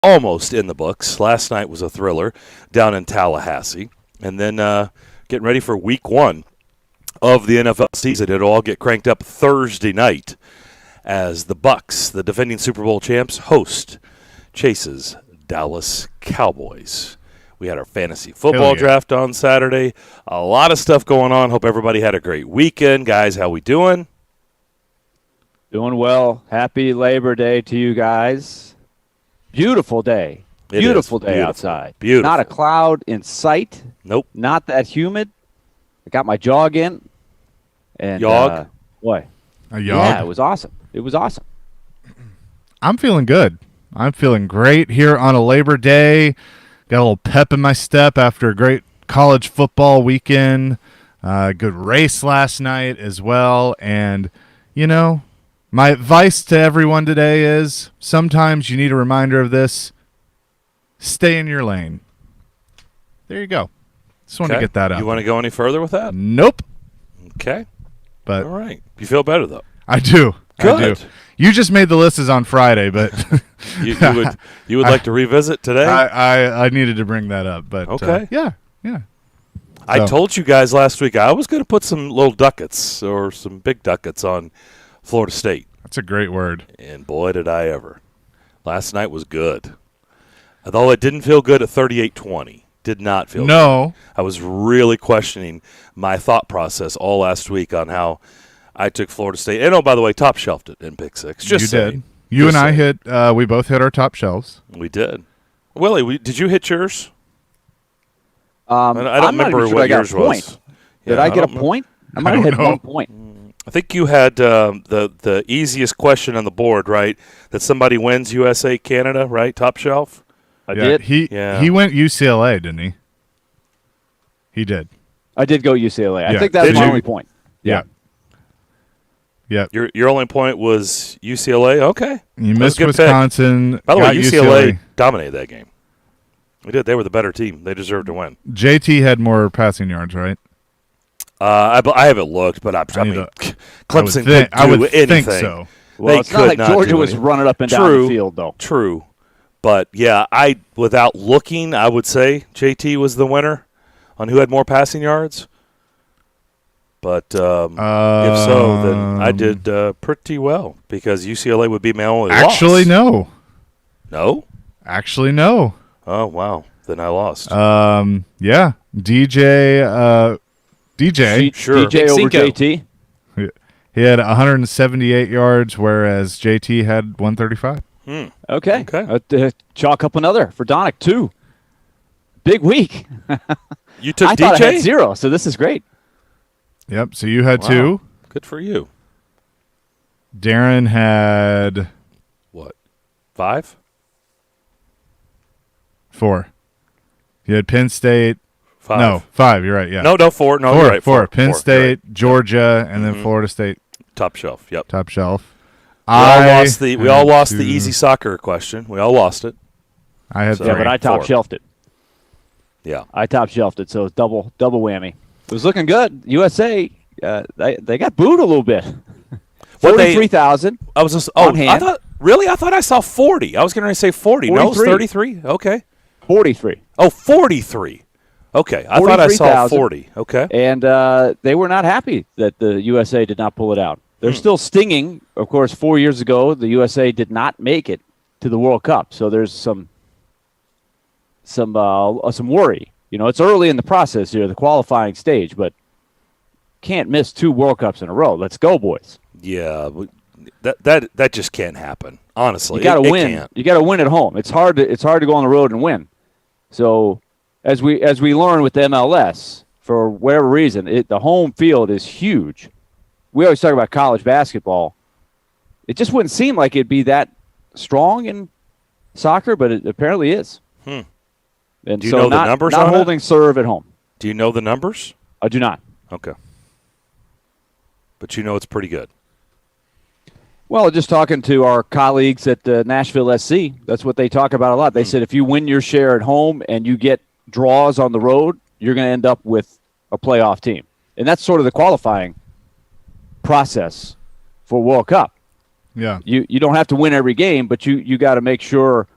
almost in the books. Last night was a thriller down in Tallahassee. And then getting ready for week 1 of the NFL season. It'll all get cranked up Thursday night as the Bucs, the defending Super Bowl champs, host Chase's Dallas Cowboys. We had our fantasy football draft on Saturday. A lot of stuff going on. Hope everybody had a great weekend. Guys, how we doing? Doing well. Happy Labor Day to you guys. Beautiful day. Beautiful day outside. Beautiful. Not a cloud in sight. Nope. Not that humid. I got my jog in. And, Jog? What? A jog? Yeah, it was awesome. It was awesome. I'm feeling good. I'm feeling great here on a Labor Day. Got a little pep in my step after a great college football weekend. Good race last night as well. And, you know, my advice to everyone today is sometimes you need a reminder of this. Stay in your lane. There you go. Just want to get that out. You want to go any further with that? Nope. Okay. But all right. You feel better, though? I do. Good. I do. You just made the list as on Friday, but you would like to revisit today? I needed to bring that up, but okay. Yeah. I told you guys last week I was going to put some little ducats or some big ducats on Florida State. That's a great word. And boy, did I ever. Last night was good. Although it didn't feel good at 38-20. Did not feel good. I was really questioning my thought process all last week on how I took Florida State. And, oh, by the way, top shelved it in pick six. Just saying. Did. You and I hit we both hit our top shelves. We did. Willie, did you hit yours? I don't remember what yours was. Did I get a point? I might have hit 1 point. I think you had the easiest question on the board, right? That somebody wins USA, Canada, right? Top shelf? I did. He went UCLA, didn't he? He did. I did go UCLA. Yeah. I think that was my only point. Yeah. Yeah. Your only point was UCLA? Okay. You missed Wisconsin. By the way, UCLA dominated that game. We did. They were the better team. They deserved to win. JT had more passing yards, right? I haven't looked, but I mean, Clemson could do I would anything. think so. Well, it's not like Georgia was running up and down the field, though. True. But, yeah, without looking, I would say JT was the winner on who had more passing yards. But if so, then I did pretty well because UCLA would be my only loss. Actually, no. No? Actually, no. Oh, wow. Then I lost. Yeah. DJ. Sure. DJ over JT. He had 178 yards, whereas JT had 135. Okay. Chalk up another for Daunic, too. Big week. You took I DJ? thought I had 0, so this is great. Yep, so you had 2. Good for you. Darren had... What, 5? 4. You had Penn State... 5. No, 5, you're right, yeah. No, 4. No, 4, you're right. 4. Penn State, right. Georgia, and then Florida State. Top shelf, yep. Top shelf. We all lost the easy soccer question. We all lost it. I had 3. Yeah, but I top shelved it. Yeah. I top shelved it, so it's double whammy. It was looking good. USA, they got booed a little bit. 43,000. I was just on hand. I thought I saw 40. I was going to say 40. 43. No, it's 33. Okay. 43. Oh, 43. Okay. I thought I saw 40. Okay. And they were not happy that the USA did not pull it out. They're still stinging. Of course, 4 years ago, the USA did not make it to the World Cup. So there's some worry. You know, it's early in the process here, the qualifying stage, but can't miss 2 World Cups in a row. Let's go, boys. Yeah, that just can't happen. Honestly, you got to win. You got to win at home. It's hard to go on the road and win. So, as we learn with the MLS, for whatever reason, the home field is huge. We always talk about college basketball. It just wouldn't seem like it'd be that strong in soccer, but it apparently is. And do you know the numbers not on holding serve at home. Do you know the numbers? I do not. Okay. But you know it's pretty good. Well, just talking to our colleagues at Nashville SC, that's what they talk about a lot. They said if you win your share at home and you get draws on the road, you're going to end up with a playoff team. And that's sort of the qualifying process for World Cup. Yeah. You don't have to win every game, but you got to make sure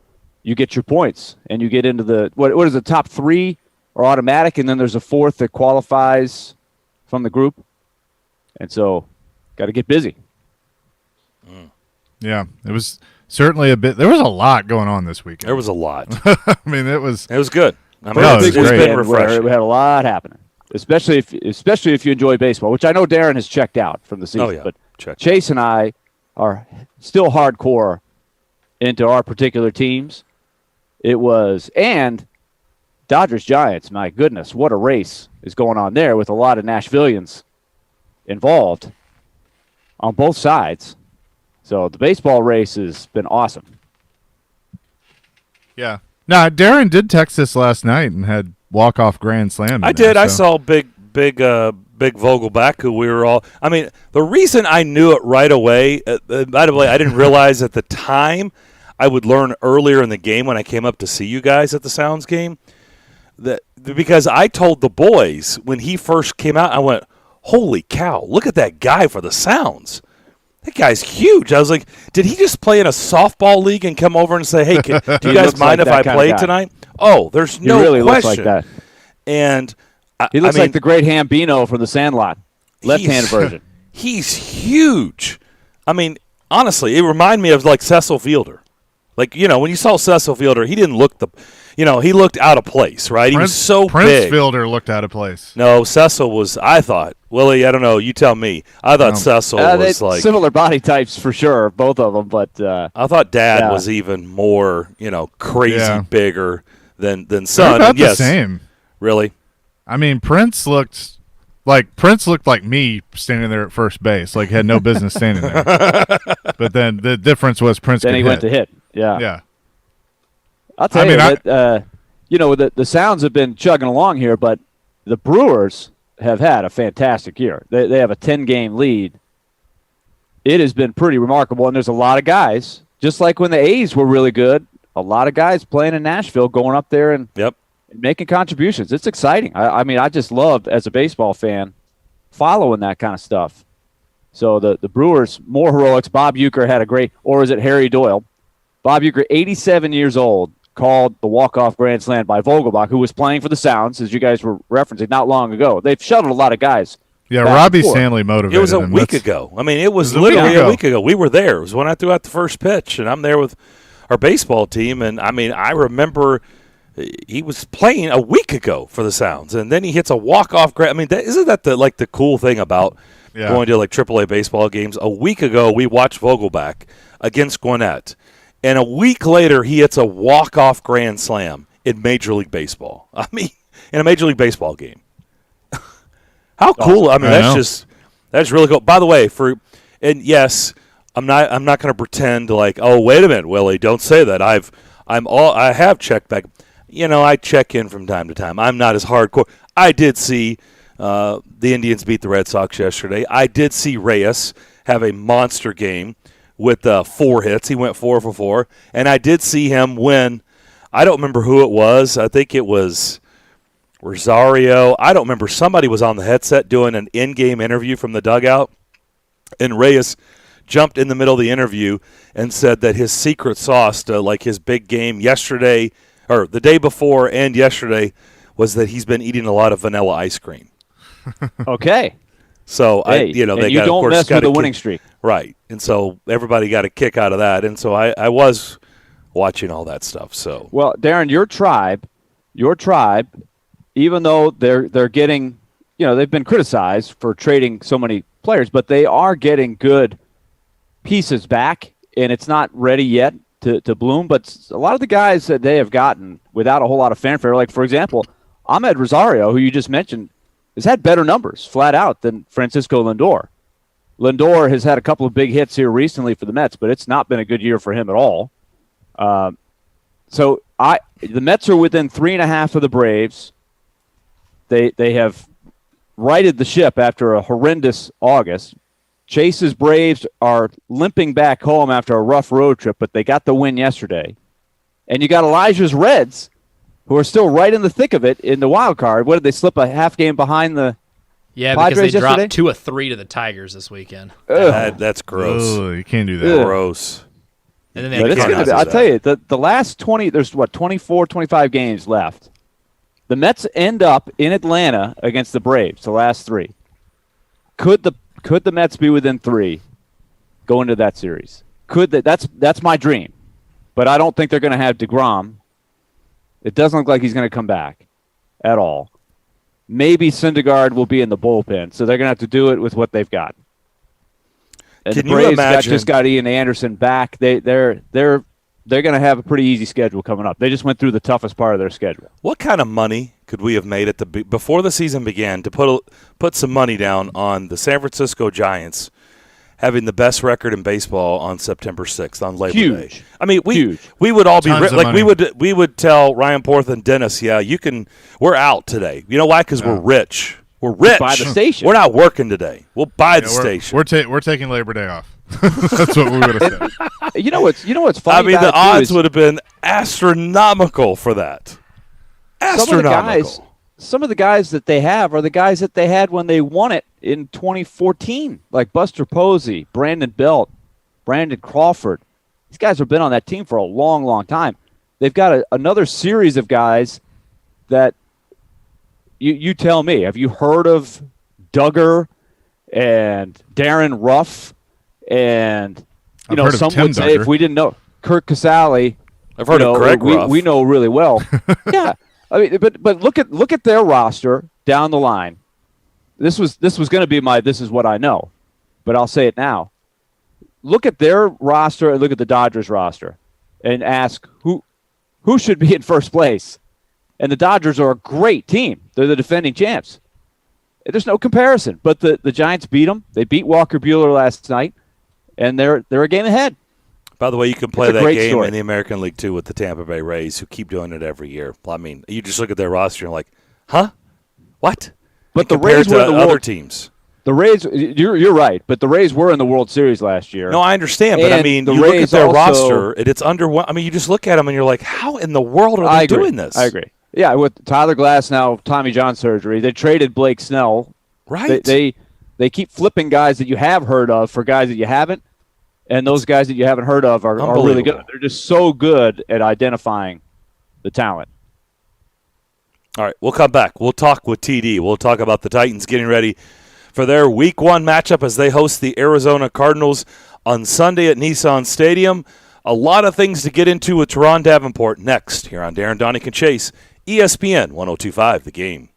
you get your points, and you get into the what is the top 3 are automatic, and then there's a 4th that qualifies from the group, and so got to get busy. Yeah, it was certainly a bit. There was a lot going on this weekend. There was a lot. I mean, it was good. I mean, No, it's it was great. been refreshing. We had a lot happening, especially if you enjoy baseball, which I know Darren has checked out from the season. Oh, yeah. But Check. Chase and I are still hardcore into our particular teams. It was, and Dodgers Giants, my goodness, what a race is going on there with a lot of Nashvillians involved on both sides. So the baseball race has been awesome. Yeah. No, Darren did text us last night and had walk-off grand slam. I did. I saw big Vogelback, who we were all. I mean, the reason I knew it right away. By the way, I didn't realize at the time. I would learn earlier in the game when I came up to see you guys at the Sounds game. That because I told the boys when he first came out, I went, "Holy cow! Look at that guy for the Sounds." That guy's huge. I was like, did he just play in a softball league and come over and say, hey, do you guys mind if I play tonight? Oh, there's no really question. Looks like that. And he looks like the great Hambino from the Sandlot, left-handed version. He's huge. I mean, honestly, it reminded me of like Cecil Fielder. Like, when you saw Cecil Fielder, he didn't look he looked out of place, right? He was so Prince big. Fielder looked out of place. No, Cecil was, I thought, Willie, I don't know, you tell me. I thought Cecil was like. Similar body types for sure, both of them, but. I thought Dad was even more, crazy bigger than Son. They're about the same. Really? I mean, Prince looked like me standing there at first base, like had no business standing there. But then the difference was Prince. Then could he hit. went to hit. Yeah. Yeah. I'll tell you that. The Sounds have been chugging along here, but the Brewers have had a fantastic year. They have a 10-game lead. It has been pretty remarkable, and there's a lot of guys, just like when the A's were really good, a lot of guys playing in Nashville going up there and making contributions. It's exciting. I mean, I just love, as a baseball fan, following that kind of stuff. So the Brewers, more heroics. Bob Uecker had a great, or is it Harry Doyle? Bob Uecker, 87 years old, called the walk-off grand slam by Vogelbach, who was playing for the Sounds, as you guys were referencing not long ago. They've shuttled a lot of guys. Yeah, Robbie Stanley motivated It was a him. week ago. I mean, it was literally a week ago. We were there. It was when I threw out the first pitch, and I'm there with our baseball team. And, I mean, I remember he was playing a week ago for the Sounds, and then he hits a walk-off grand. I mean, isn't that the cool thing about going to, AAA baseball games? A week ago, we watched Vogelback against Gwinnett. And a week later, he hits a walk-off grand slam in Major League Baseball. I mean, in a Major League Baseball game. How cool! I mean, that's really cool. By the way, yes, I'm not going to pretend like, oh, wait a minute, Willie, don't say that. I have checked back. I check in from time to time. I'm not as hardcore. I did see the Indians beat the Red Sox yesterday. I did see Reyes have a monster game with 4 hits. He went 4 for 4. And I did see him win. I don't remember who it was. I think it was Rosario. I don't remember. Somebody was on the headset doing an in-game interview from the dugout. And Reyes jumped in the middle of the interview and said that his secret sauce to his big game yesterday, or the day before and yesterday, was that he's been eating a lot of vanilla ice cream. Okay. So they don't mess with the winning streak, right? And so everybody got a kick out of that, and so I was watching all that stuff. So Darren, your tribe, even though they're getting, they've been criticized for trading so many players, but they are getting good pieces back, and it's not ready yet to bloom. But a lot of the guys that they have gotten without a whole lot of fanfare, like for example, Ahmed Rosario, who you just mentioned, has had better numbers, flat out, than Francisco Lindor. Lindor has had a couple of big hits here recently for the Mets, but it's not been a good year for him at all. So the Mets are within 3.5 of the Braves. They have righted the ship after a horrendous August. Chase's Braves are limping back home after a rough road trip, but they got the win yesterday. And you got Elijah's Reds, who are still right in the thick of it in the wild card. What did they slip a half game behind the Padres because they yesterday? dropped 2 of 3 to the Tigers this weekend. That's gross. Oh, you can't do that. Gross. And then But they it's cannot gonna be, do I'll that. tell you, the last 20, there's 24, 25 games left. The Mets end up in Atlanta against the Braves, the last 3. Could the Mets be within 3 go into that series? That's my dream. But I don't think they're going to have DeGrom. It doesn't look like he's going to come back at all. Maybe Syndergaard will be in the bullpen, so they're going to have to do it with what they've got. And Can the you Braves imagine? just got Ian Anderson back. They're going to have a pretty easy schedule coming up. They just went through the toughest part of their schedule. What kind of money could we have made before the season began to put some money down on the San Francisco Giants having the best record in baseball on September 6th on Labor Day? I mean, we would all be Tons of like money. we would tell Ryan Porth and Dennis, yeah, we're out today. You know why? Because we're rich. We're rich. Buy the station. We're not working today. We'll buy the station. We're taking Labor Day off. That's what we would have said. You know what's funny? I mean, the about it, too, odds is would have been astronomical for that. Astronomical. Some of the guys that they have are the guys that they had when they won it in 2014, like Buster Posey, Brandon Belt, Brandon Crawford. These guys have been on that team for a long, long time. They've got another series of guys that you tell me. Have you heard of Duggar and Darren Ruff? And, I've heard of some Tim would say Duggar. if we didn't know Kirk Casale, I've heard of Greg Ruff. we know really well. Yeah. I mean, but look at their roster down the line. This was going to be this is what I know, but I'll say it now. Look at their roster and look at the Dodgers roster, and ask who should be in first place. And the Dodgers are a great team. They're the defending champs. There's no comparison. But the Giants beat them. They beat Walker Buehler last night, and they're a game ahead. By the way, you can play It's a that great game story. in the American League too with the Tampa Bay Rays, who keep doing it every year. I mean, you just look at their roster and you're like, huh? What? But And the compared Rays were to in the other World. teams. The Rays, you're right. But the Rays were in the World Series last year. No, I understand, but I And mean, the you look at Rays their also- roster, and it's under. I mean, you just look at them and you're like, how in the world are I they agree. doing this? I agree. Yeah, with Tyler Glass now, Tommy John surgery, they traded Blake Snell. Right? They keep flipping guys that you have heard of for guys that you haven't, and those guys that you haven't heard of are really good. Unbelievable. They're just so good at identifying the talent. All right, we'll come back. We'll talk with TD. We'll talk about the Titans getting ready for their Week 1 matchup as they host the Arizona Cardinals on Sunday at Nissan Stadium. A lot of things to get into with Teron Davenport next here on Darren, Daunic, and Chase, ESPN 102.5 The Game.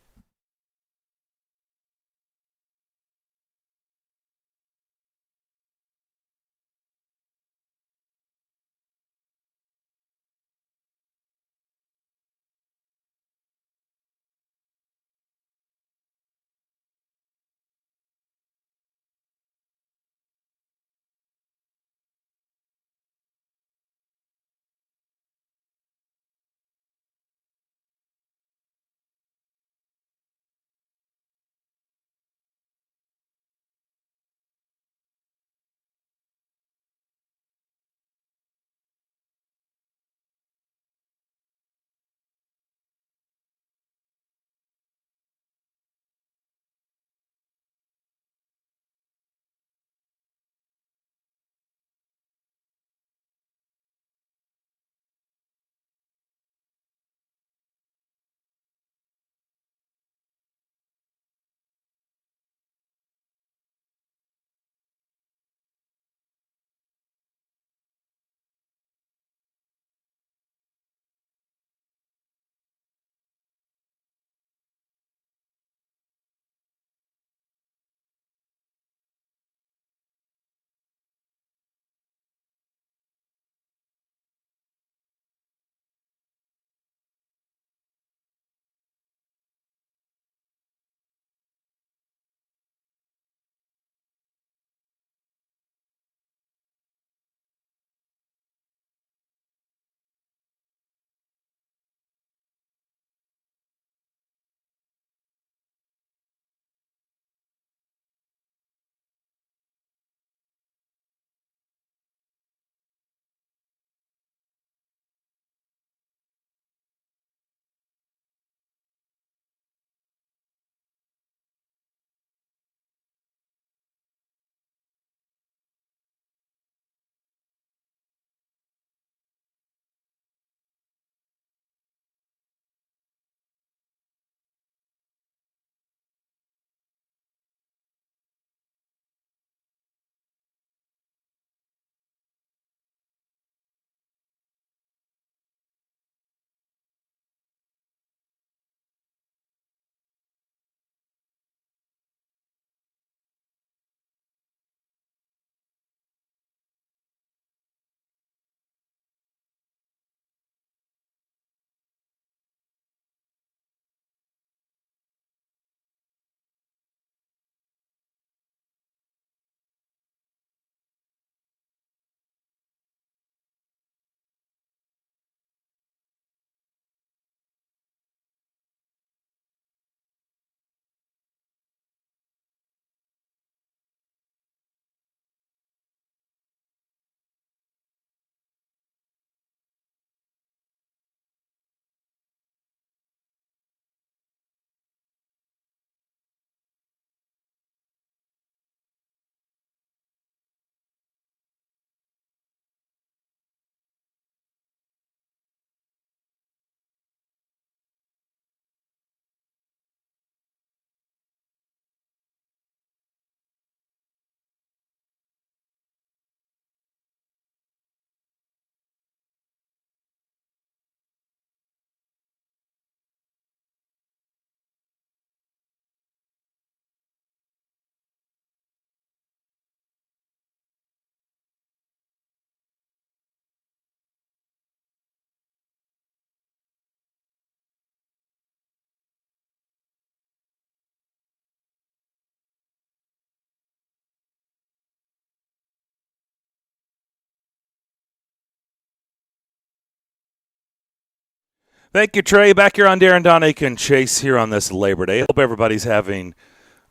Thank you, Trey. Back here on Darren, Daunic, and Chase here on this Labor Day. Hope everybody's having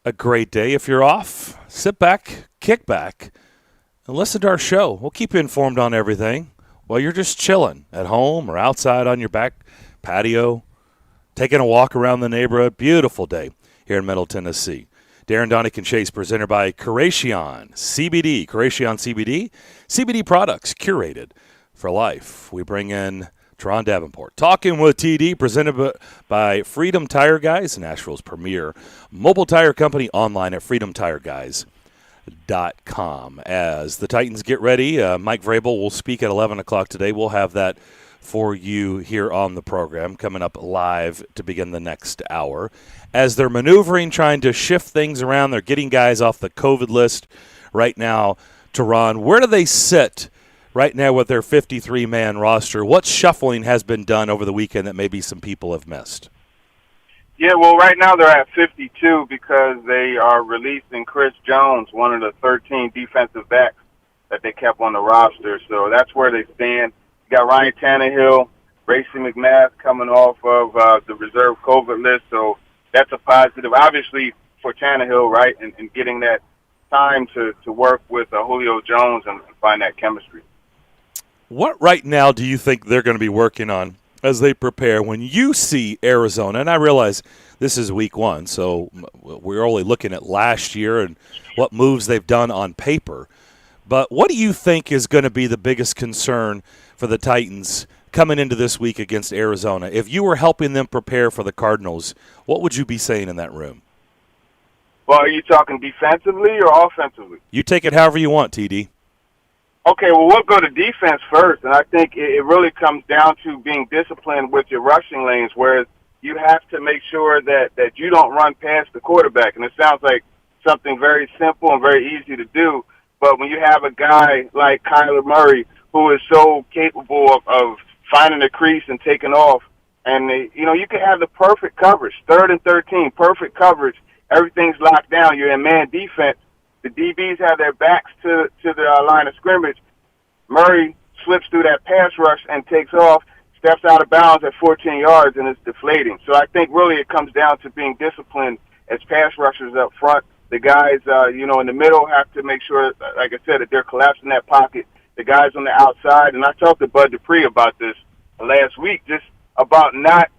a great day. If you're off, sit back, kick back, and listen to our show. We'll keep you informed on everything while you're just chilling at home or outside on your back patio, taking a walk around the neighborhood. Beautiful day here in Middle Tennessee. Darren, Daunic, and Chase, presented by Curation CBD. Curation CBD, CBD products curated for life. We bring in Teron Davenport. Talking with TD, presented by Freedom Tire Guys, Nashville's premier mobile tire company, online at freedomtireguys.com. As the Titans get ready, Mike Vrabel will speak at 11 o'clock today. We'll have that for you here on the program, coming up live to begin the next hour. As they're maneuvering, trying to shift things around, they're getting guys off the COVID list right now. Teron, where do they sit right now with their 53-man roster? What shuffling has been done over the weekend that maybe some people have missed? Yeah, well, right now they're at 52 because they are releasing Chris Jones, one of the 13 defensive backs that they kept on the roster. So that's where they stand. You got Ryan Tannehill, Racy McMath coming off of the reserve COVID list. So that's a positive, obviously, for Tannehill, right, and getting that time to work with Julio Jones and find that chemistry. What right now do you think they're going to be working on as they prepare when you see Arizona? And I realize this is week one, so we're only looking at last year and what moves they've done on paper. But what do you think is going to be the biggest concern for the Titans coming into this week against Arizona? If you were helping them prepare for the Cardinals, what would you be saying in that room? Well, are you talking defensively or offensively? You take it however you want, TD. Okay, well, we'll go to defense first, and I think it really comes down to being disciplined with your rushing lanes, whereas you have to make sure that you don't run past the quarterback. And it sounds like something very simple and very easy to do, but when you have a guy like Kyler Murray who is so capable of finding the crease and taking off, and, you can have the perfect coverage, 3rd and 13, perfect coverage, everything's locked down, you're in man defense. The DBs have their backs to the line of scrimmage. Murray slips through that pass rush and takes off, steps out of bounds at 14 yards, and it's deflating. So I think really it comes down to being disciplined as pass rushers up front. The guys, in the middle have to make sure, like I said, that they're collapsing that pocket. The guys on the outside, and I talked to Bud Dupree about this last week, just about not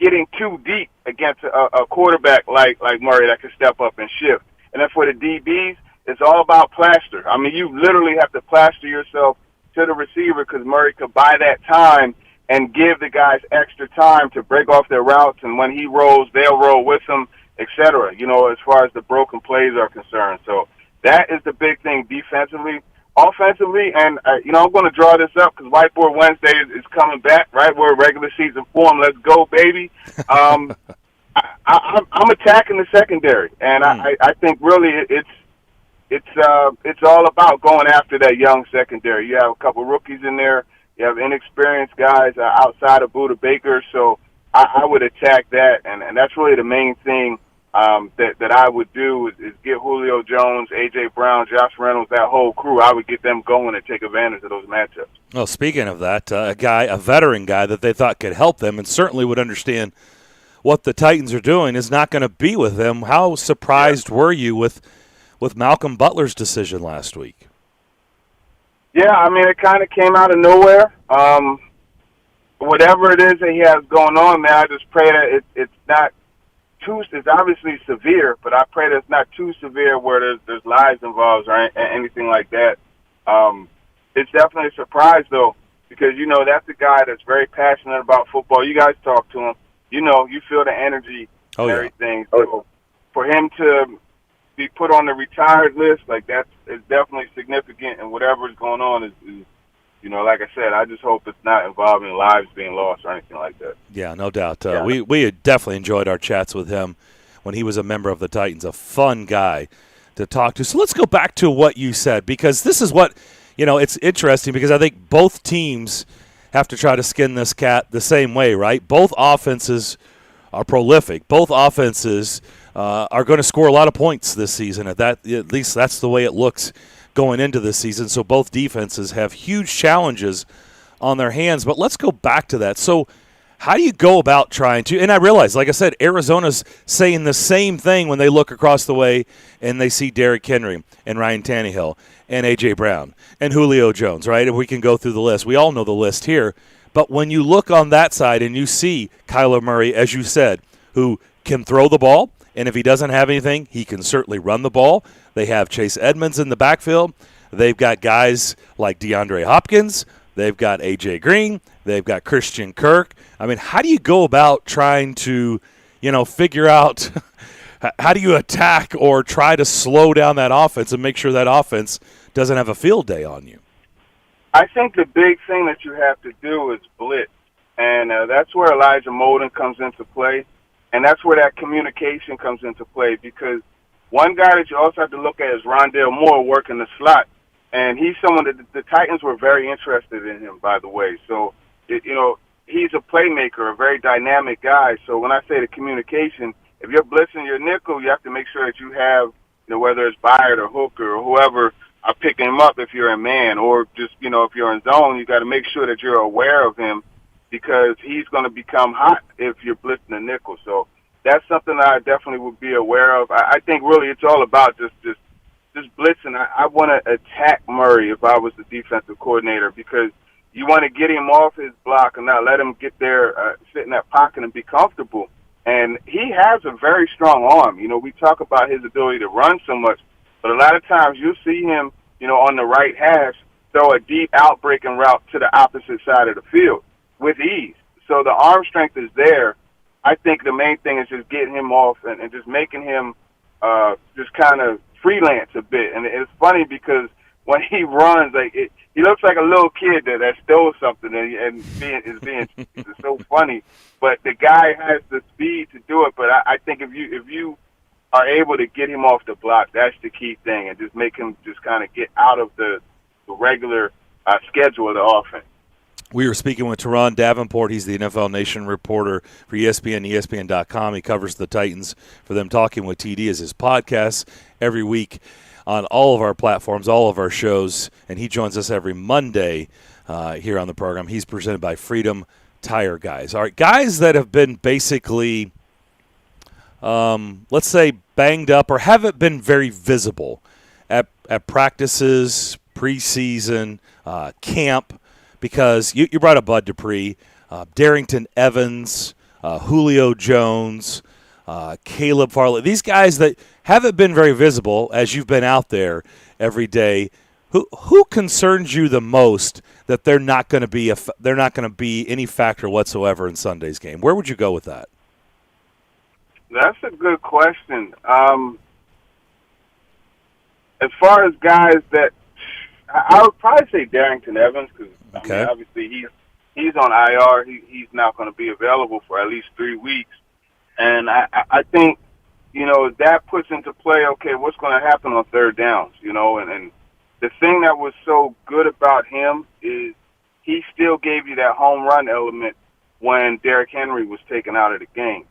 getting too deep against a quarterback like Murray that can step up and shift. And then for the DBs, it's all about plaster. I mean, you literally have to plaster yourself to the receiver because Murray could buy that time and give the guys extra time to break off their routes. And when he rolls, they'll roll with him, et cetera, as far as the broken plays are concerned. So that is the big thing defensively. Offensively, and, I'm going to draw this up because Whiteboard Wednesday is coming back, right? We're regular season form. Let's go, baby. I'm attacking the secondary, and I think really it's all about going after that young secondary. You have a couple rookies in there. You have inexperienced guys outside of Budda Baker, so I would attack that, and that's really the main thing that I would do is get Julio Jones, A.J. Brown, Josh Reynolds, that whole crew. I would get them going and take advantage of those matchups. Well, speaking of that, a veteran guy that they thought could help them and certainly would understand what the Titans are doing is not going to be with them. How surprised were you with Malcolm Butler's decision last week? Yeah, I mean, it kind of came out of nowhere. Whatever it is that he has going on, man, I just pray that it's not it's obviously severe, but I pray that it's not too severe where there's lives involved or anything like that. It's definitely a surprise, though, because, that's a guy that's very passionate about football. You guys talk to him. You feel the energy and everything. So for him to be put on the retired list, like that's definitely significant, and whatever is going on is like I said, I just hope it's not involving lives being lost or anything like that. Yeah, no doubt. We had definitely enjoyed our chats with him when he was a member of the Titans, a fun guy to talk to. So let's go back to what you said, because this is what, it's interesting because I think both teams have to try to skin this cat the same way, right? Both offenses are prolific. Both offenses are going to score a lot of points this season. At least that's the way it looks going into this season. So both defenses have huge challenges on their hands. But let's go back to that. So How do you go about trying to – and I realize, like I said, Arizona's saying the same thing when they look across the way and they see Derrick Henry and Ryan Tannehill and A.J. Brown and Julio Jones, right? And we can go through the list. We all know the list here. But when you look on that side and you see Kyler Murray, as you said, who can throw the ball, and if he doesn't have anything, he can certainly run the ball. They have Chase Edmonds in the backfield. They've got guys like DeAndre Hopkins. They've got A.J. Green. They've got Christian Kirk. I mean, how do you go about trying to, figure out how do you attack or try to slow down that offense and make sure that offense doesn't have a field day on you? I think the big thing that you have to do is blitz, and that's where Elijah Molden comes into play, and that's where that communication comes into play, because one guy that you also have to look at is Rondale Moore working the slot, and he's someone that the Titans were very interested in him, by the way. So, he's a playmaker, a very dynamic guy. So when I say the communication, if you're blitzing your nickel, you have to make sure that you have, whether it's Byard or Hooker or whoever are picking him up if you're in man, or just, if you're in zone, you got to make sure that you're aware of him, because he's going to become hot if you're blitzing the nickel. So that's something that I definitely would be aware of. I think really it's all about just blitzing. I want to attack Murray if I was the defensive coordinator, because you want to get him off his block and not let him get there, sit in that pocket and be comfortable. And he has a very strong arm. We talk about his ability to run so much, but a lot of times you'll see him, on the right hash, throw a deep out-breaking route to the opposite side of the field with ease. So the arm strength is there. I think the main thing is just getting him off and just making him just kind of freelance a bit. And it's funny because when he runs, he looks like a little kid that stole something and is being it's so funny. But the guy has the speed to do it. But I think if you are able to get him off the block, that's the key thing, and just make him just kind of get out of the regular schedule of the offense. We were speaking with Teron Davenport. He's the NFL Nation reporter for ESPN, ESPN.com. He covers the Titans for them. Talking with TD is his podcast every week on all of our platforms, all of our shows, and he joins us every Monday here on the program. He's presented by Freedom Tire Guys. All right, guys that have been basically, let's say, banged up or haven't been very visible at practices, preseason, camp, because you brought up Bud Dupree, Darrington Evans, Julio Jones, Caleb Farley. These guys that haven't been very visible as you've been out there every day. Who concerns you the most that they're not going to be any factor whatsoever in Sunday's game? Where would you go with that? That's a good question. As far as guys that I would probably say Darrington Evans, because obviously he's on IR. He's not going to be available for at least 3 weeks, and I think that puts into play, okay, what's going to happen on third downs, and the thing that was so good about him is he still gave you that home run element when Derrick Henry was taken out of the game.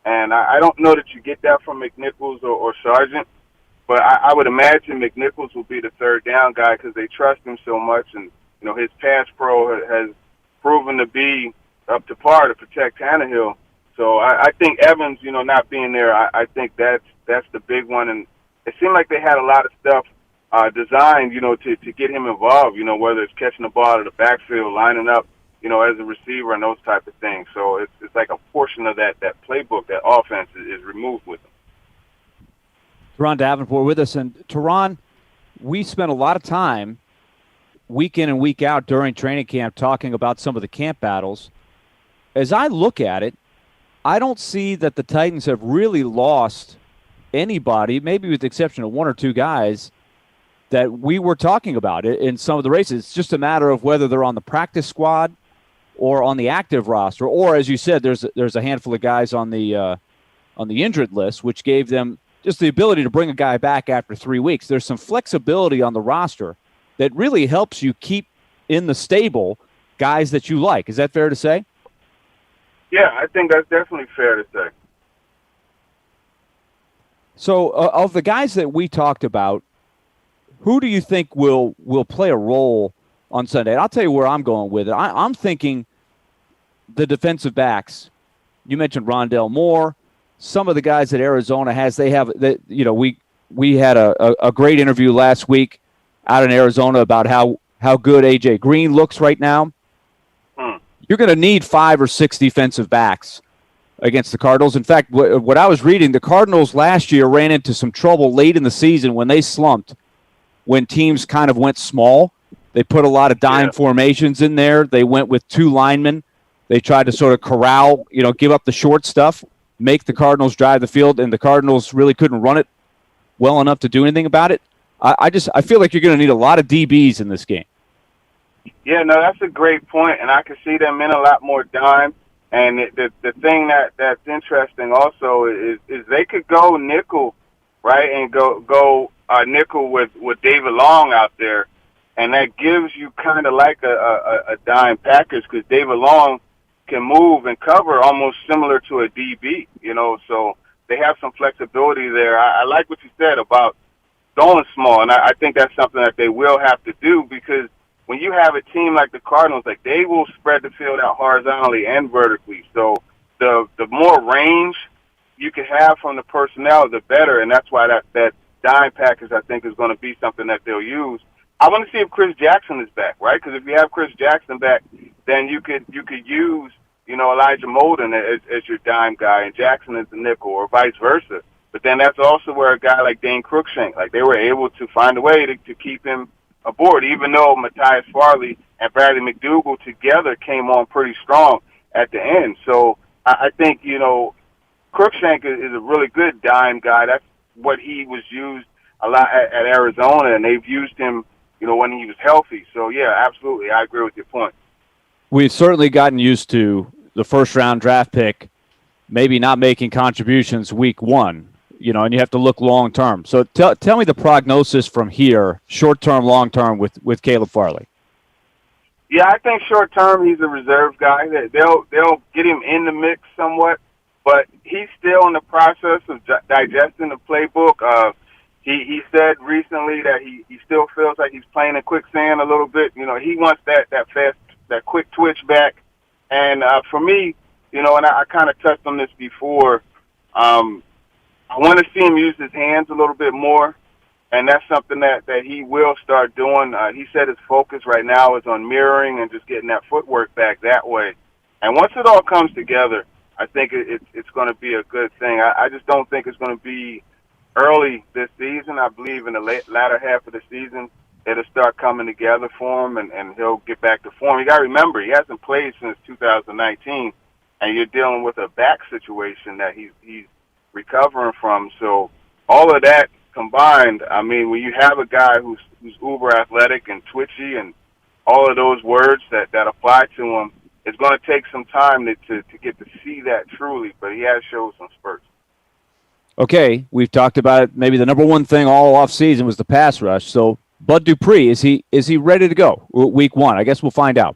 And I don't know that you get that from McNichols or Sargent, but I would imagine McNichols will be the third down guy because they trust him so much, and his pass pro has proven to be up to par to protect Tannehill. So I think Evans, not being there, I think that's the big one. And it seemed like they had a lot of stuff designed, to get him involved, whether it's catching the ball out of the backfield, lining up, as a receiver and those type of things. So it's like a portion of that playbook, that offense is removed with him. Teron Davenport with us. And Teron, we spent a lot of time week in and week out during training camp talking about some of the camp battles. As I look at it, I don't see that the Titans have really lost anybody, maybe with the exception of one or two guys that we were talking about in some of the races. It's just a matter of whether they're on the practice squad or on the active roster, or as you said, there's a handful of guys on the injured list, which gave them just the ability to bring a guy back after 3 weeks. There's some flexibility on the roster that really helps you keep in the stable guys that you like. Is that fair to say? Yeah, I think that's definitely fair to say. So of the guys that we talked about, who do you think will play a role on Sunday? And I'll tell you where I'm going with it. I'm thinking the defensive backs, you mentioned Rondell Moore. Some of the guys that Arizona has, we had a great interview last week out in Arizona about how good A.J. Green looks right now. You're going to need 5 or 6 defensive backs against the Cardinals. In fact, what I was reading, the Cardinals last year ran into some trouble late in the season when they slumped, when teams kind of went small. They put a lot of dime formations in there. They went with 2 linemen. They tried to sort of corral, give up the short stuff, make the Cardinals drive the field, and the Cardinals really couldn't run it well enough to do anything about it. I feel like you're going to need a lot of DBs in this game. Yeah, no, that's a great point, and I can see them in a lot more dime. And the thing that's interesting also is they could go nickel, right, and go nickel with David Long out there, and that gives you kind of like a dime package because David Long can move and cover almost similar to a DB, so they have some flexibility there. I like what you said about going small, and I think that's something that they will have to do because when you have a team like the Cardinals, like they will spread the field out horizontally and vertically. So the more range you can have from the personnel, the better, and that's why that dime package I think is going to be something that they'll use. I want to see if Chris Jackson is back, right? Because if you have Chris Jackson back, then you could use Elijah Molden as your dime guy and Jackson as the nickel, or vice versa. But then that's also where a guy like Dane Cruikshank, like they were able to find a way to keep him aboard, even though Matthias Farley and Bradley McDougall together came on pretty strong at the end. So I think, Cruikshank is a really good dime guy. That's what he was used a lot at Arizona, and they've used him, when he was healthy. So, yeah, absolutely. I agree with your point. We've certainly gotten used to the first-round draft pick maybe not making contributions week 1. And you have to look long-term. So tell me the prognosis from here, short-term, long-term, with Caleb Farley. Yeah, I think short-term he's a reserve guy. They'll get him in the mix somewhat, but he's still in the process of digesting the playbook. He said recently that he still feels like he's playing in quicksand a little bit. He wants that fast, that quick twitch back. And for me, and I kind of touched on this before, I want to see him use his hands a little bit more, and that's something that he will start doing. He said his focus right now is on mirroring and just getting that footwork back that way. And once it all comes together, I think it's going to be a good thing. I just don't think it's going to be early this season. I believe in the latter half of the season, it'll start coming together for him, and he'll get back to form. You got to remember, he hasn't played since 2019, and you're dealing with a back situation that he's recovering from. So all of that combined, I mean, when you have a guy who's uber athletic and twitchy and all of those words that apply to him, it's going to take some time to get to see that truly, but he has showed some spurts. Okay, we've talked about it. Maybe the number one thing all offseason was the pass rush. So Bud Dupree, is he ready to go week 1? I guess we'll find out.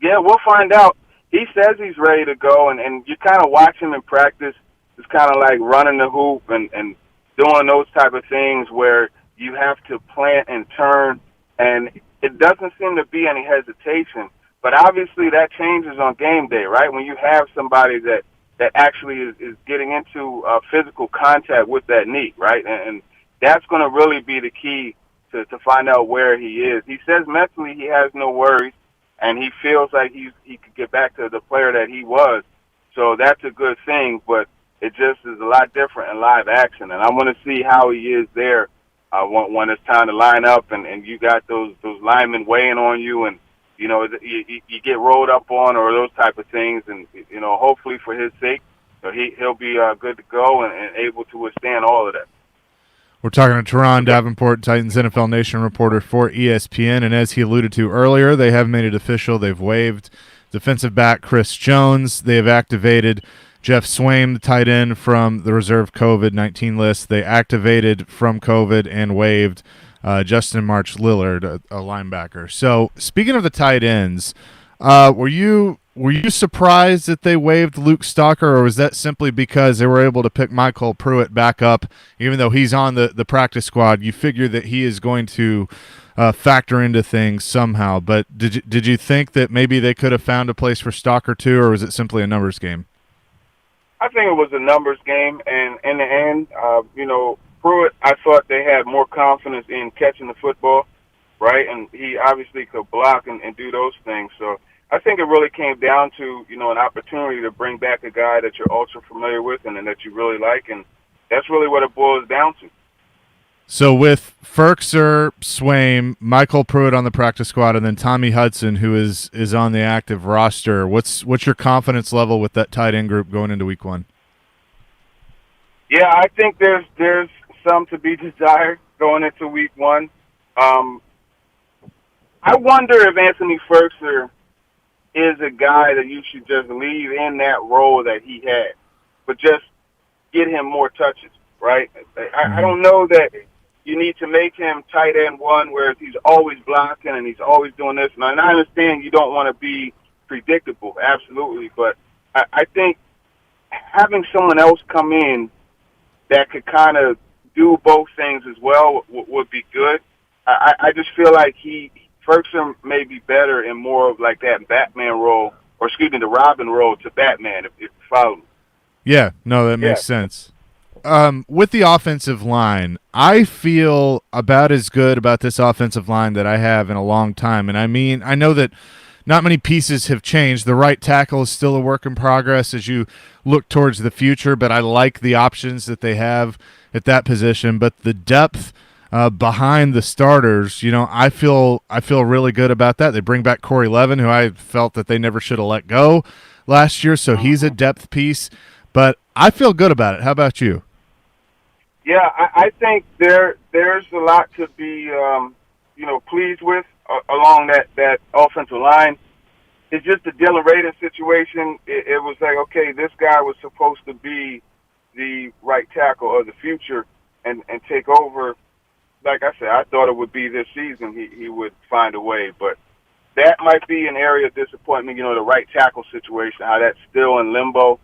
Yeah, we'll find out. He says he's ready to go, and you kind of watch him in practice. It's kind of like running the hoop and doing those type of things where you have to plant and turn, and it doesn't seem to be any hesitation. But obviously that changes on game day, right? When you have somebody that actually is getting into physical contact with that knee, right? And that's going to really be the key to find out where he is. He says mentally he has no worries, and he feels like he could get back to the player that he was. So that's a good thing, but it just is a lot different in live action. And I want to see how he is there when it's time to line up and you got those linemen weighing on you and, you get rolled up on or those type of things. And, hopefully for his sake, he'll be good to go and able to withstand all of that. We're talking to Teron Davenport, Titans NFL Nation reporter for ESPN, and as he alluded to earlier, they have made it official. They've waived defensive back Chris Jones. They have activated Jeff Swaim, the tight end, from the reserve COVID-19 list. They activated from COVID and waived Justin March Lillard, a linebacker. So speaking of the tight ends, were you surprised that they waived Luke Stalker, or was that simply because they were able to pick Michael Pruitt back up, even though he's on the practice squad? You figure that he is going to factor into things somehow. But did you think that maybe they could have found a place for Stalker too, or was it simply a numbers game? I think it was a numbers game, and in the end, Pruitt, I thought they had more confidence in catching the football, right? And he obviously could block and do those things. So I think it really came down to, an opportunity to bring back a guy that you're ultra familiar with and that you really like, and that's really what it boils down to. So with Ferkser, Swaim, Michael Pruitt on the practice squad, and then Tommy Hudson, who is on the active roster, what's your confidence level with that tight end group going into week 1? Yeah, I think there's some to be desired going into week 1. I wonder if Anthony Ferkser is a guy that you should just leave in that role that he had, but just get him more touches, right? I don't know that you need to make him tight end 1 where he's always blocking and he's always doing this. And I understand you don't want to be predictable, absolutely, but I think having someone else come in that could kind of do both things as well would be good. I just feel like Ferguson may be better in more of like that Batman role, or excuse me, the Robin role to Batman, if you follow me. Yeah, no, that makes sense. With the offensive line, I feel about as good about this offensive line that I have in a long time. And I know that not many pieces have changed. The right tackle is still a work in progress as you look towards the future, but I like the options that they have at that position. But the depth behind the starters, I feel really good about that. They bring back Corey Levin, who I felt that they never should have let go last year, so he's a depth piece. But I feel good about it. How about you? Yeah, I think there's a lot to be pleased with along that offensive line. It's just the Dylan Rader situation. It was like, okay, this guy was supposed to be the right tackle of the future and take over. Like I said, I thought it would be this season he would find a way, but that might be an area of disappointment, the right tackle situation, how that's still in limbo.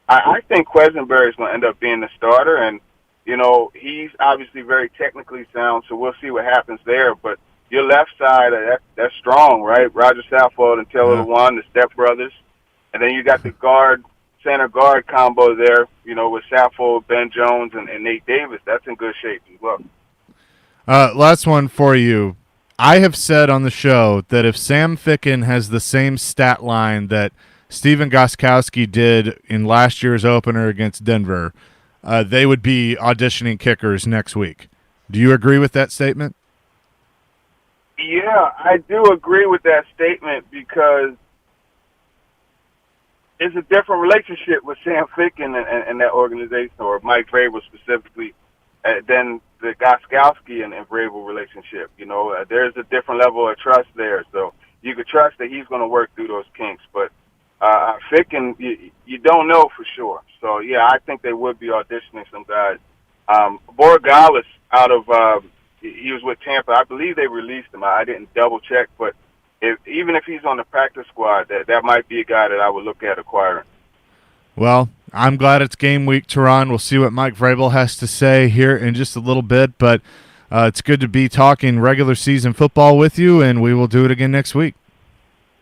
I think Quesenberry is going to end up being the starter, and he's obviously very technically sound, so we'll see what happens there. But your left side, that's strong, right? Roger Saffold and Taylor Lewan, the Step Brothers. And then you got the center guard combo there, with Saffold, Ben Jones, and Nate Davis. That's in good shape as well. Last one for you. I have said on the show that if Sam Ficken has the same stat line that Stephen Gostkowski did in last year's opener against Denver, they would be auditioning kickers next week. Do you agree with that statement? Yeah, I do agree with that statement because it's a different relationship with Sam Ficken and that organization, or Mike Vrabel specifically, than the Gostkowski and Vrabel relationship. There's a different level of trust there, so you could trust that he's going to work through those kinks. But Ficken, you don't know for sure. So, yeah, I think they would be auditioning some guys. Borregales out of he was with Tampa. I believe they released him. I didn't double-check, but even if he's on the practice squad, that might be a guy that I would look at acquiring. Well, I'm glad it's game week, Teron. We'll see what Mike Vrabel has to say here in just a little bit, but it's good to be talking regular season football with you, and we will do it again next week.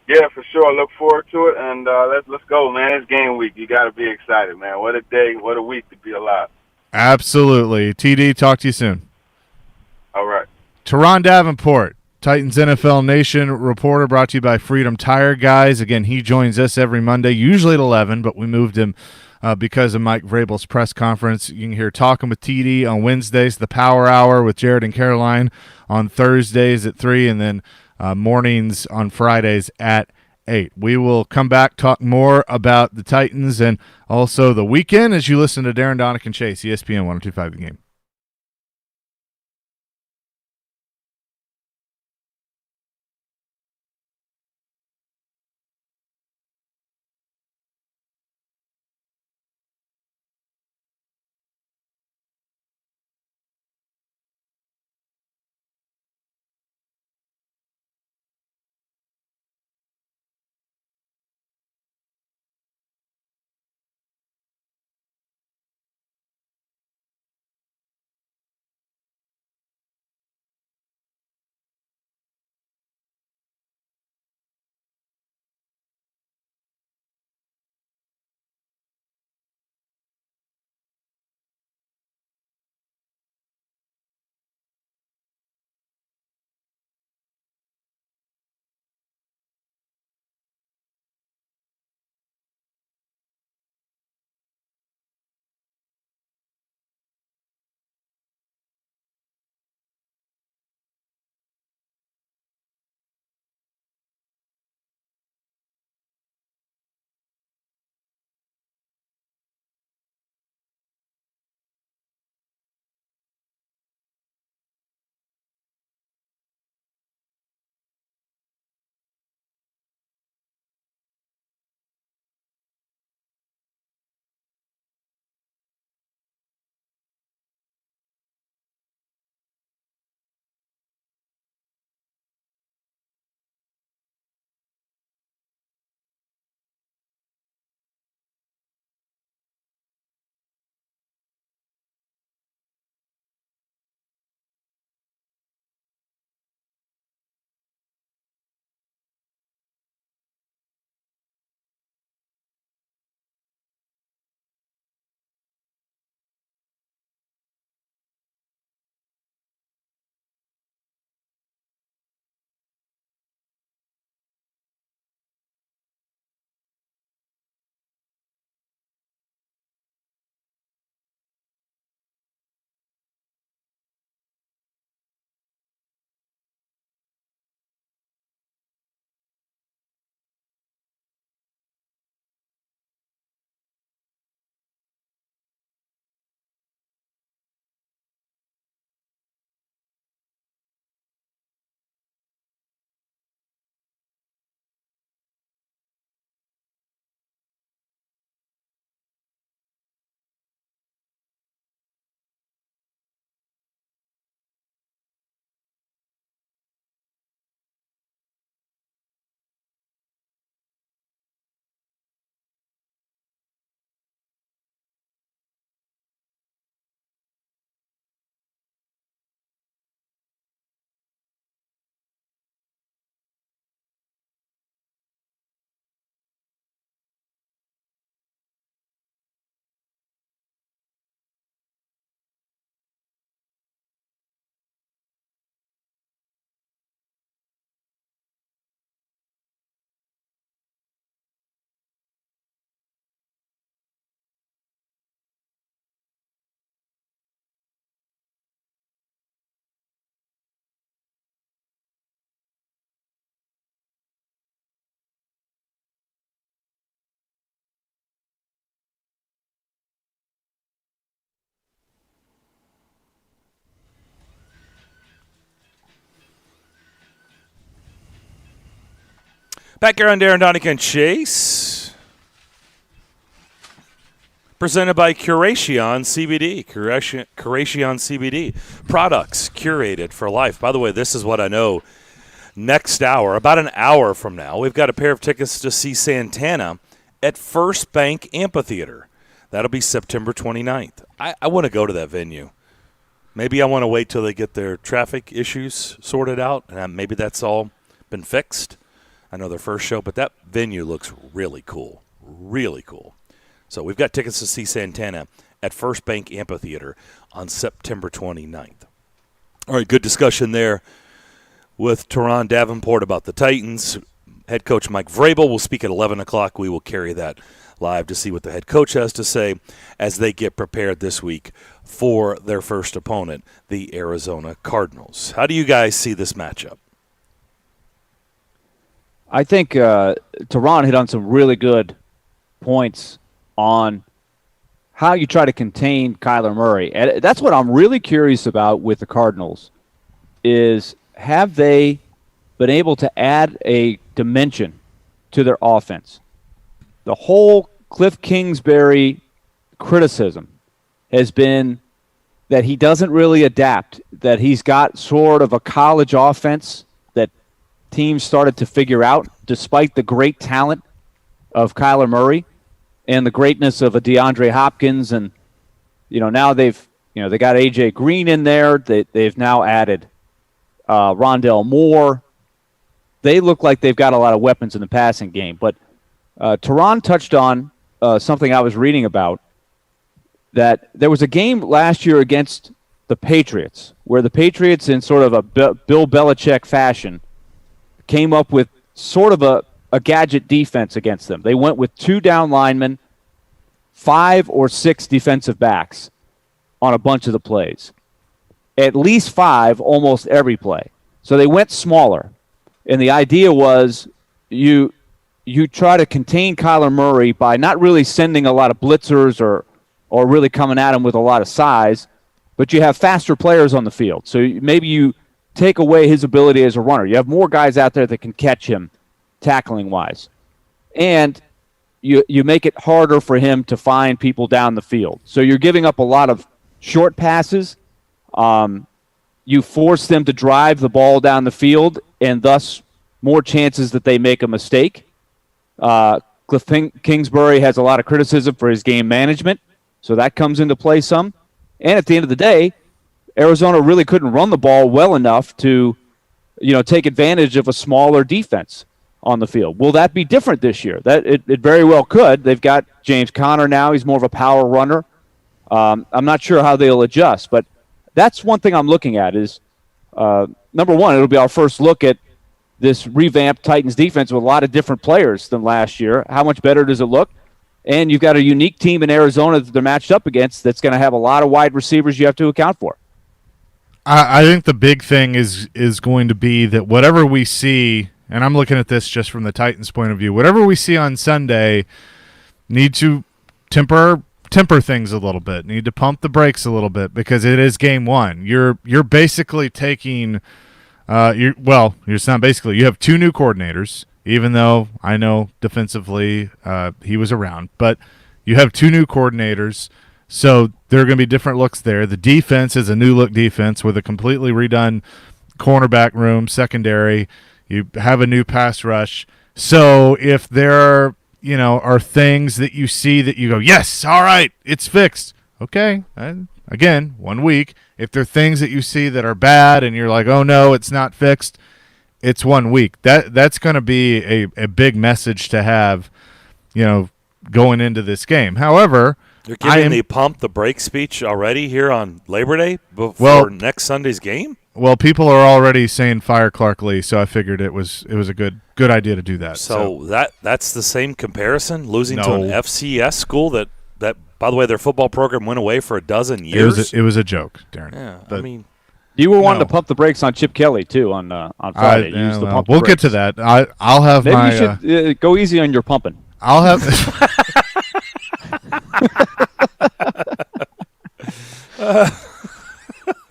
Yeah, for sure. Look forward to it, and let's go, man. It's game week. You got to be excited, man. What a day, what a week to be alive. Absolutely. TD, talk to you soon. All right. Teron Davenport, Titans NFL Nation reporter, brought to you by Freedom Tire Guys. Again, he joins us every Monday, usually at 11, but we moved him because of Mike Vrabel's press conference. You can hear Talking with TD on Wednesdays, the Power Hour with Jared and Caroline on Thursdays at 3, and then mornings on Fridays at 8. We will come back, talk more about the Titans and also the weekend as you listen to Darren, Daunic, and Chase, ESPN 102.5 The Game. Back here on Darren, Daunic, and Chase. Presented by Curation CBD. Curation CBD. Products curated for life. By the way, this is what I know. Next hour, about an hour from now, we've got a pair of tickets to see Santana at First Bank Amphitheater. That'll be September 29th. I want to go to that venue. Maybe I want to wait till they get their traffic issues sorted out, and maybe that's all been fixed. I know their first show, but that venue looks really cool. Really cool. So we've got tickets to see Santana at First Bank Amphitheater on September 29th. All right, good discussion there with Teron Davenport about the Titans. Head coach Mike Vrabel will speak at 11 o'clock. We will carry that live to see what the head coach has to say as they get prepared this week for their first opponent, the Arizona Cardinals. How do you guys see this matchup? I think Teron hit on some really good points on how you try to contain Kyler Murray. And that's what I'm really curious about with the Cardinals is have they been able to add a dimension to their offense? The whole Cliff Kingsbury criticism has been that he doesn't really adapt, that he's got sort of a college offense that teams started to figure out despite the great talent of Kyler Murray and the greatness of a DeAndre Hopkins. And, now they got A.J. Green in there. They've now added Rondell Moore. They look like they've got a lot of weapons in the passing game. But Teron touched on something I was reading about, that there was a game last year against the Patriots where the Patriots, in sort of a Bill Belichick fashion, came up with sort of a gadget defense against them. They went with 2 down linemen, 5 or 6 defensive backs on a bunch of the plays. At least 5 almost every play. So they went smaller. And the idea was you try to contain Kyler Murray by not really sending a lot of blitzers or really coming at him with a lot of size, but you have faster players on the field. So maybe you take away his ability as a runner. You have more guys out there that can catch him tackling-wise. And you make it harder for him to find people down the field. So you're giving up a lot of short passes. You force them to drive the ball down the field, and thus more chances that they make a mistake. Cliff Kingsbury has a lot of criticism for his game management, so that comes into play some. And at the end of the day, Arizona really couldn't run the ball well enough to, take advantage of a smaller defense on the field. Will that be different this year? That it very well could. They've got James Conner now. He's more of a power runner. I'm not sure how they'll adjust, but that's one thing I'm looking at is, number one, it'll be our first look at this revamped Titans defense with a lot of different players than last year. How much better does it look? And you've got a unique team in Arizona that they're matched up against that's going to have a lot of wide receivers you have to account for. I think the big thing is going to be that whatever we see, and I'm looking at this just from the Titans' point of view, whatever we see on Sunday, need to temper things a little bit, need to pump the brakes a little bit because it is game one. You're basically taking it's not basically. You have 2 new coordinators, even though I know defensively he was around, but you have 2 new coordinators, so there are going to be different looks there. The defense is a new look defense with a completely redone cornerback room, secondary. You have a new pass rush. So if there are things that you see that you go, yes, all right, it's fixed. Okay, and again, 1 week. If there are things that you see that are bad and you're like, oh, no, it's not fixed, it's 1 week. That's going to be a big message to have, going into this game. However, you're giving the pump the brake speech already here on Labor Day before next Sunday's game? Well, people are already saying fire Clark Lee, so I figured it was a good idea to do that. So that's the same comparison, losing to an FCS school that by the way, their football program went away for a dozen years. It was a joke, Darren. Yeah, but, you were wanting to pump the brakes on Chip Kelly too on Friday. We'll get to that. I'll have Maybe my. You should go easy on your pumping. I'll have.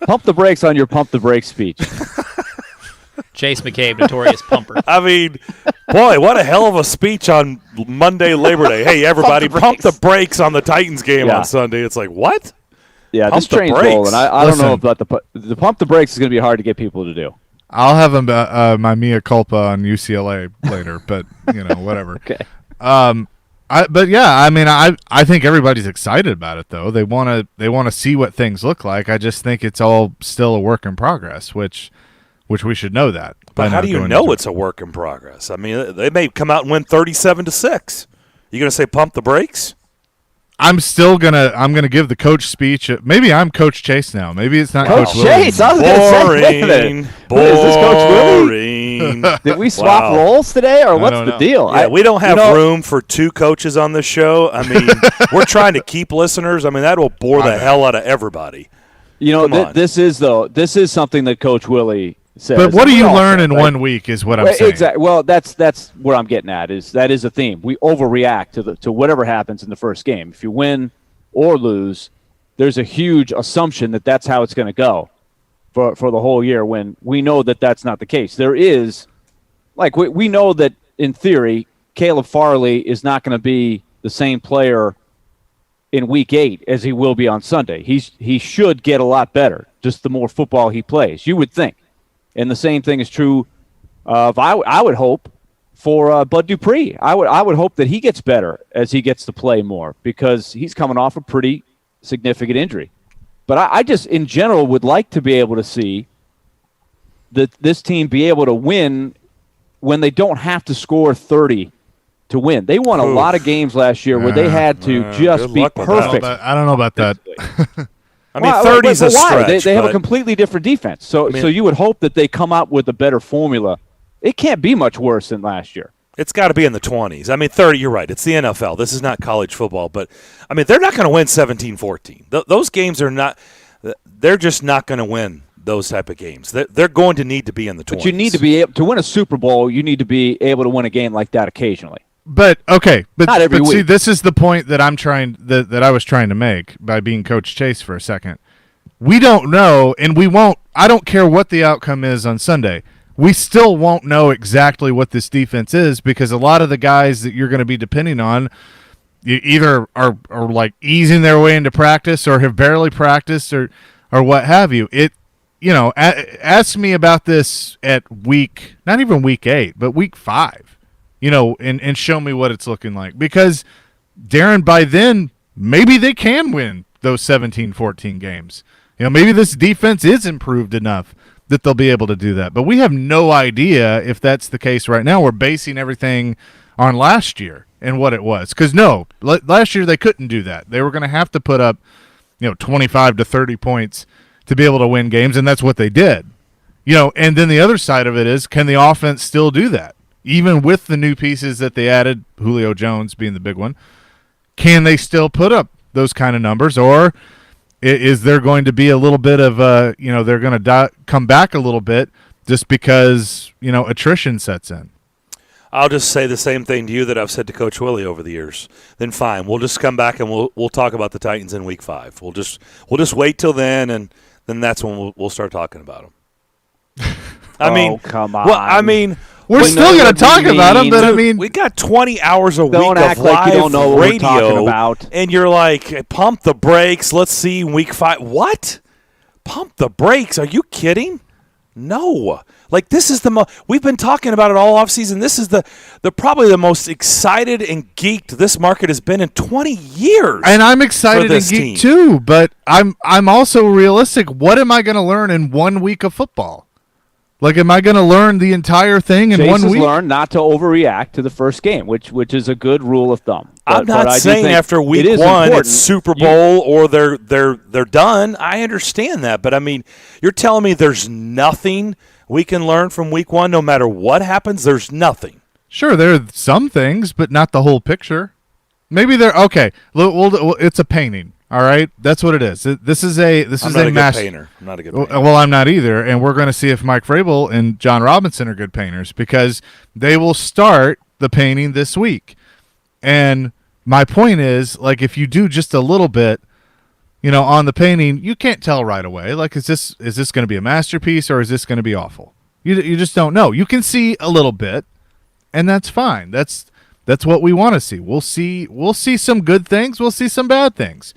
Pump the brakes on your pump the brakes speech. Chase McCabe, notorious pumper. I mean, boy, what a hell of a speech on Monday, Labor Day. Hey, everybody, pump the brakes on the Titans game on Sunday. It's like, what? Yeah, Pump this train's the brakes. rolling. I don't know about the pump the brakes is going to be hard to get people to do. I'll have my mea culpa on UCLA later, but whatever. Okay. But yeah, I mean, I think everybody's excited about it though. They want to see what things look like. I just think it's all still a work in progress, which we should know that. But how do you know it's a work in progress? I mean, they may come out and win 37-6. You going to say pump the brakes? I'm gonna give the coach speech. Maybe I'm Coach Chase now. Maybe it's not Coach Coach Chase. I was going to say, wait a minute. What is this, Coach Willie? Did we swap roles today, or what's the deal? Yeah, we don't have room for two coaches on this show. I mean, we're trying to keep listeners. I mean, that will bore the hell out of everybody. This is something that Coach Willie says. But what do you learn in 1 week is what I'm saying. Exactly. Well, that's what I'm getting at. That is a theme. We overreact to whatever happens in the first game. If you win or lose, there's a huge assumption that that's how it's going to go for the whole year. When we know that that's not the case. There is, we know that in theory, Caleb Farley is not going to be the same player in Week 8 as he will be on Sunday. He should get a lot better. Just the more football he plays, you would think. And the same thing is true of, I would hope, for Bud Dupree. I would hope that he gets better as he gets to play more because he's coming off a pretty significant injury. But I just, in general, would like to be able to see that this team be able to win when they don't have to score 30 to win. They won a lot of games last year where they had to just be perfect. I don't know about that. I mean, 30's a stretch. They have a completely different defense. So you would hope that they come up with a better formula. It can't be much worse than last year. It's got to be in the 20s. I mean, 30, you're right. It's the NFL. This is not college football. But, I mean, they're not going to win 17-14. Those games are not – they're just not going to win those type of games. They're going to need to be in the 20s. But you need to be able – to win a Super Bowl, you need to be able to win a game like that occasionally. But okay, not every week. See, this is the point that that I was trying to make by being Coach Chase for a second. We don't know, and we won't. I don't care what the outcome is on Sunday. We still won't know exactly what this defense is because a lot of the guys that you're going to be depending on either are like easing their way into practice or have barely practiced or what have you. Ask me about this at not even week 8, but week 5. And show me what it's looking like. Because, Darren, by then, maybe they can win those 17-14 games. Maybe this defense is improved enough that they'll be able to do that. But we have no idea if that's the case right now. We're basing everything on last year and what it was. Because, no, last year they couldn't do that. They were going to have to put up 25 to 30 points to be able to win games, and that's what they did. And then the other side of it is, can the offense still do that? Even with the new pieces that they added, Julio Jones being the big one, can they still put up those kind of numbers? Or is there going to be a little bit of, they're going to come back a little bit just because, attrition sets in? I'll just say the same thing to you that I've said to Coach Willie over the years. Then fine, we'll just come back and we'll talk about the Titans in Week 5. We'll just wait till then, and then that's when we'll start talking about them. Come on. Well, I mean. We're still going to talk about them, but we got 20 hours a week don't act of like live you don't know what radio, we're talking about. And you're like, pump the brakes. Let's see Week 5. What? Pump the brakes? Are you kidding? No. Like, this is we've been talking about it all offseason. This is the probably the most excited and geeked this market has been in 20 years. And I'm excited and geeked too, but I'm also realistic. What am I going to learn in 1 week of football? Like, am I going to learn the entire thing in 1 week? Learn not to overreact to the first game, which is a good rule of thumb. I'm not saying after week 1 it's Super Bowl or they're done. I understand that, but I mean, you're telling me there's nothing we can learn from week 1, no matter what happens. There's nothing. Sure, there are some things, but not the whole picture. Maybe they're okay. It's a painting. All right, that's what it is. This is a master painter. I'm not a good painter. Well, I'm not either, and we're going to see if Mike Vrabel and John Robinson are good painters because they will start the painting this week. And my point is, like, if you do just a little bit, on the painting, you can't tell right away. Like, is this going to be a masterpiece or is this going to be awful? You just don't know. You can see a little bit, and that's fine. That's what we want to see. We'll see some good things. We'll see some bad things.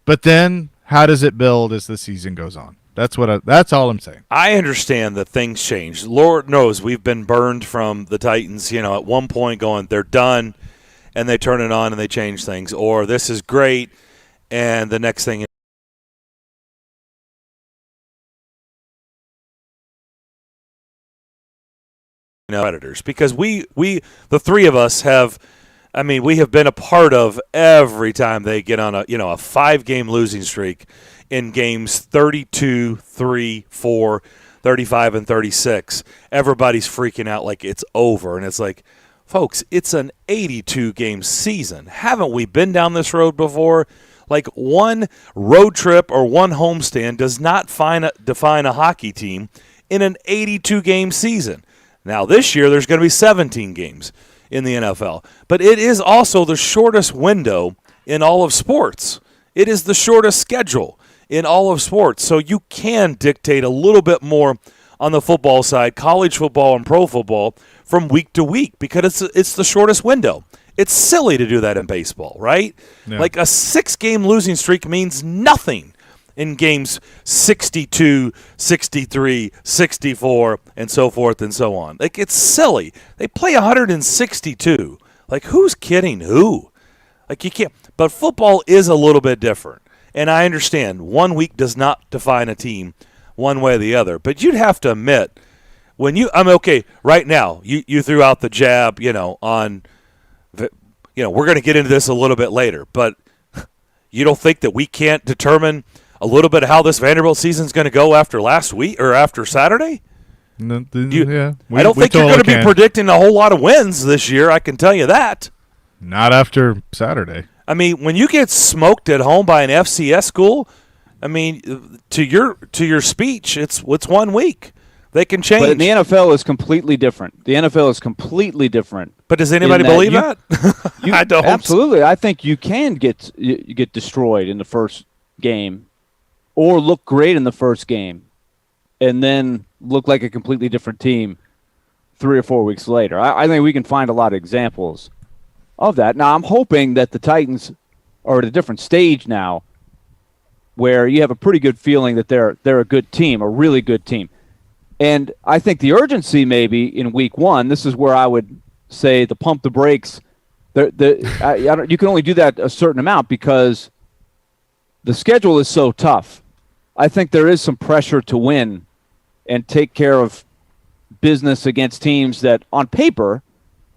But then, how does it build as the season goes on? That's all I'm saying. I understand that things change. Lord knows we've been burned from the Titans, at one point going, they're done, and they turn it on and they change things. Or this is great, and the next thing editors, because we the three of us have, we have been a part of every time they get on a 5-game losing streak in games 32, 3, 4, 35, and 36. Everybody's freaking out like it's over, and it's like, folks, it's an 82-game season. Haven't we been down this road before? Like, one road trip or one homestand does not define a hockey team in an 82-game season. Now, this year, there's going to be 17 games in the NFL. But it is also the shortest window in all of sports. It is the shortest schedule in all of sports. So you can dictate a little bit more on the football side, college football and pro football, from week to week because it's the shortest window. It's silly to do that in baseball, right? Yeah. Like a 6-game losing streak means nothing in games 62, 63, 64, and so forth and so on. Like, it's silly. They play 162. Like, who's kidding who? Like, you can't. But football is a little bit different. And I understand 1 week does not define a team one way or the other. But you'd have to admit, okay, right now, you threw out the jab, on, we're going to get into this a little bit later. But you don't think that we can't determine a little bit of how this Vanderbilt season is going to go after last week or after Saturday? I don't think you're going to be predicting a whole lot of wins this year. I can tell you that. Not after Saturday. When you get smoked at home by an FCS school, to your speech, it's 1 week. They can change. But the NFL is completely different. The NFL is completely different. But does anybody believe that? I don't. Absolutely. I think you can get destroyed in the first game or look great in the first game and then look like a completely different team 3 or 4 weeks later. I think we can find a lot of examples of that. Now, I'm hoping that the Titans are at a different stage now where you have a pretty good feeling that they're a good team, a really good team. And I think the urgency maybe in week 1, this is where I would say the pump the brakes. You can only do that a certain amount because the schedule is so tough. I think there is some pressure to win and take care of business against teams that on paper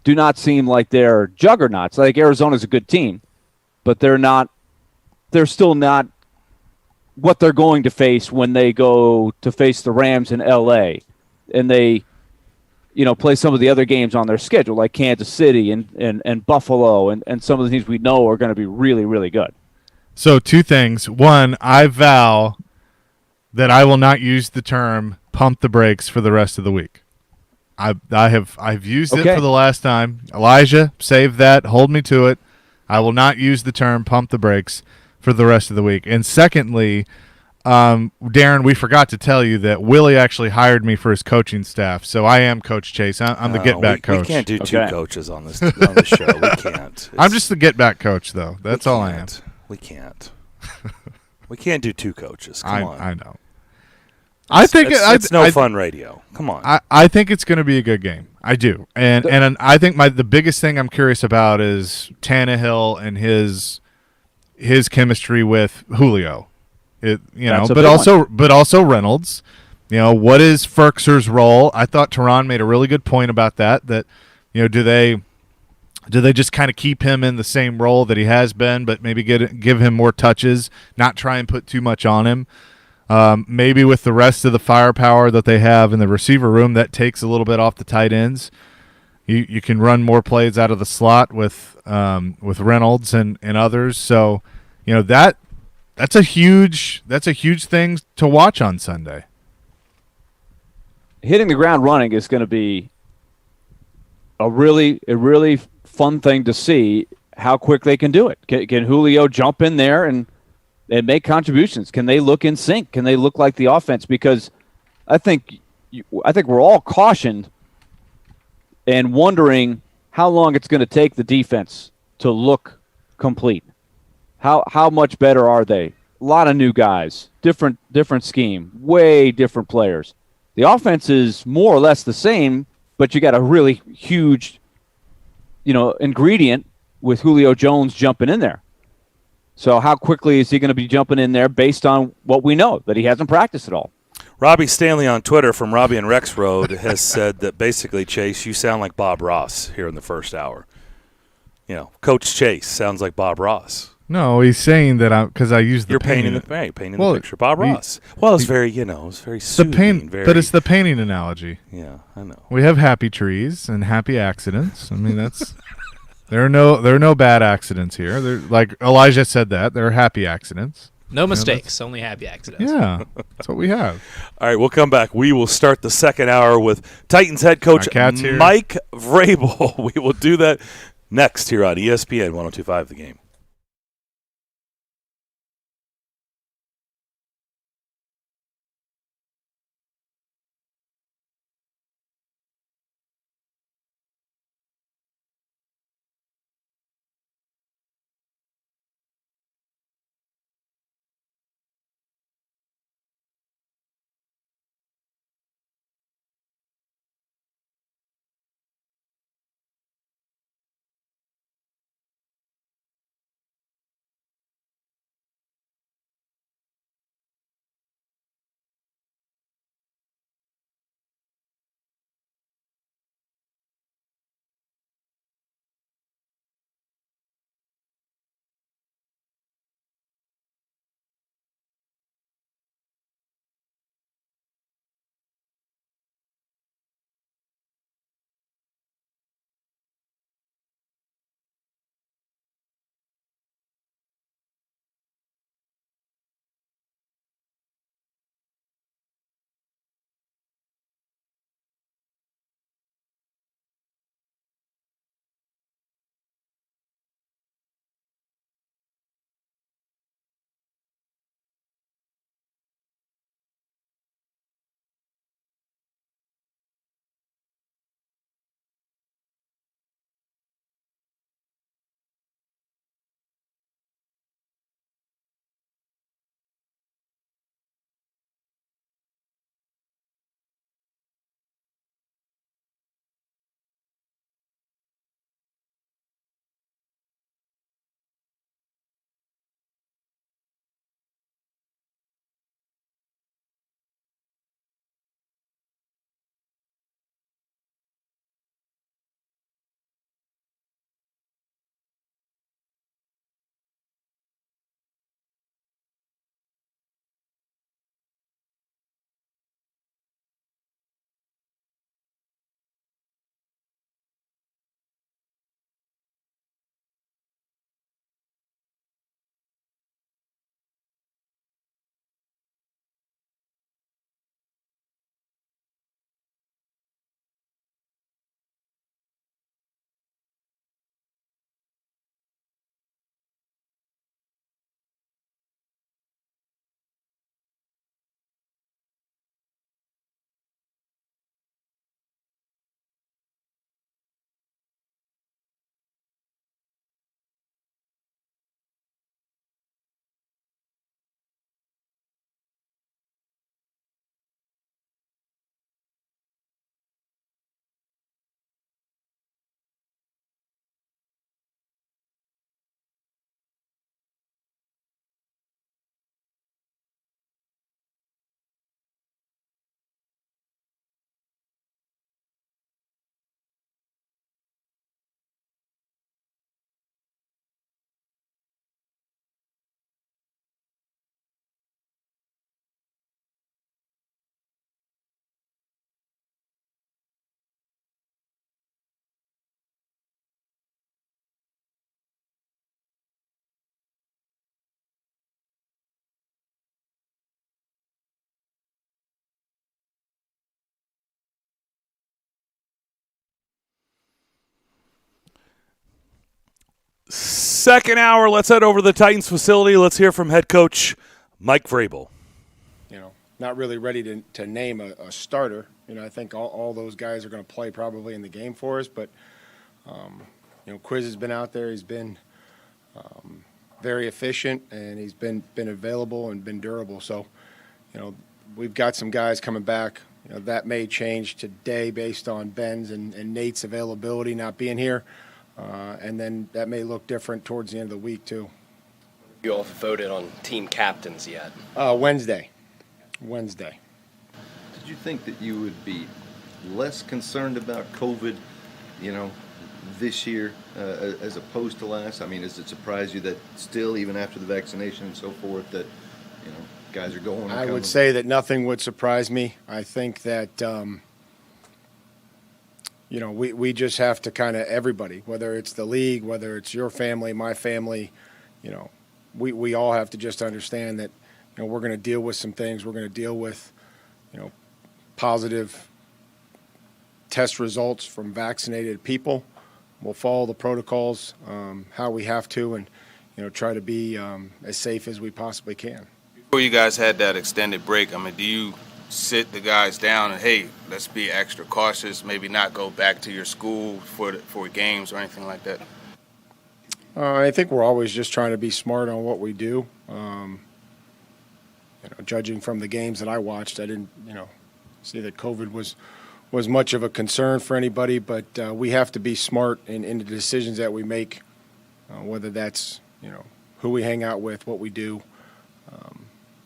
do not seem like they're juggernauts. Like Arizona's a good team, but they're still not what they're going to face when they go to face the Rams in LA and they play some of the other games on their schedule like Kansas City and Buffalo and some of the teams we know are going to be really, really good. So 2 things. 1, I vow that I will not use the term pump the brakes for the rest of the week. I've used it for the last time. Elijah, save that. Hold me to it. I will not use the term pump the brakes for the rest of the week. And secondly, Darren, we forgot to tell you that Willie actually hired me for his coaching staff. So I am Coach Chase. I'm the get-back coach. We can't do 2 coaches on this show. We can't. I'm just the get-back coach, though. That's all I am. We can't. We can't do 2 coaches. Come on. I know. I think it's no fun radio. Come on. I think it's going to be a good game. I do, and I think the biggest thing I'm curious about is Tannehill and his chemistry with Julio. But also Reynolds. What is Ferkser's role? I thought Teron made a really good point about that. That do they just kind of keep him in the same role that he has been, but maybe give him more touches, not try and put too much on him. Maybe with the rest of the firepower that they have in the receiver room, that takes a little bit off the tight ends. You can run more plays out of the slot with Reynolds and others. So, that's a huge thing to watch on Sunday. Hitting the ground running is going to be a really fun thing to see how quick they can do it. Can Julio jump in there and make contributions? Can they look in sync? Can they look like the offense? Because I think I think we're all cautioned and wondering how long it's going to take the defense to look complete. How much better are they? A lot of new guys, different scheme, way different players. The offense is more or less the same, but you got a really huge, ingredient with Julio Jones jumping in there. So how quickly is he going to be jumping in there based on what we know, that he hasn't practiced at all? Robbie Stanley on Twitter from Robbie and Rex Road has said that basically, Chase, you sound like Bob Ross here in the first hour. Coach Chase sounds like Bob Ross. No, he's saying that because I used the You're painting. painting the picture. Bob Ross. Well, it's very, it's very soothing. But it's the painting analogy. Yeah, I know. We have happy trees and happy accidents. I mean, that's there are no bad accidents here. Like Elijah said there are happy accidents. No mistakes, only happy accidents. Yeah, that's what we have. All right, we'll come back. We will start the second hour with Titans head coach Mike Vrabel. We will do that next here on ESPN 102.5 The Game. Second hour, let's head over to the Titans facility. Let's hear from head coach Mike Vrabel. Not really ready to name a starter. I think all those guys are going to play probably in the game for us. But, Quiz has been out there. He's been very efficient, and he's been available and been durable. So, we've got some guys coming back. That may change today based on Ben's and Nate's availability not being here. And then that may look different towards the end of the week, too. You all voted on team captains yet? Wednesday. Did you think that you would be less concerned about COVID, this year as opposed to last? I mean, does it surprise you that still, even after the vaccination and so forth, that, guys are going? I would say that nothing would surprise me. I think that, we just have to kind of everybody, whether it's the league, whether it's your family, my family, we all have to just understand that, we're going to deal with some things. We're going to deal with, positive test results from vaccinated people. We'll follow the protocols how we have to and, try to be as safe as we possibly can. Before you guys had that extended break, do you sit the guys down and, hey, let's be extra cautious, maybe not go back to your school for games or anything like that? I think we're always just trying to be smart on what we do. Judging from the games that I watched, I didn't, see that COVID was much of a concern for anybody, but we have to be smart in the decisions that we make, whether that's, who we hang out with, what we do.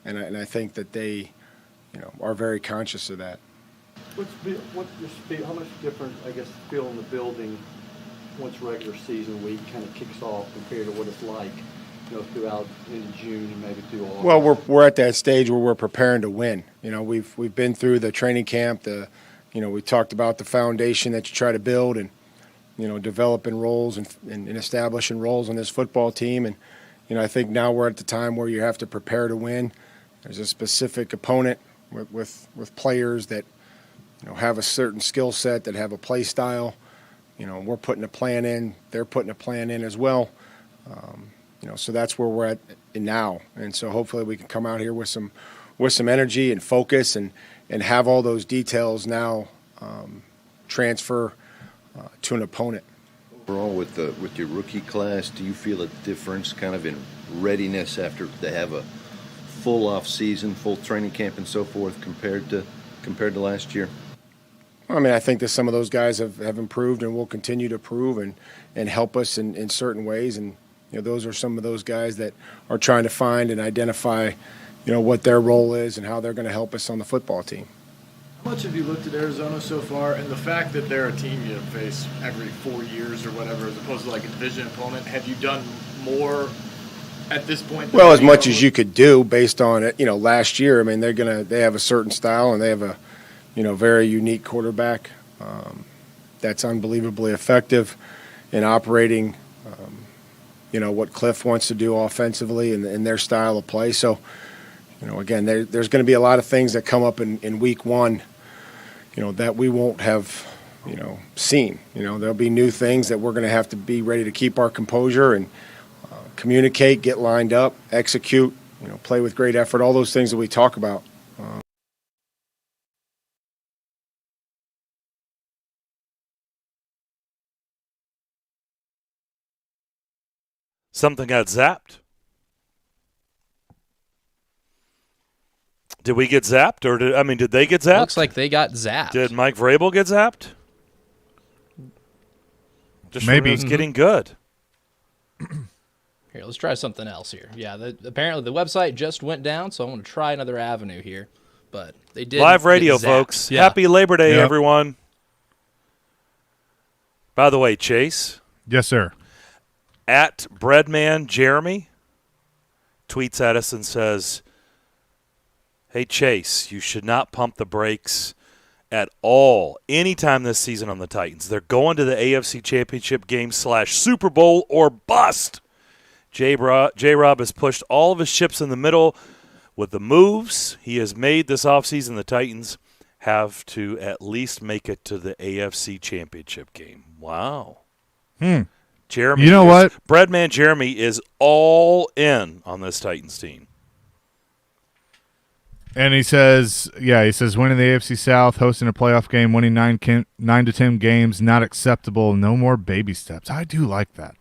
And I think that they, are very conscious of that. How much different, I guess, feel in the building once regular season week kind of kicks off compared to what it's like, throughout into June and maybe through August? Well, we're at that stage where we're preparing to win. We've been through the training camp. We talked about the foundation that you try to build and, developing roles and establishing roles on this football team. And, I think now we're at the time where you have to prepare to win. There's a specific opponent with players that, have a certain skill set, that have a play style. We're putting a plan in. They're putting a plan in as well. So that's where we're at now. And so hopefully we can come out here with some energy and focus and have all those details now transfer to an opponent. Overall, with your rookie class, do you feel a difference kind of in readiness after they have a full off season, full training camp and so forth compared to last year? I think that some of those guys have improved and will continue to improve and help us in certain ways. And, those are some of those guys that are trying to find and identify, what their role is and how they're going to help us on the football team. How much have you looked at Arizona so far, and the fact that they're a team you face every 4 years or whatever, as opposed to like a division opponent? Have you done more at this point? Well, as much as you could do based on it. Last year, they have a certain style and they have a, very unique quarterback that's unbelievably effective in operating. What Cliff wants to do offensively and their style of play. So, again, there's going to be a lot of things that come up in week one, that we won't have, seen. There'll be new things that we're going to have to be ready to keep our composure and communicate, get lined up, execute, play with great effort, all those things that we talk about. Something got zapped. Did we get zapped, or did they get zapped? Looks like they got zapped. Did Mike Vrabel get zapped? Just maybe it's getting good. Here, let's try something else here. Yeah, apparently the website just went down, so I'm going to try another avenue here. But they did Live radio, get zapped. folks. Yeah. Happy Labor Day, Yep. everyone. By the way, Chase. Yes, sir. At Breadman Jeremy tweets at us and says, hey, Chase, you should not pump the brakes at all anytime this season on the Titans. They're going to the AFC Championship game / Super Bowl or bust. J-Rob has pushed all of his chips in the middle with the moves he has made this offseason. The Titans have to at least make it to the AFC Championship game. Wow. Jeremy, You know what? Breadman Jeremy is all in on this Titans team. And he says winning the AFC South, hosting a playoff game, winning 9 to 10 games, not acceptable. No more baby steps. I do like that.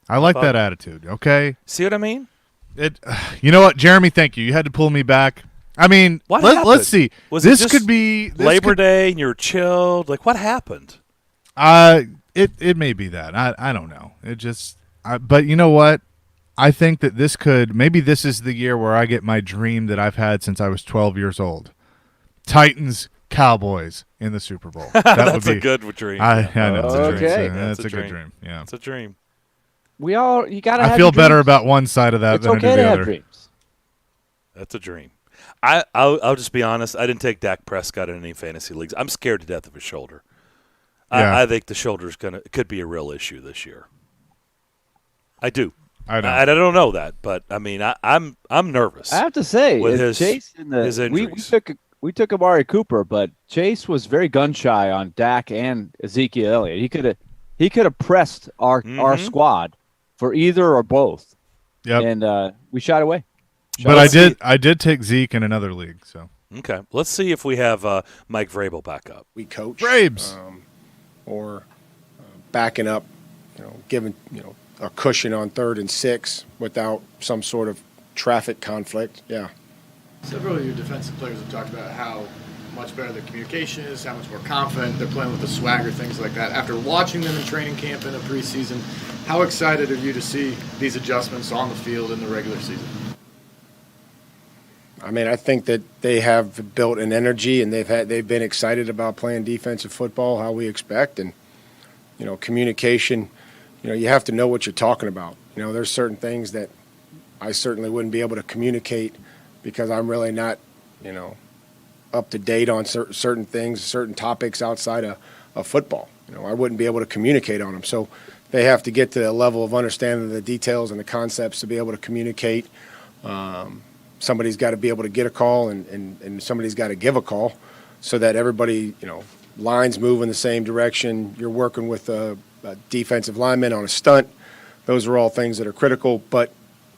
I like that attitude. Okay. See what I mean? You know what, Jeremy? Thank you. You had to pull me back. I mean, let's see. This could be Labor Day, and you're chilled. Like, what happened? It may be that. I don't know. But you know what? I think that maybe this is the year where I get my dream that I've had since I was 12 years old. Titans, Cowboys in the Super Bowl. That's a good dream. I know it's a dream. Okay. That's a good dream. Yeah. It's a dream. You gotta. I feel better about one side of that than I do the other. Dreams. That's a dream. I'll just be honest. I didn't take Dak Prescott in any fantasy leagues. I'm scared to death of his shoulder. Yeah. I think the shoulder's could be a real issue this year. I do. I know. I don't know that, but I mean, I'm nervous. I have to say, with Chase his injuries. we took Amari Cooper, but Chase was very gun shy on Dak and Ezekiel Elliott. He could have pressed our squad for either or both. Yep. And we shied away. But I did take Zeke in another league. So okay, let's see if we have Mike Vrabel back up. We coach Vrabes or backing up, giving a cushion on 3rd and 6 without some sort of traffic conflict. Yeah. Several of your defensive players have talked about how much better their communication is, how much more confident they're playing with the swagger, things like that. After watching them in training camp and a preseason, how excited are you to see these adjustments on the field in the regular season? I mean, I think that they have built an energy and they've been excited about playing defensive football, how we expect, and communication. You have to know what you're talking about. There's certain things that I certainly wouldn't be able to communicate because I'm really not, up to date on certain things, certain topics outside of football. I wouldn't be able to communicate on them. So they have to get to a level of understanding the details and the concepts to be able to communicate. Somebody's got to be able to get a call and somebody's got to give a call so that everybody, lines move in the same direction. You're working with a defensive lineman on a stunt. Those are all things that are critical, but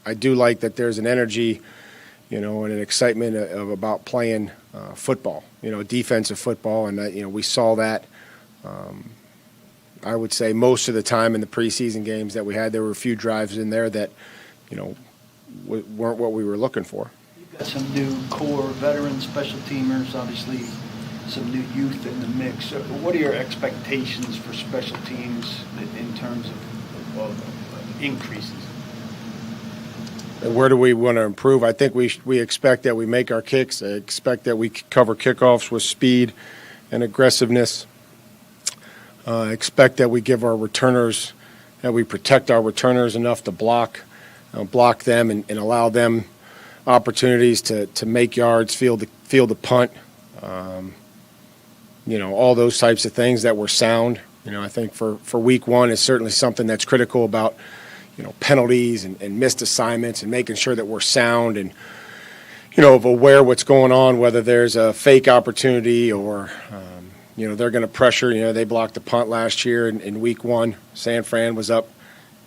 I do like that there's an energy, and an excitement about playing football, defensive football, and we saw that. I would say most of the time in the preseason games that we had, there were a few drives in there that, weren't what we were looking for. You've got some new core veteran special teamers, obviously some new youth in the mix. So what are your expectations for special teams in terms of increases? And where do we want to improve? I think we expect that we make our kicks. I expect that we cover kickoffs with speed and aggressiveness. Expect that we give our returners, that we protect our returners enough to block them and allow them opportunities to make yards, field the punt. All those types of things that were sound. I think for week 1 is certainly something that's critical about, penalties and missed assignments and making sure that we're sound and, aware what's going on, whether there's a fake opportunity or, they're going to pressure. They blocked the punt last year in week 1. San Fran was up,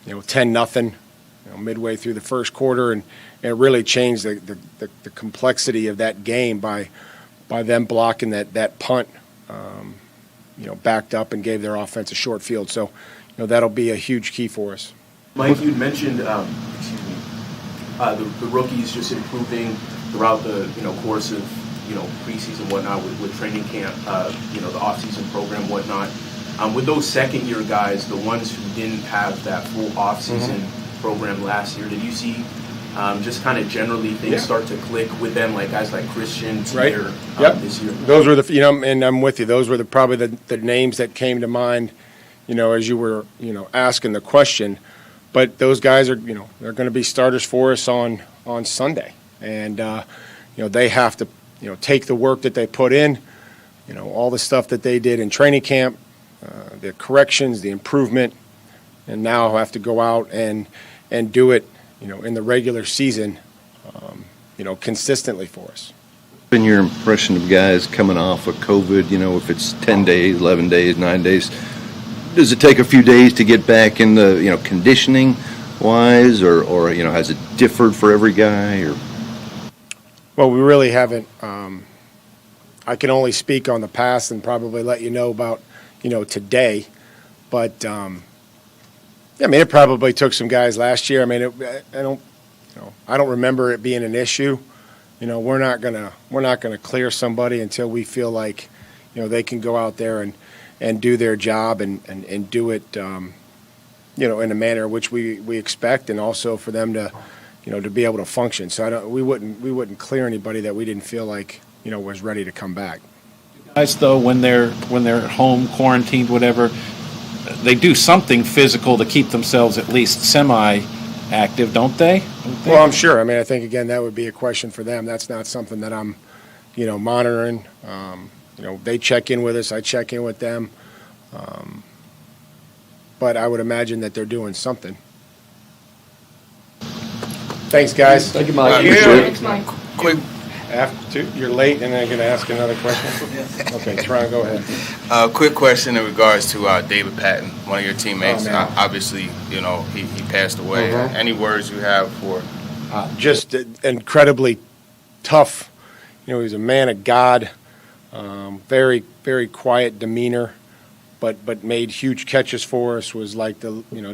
10-0, midway through the first quarter, and it really changed the complexity of that game by them blocking that punt. Backed up and gave their offense a short field. So, that'll be a huge key for us. Mike, you'd mentioned, the rookies just improving throughout the, course of, preseason and whatnot with training camp, the off-season program, whatnot. With those second-year guys, the ones who didn't have that full off-season program last year, did you see just kind of generally things start to click with them, like guys like Christian here this year? Those were and I'm with you. Those were probably the names that came to mind, as you were, asking the question. But those guys are, they're going to be starters for us on Sunday, and they have to, take the work that they put in, all the stuff that they did in training camp, the corrections, the improvement, and now have to go out and do it, in the regular season, consistently for us. Been your impression of guys coming off of COVID, if it's 10 days, 11 days, 9 days, does it take a few days to get back in the, conditioning wise, or has it differed for every guy? Or? Well, we really haven't. I can only speak on the past and probably let you know about, today. But it probably took some guys last year. I don't remember it being an issue. We're not gonna clear somebody until we feel like, they can go out there and do their job and do it, in a manner which we expect, and also for them to, to be able to function. So we wouldn't clear anybody that we didn't feel like, was ready to come back. Guys, though, when they're home, quarantined, whatever, they do something physical to keep themselves at least semi-active, don't they? Well, I'm sure. I think, again, that would be a question for them. That's not something that I'm, monitoring. They check in with us. I check in with them. But I would imagine that they're doing something. Thanks, guys. Thank you, Mike. Thanks, Mike. Quick. You're late, and I'm going to ask another question. Okay, Tron, go ahead. Quick question in regards to David Patton, one of your teammates. Obviously, he passed away. Any words you have for? Just incredibly tough. He's a man of God. Very, very quiet demeanor, but made huge catches for us. Was like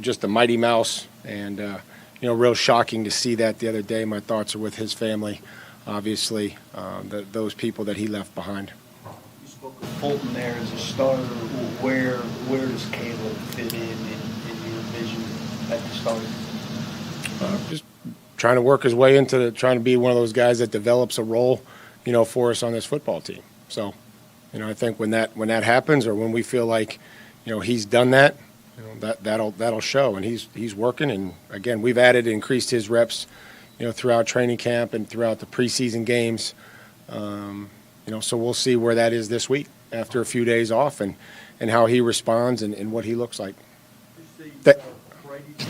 just the mighty mouse, and real shocking to see that the other day. My thoughts are with his family. Obviously, those people that he left behind. You spoke of Fulton there as a starter. Where does Caleb fit in your vision at the start? Just trying to work his way into trying to be one of those guys that develops a role, for us on this football team. So, I think when that happens, or when we feel like, he's done that, that'll show, and he's working. And again, we've increased his reps, throughout training camp and throughout the preseason games. So we'll see where that is this week after a few days off, and how he responds and what he looks like.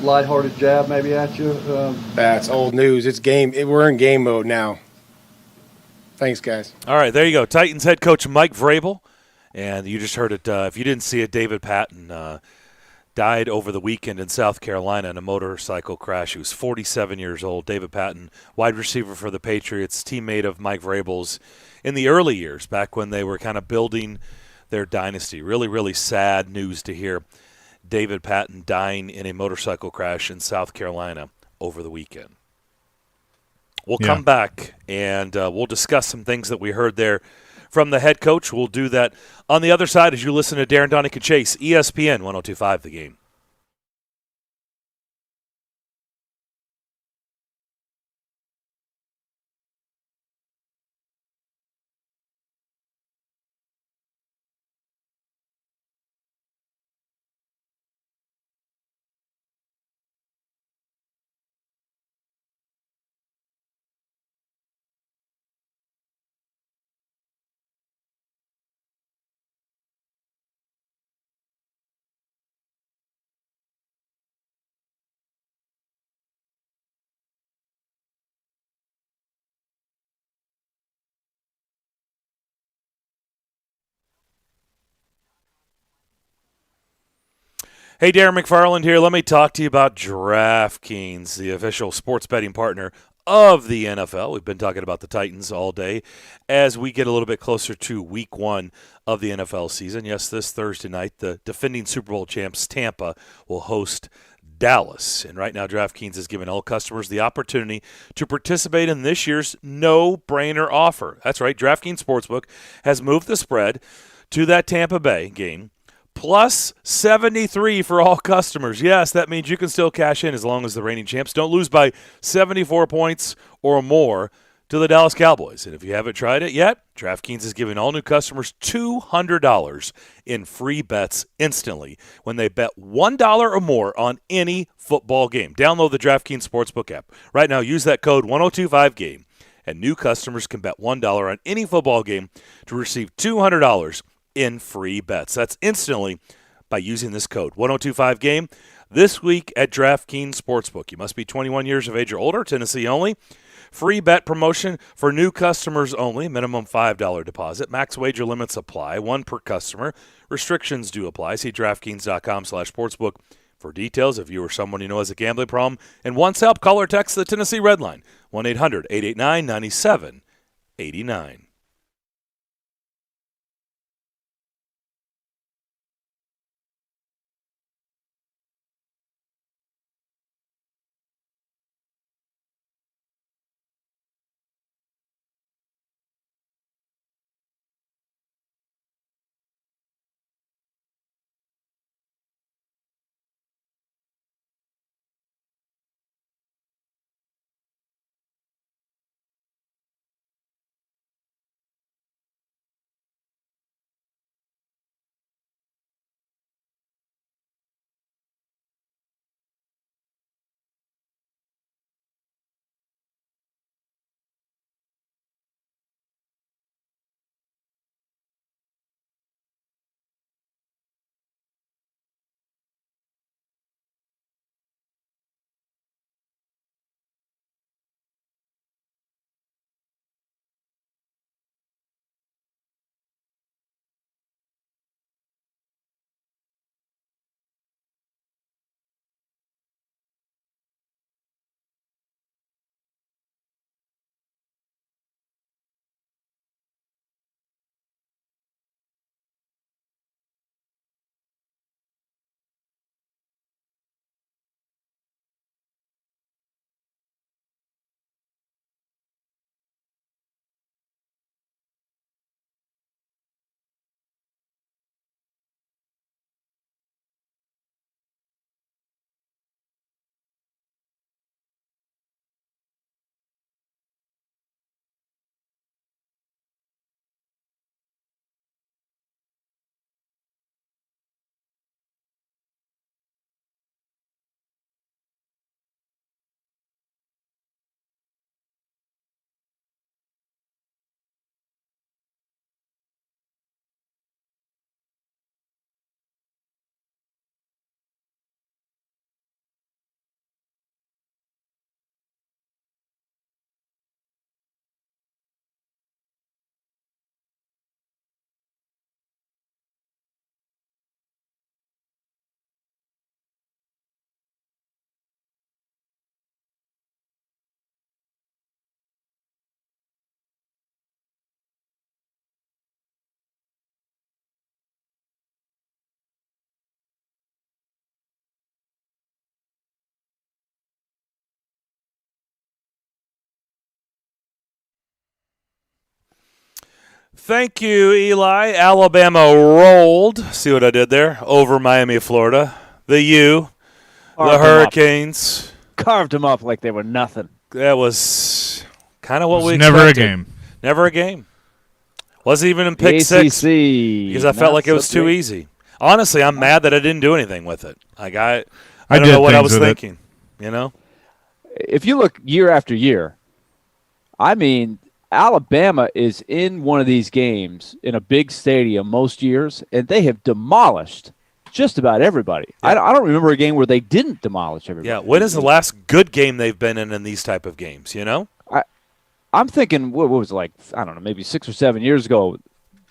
Lighthearted jab maybe at you. That's old news. It's game. We're in game mode now. Thanks, guys. All right, there you go. Titans head coach Mike Vrabel, and you just heard it. If you didn't see it, David Patton died over the weekend in South Carolina in a motorcycle crash. He was 47 years old. David Patton, wide receiver for the Patriots, teammate of Mike Vrabel's in the early years, back when they were kind of building their dynasty. Really, really sad news to hear. David Patton dying in a motorcycle crash in South Carolina over the weekend. We'll come back, and we'll discuss some things that we heard there from the head coach. We'll do that on the other side as you listen to Darren, Daunic, and Chase, ESPN 102.5 The Game. Hey, Darren McFarland here. Let me talk to you about DraftKings, the official sports betting partner of the NFL. We've been talking about the Titans all day as we get a little bit closer to week one of the NFL season. Yes, this Thursday night, the defending Super Bowl champs Tampa will host Dallas. And right now, DraftKings is giving all customers the opportunity to participate in this year's no-brainer offer. That's right, DraftKings Sportsbook has moved the spread to that Tampa Bay game, plus 73 for all customers. Yes, that means you can still cash in as long as the reigning champs don't lose by 74 points or more to the Dallas Cowboys. And if you haven't tried it yet, DraftKings is giving all new customers $200 in free bets instantly when they bet $1 or more on any football game. Download the DraftKings Sportsbook app. Right now, use that code 1025GAME, and new customers can bet $1 on any football game to receive $200 in free bets. That's instantly by using this code 1025GAME this week at DraftKings Sportsbook. You must be 21 years of age or older, Tennessee only. Free bet promotion for new customers only. Minimum $5 deposit. Max wager limits apply. One per customer. Restrictions do apply. See DraftKings.com/sportsbook for details. If you or someone you know has a gambling problem and wants help, call or text the Tennessee Red Line, 1-800-889-97 89. Thank you, Eli. Alabama rolled. See what I did there? Over Miami, Florida. The U. The Hurricanes. Carved them up like they were nothing. That was kind of what we expected. Never a game. Never a game. Wasn't even in pick six because I felt like it was too easy. Honestly, I'm mad that I didn't do anything with it. I don't know what I was thinking. You know? If you look year after year, I mean, Alabama is in one of these games in a big stadium most years, and they have demolished just about everybody. Yeah. I don't remember a game where they didn't demolish everybody. Yeah, when is the last good game they've been in these type of games, you know? I'm thinking, what was it, like, I don't know, maybe 6 or 7 years ago,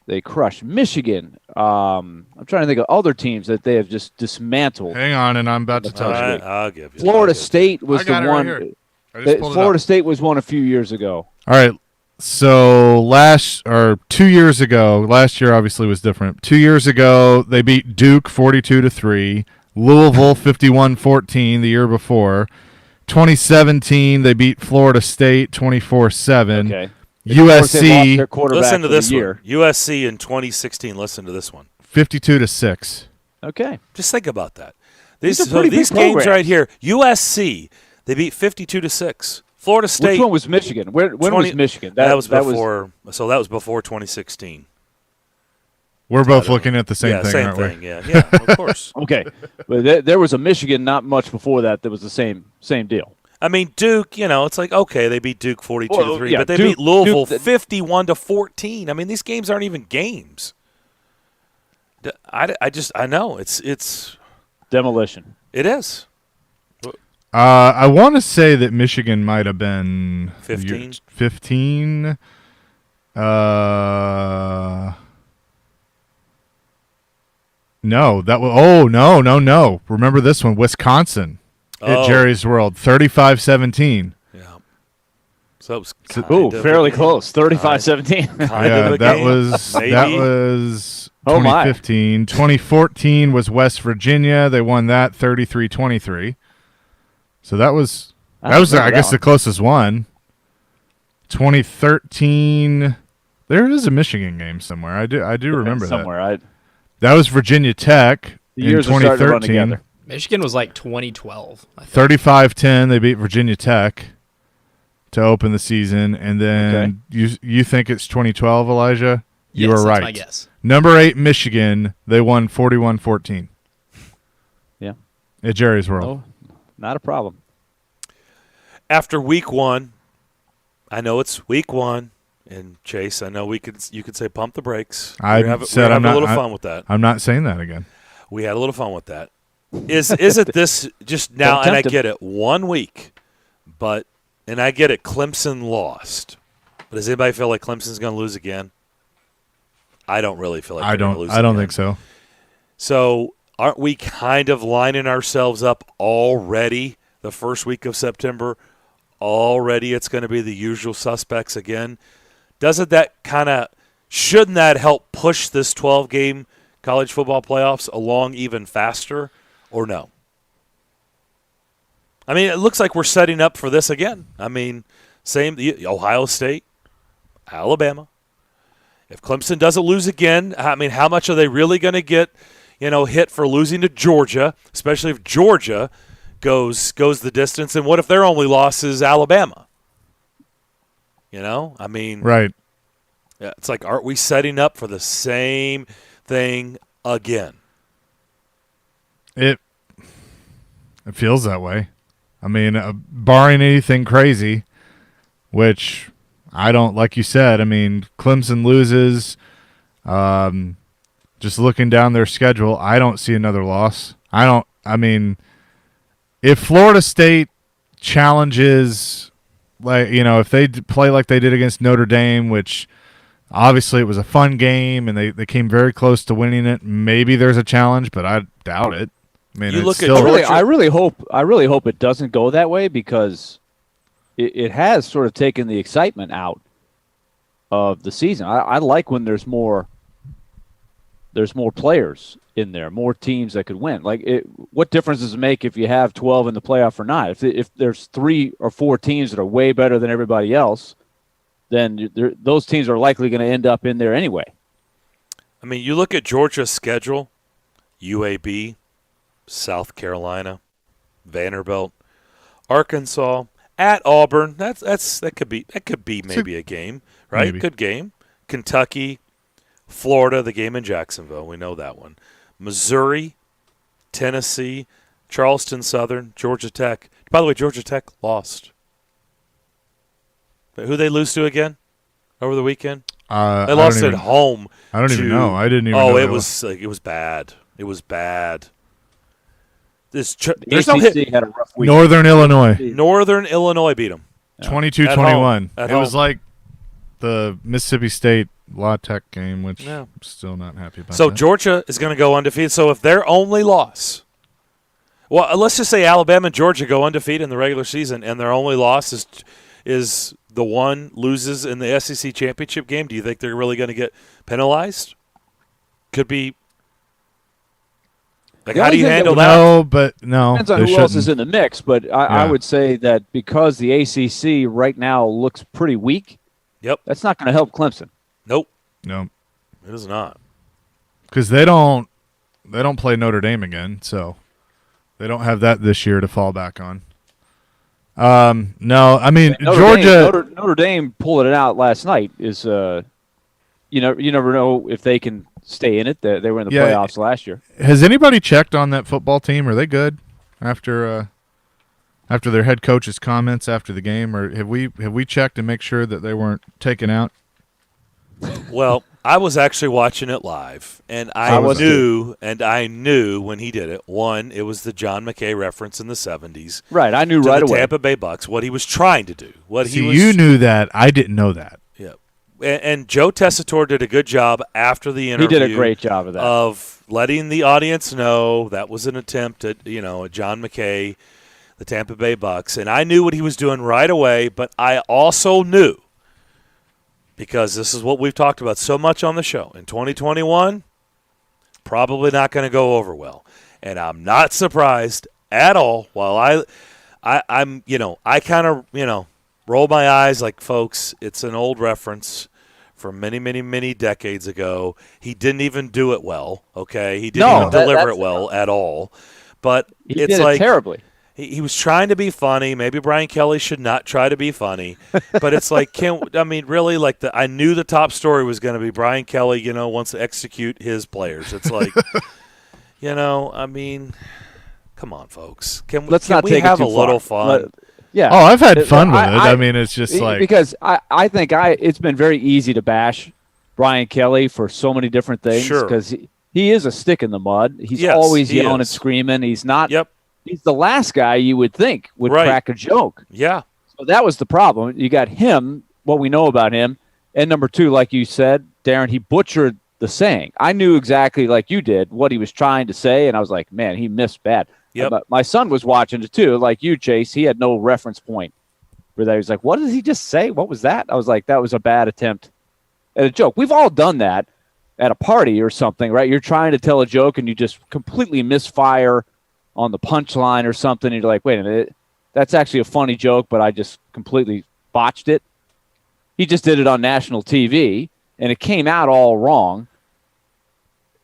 they crushed Michigan. I'm trying to think of other teams that they have just dismantled. Hang on, and I'm about to tell you. I'll give you. Florida State was the one. Right, Florida State was one a few years ago. All right. So 2 years ago, last year obviously was different. 2 years ago, they beat Duke 42-3, Louisville 51-14 the year before. 2017, they beat Florida State 24-7. Okay. USC. Listen to this one. USC in 2016. Listen to this one. 52-6. Okay. Just think about that. These games right here. USC, they beat 52-6. Florida State. Which one was Michigan? When was Michigan? That was before. So that was before 2016. We're both looking at the same thing, same aren't thing. we? Yeah, of course. Okay, but there was a Michigan not much before that. That was the same deal. I mean, Duke. It's like okay, they beat Duke 42-3, but they beat Louisville 51-14. I mean, these games aren't even games. I know it's demolition. It is. I want to say that Michigan might have been 15. 15. No, that was no. Remember this one, Wisconsin at Jerry's World, 35-17. Yeah. So that was fairly close, 35-17. That was 2015. 2014 was West Virginia. They won that 33-23. So that was I guess the closest one. 2013. There is a Michigan game somewhere. I do remember somewhere. That was Virginia Tech in 2013. Michigan was like 2012. 35-10. They beat Virginia Tech to open the season, and then you think it's 2012, Elijah? You are right. That's my guess. Number 8 Michigan. They won 41-14. Yeah. At Jerry's World. Oh, not a problem. After week 1, I know it's week 1, and Chase, I know you could say pump the brakes. I said I'm having not a little fun with that. I'm not saying that again. We had a little fun with that. Is it this just now? And I get it, 1 week, and I get it. Clemson lost, but does anybody feel like Clemson's going to lose again? I don't really feel like they're going to lose. I don't think so. So aren't we kind of lining ourselves up already? The first week of September, already it's going to be the usual suspects again. Shouldn't that help push this 12-game college football playoffs along even faster, or no? I mean, it looks like we're setting up for this again. I mean, Ohio State, Alabama. If Clemson doesn't lose again, I mean, how much are they really going to get, hit for losing to Georgia, especially if Georgia goes the distance? And what if their only loss is Alabama? I mean, right. It's like, aren't we setting up for the same thing again? It feels that way. I mean, barring anything crazy, which I don't, like you said, I mean, Clemson loses. Just looking down their schedule, I don't see another loss. If Florida State challenges, if they play like they did against Notre Dame, which obviously it was a fun game and they came very close to winning it, maybe there's a challenge, but I doubt it. I mean, I really hope it doesn't go that way, because it has sort of taken the excitement out of the season. I like when there's more players in there, more teams that could win. What difference does it make if you have 12 in the playoff or not? If there's 3 or 4 teams that are way better than everybody else, then those teams are likely going to end up in there anyway. I mean, you look at Georgia's schedule: UAB, South Carolina, Vanderbilt, Arkansas, at Auburn. That could be maybe a game, right? Maybe. Good game. Kentucky, Florida, the game in Jacksonville. We know that one. Missouri, Tennessee, Charleston Southern, Georgia Tech. By the way, Georgia Tech lost. Who they lose to again over the weekend? They lost at home. I don't even know. I didn't even know. Oh, it was bad. It was bad. There's no hit. Had a rough week. Northern Illinois. Northern Illinois beat them. 22-21. It was like the Mississippi State La Tech game, which I'm still not happy about. So that. Georgia is going to go undefeated. So if their only loss, well, let's just say Alabama and Georgia go undefeated in the regular season, and their only loss is the one loses in the SEC championship game, do you think they're really going to get penalized? Could be. How do you handle that? No, but no. Depends on who else is in the mix, but I would say that because the ACC right now looks pretty weak, that's not going to help Clemson. Nope. No. It is not. Because they don't play Notre Dame again, so they don't have that this year to fall back on. No, I mean Notre Dame pulling it out last night is you never know if they can stay in it. They were in the playoffs last year. Has anybody checked on that football team? Are they good after their head coach's comments after the game, or have we checked to make sure that they weren't taken out? Well, I was actually watching it live, and I knew when he did it. One, it was the John McKay reference in the 70s. Right, I knew right away. Tampa Bay Bucks, what he was trying to do. You knew that. I didn't know that. Yeah. And Joe Tessitore did a good job after the interview. He did a great job of that. Of letting the audience know that was an attempt at, John McKay the Tampa Bay Bucks, and I knew what he was doing right away, but I also knew, because this is what we've talked about so much on the show, in 2021, probably not going to go over well. And I'm not surprised at all. While I'm I kind of, roll my eyes like, folks, it's an old reference from many, many, many decades ago. He didn't even do it well, okay? He didn't even deliver it well at all. But he did it terribly. He was trying to be funny. Maybe Brian Kelly should not try to be funny. But it's like, really, like I knew the top story was going to be Brian Kelly, wants to execute his players. It's like, come on, folks. Can we have a little fun? Yeah. Oh, I've had fun with it. It's just like. Because I think it's been very easy to bash Brian Kelly for so many different things. Sure. Because he is a stick in the mud. He's always yelling and screaming. He's not. Yep. He's the last guy you would think would crack a joke. Yeah. So that was the problem. You got him, what we know about him. And number two, like you said, Darren, he butchered the saying. I knew exactly like you did what he was trying to say, and I was like, man, he missed bad. Yep. But my son was watching it too, like you, Chase. He had no reference point for that. He was like, what did he just say? What was that? I was like, that was a bad attempt at a joke. We've all done that at a party or something, right? You're trying to tell a joke and you just completely misfire on the punchline or something. And you're like, wait a minute, that's actually a funny joke, but I just completely botched it. He just did it on national TV, and it came out all wrong.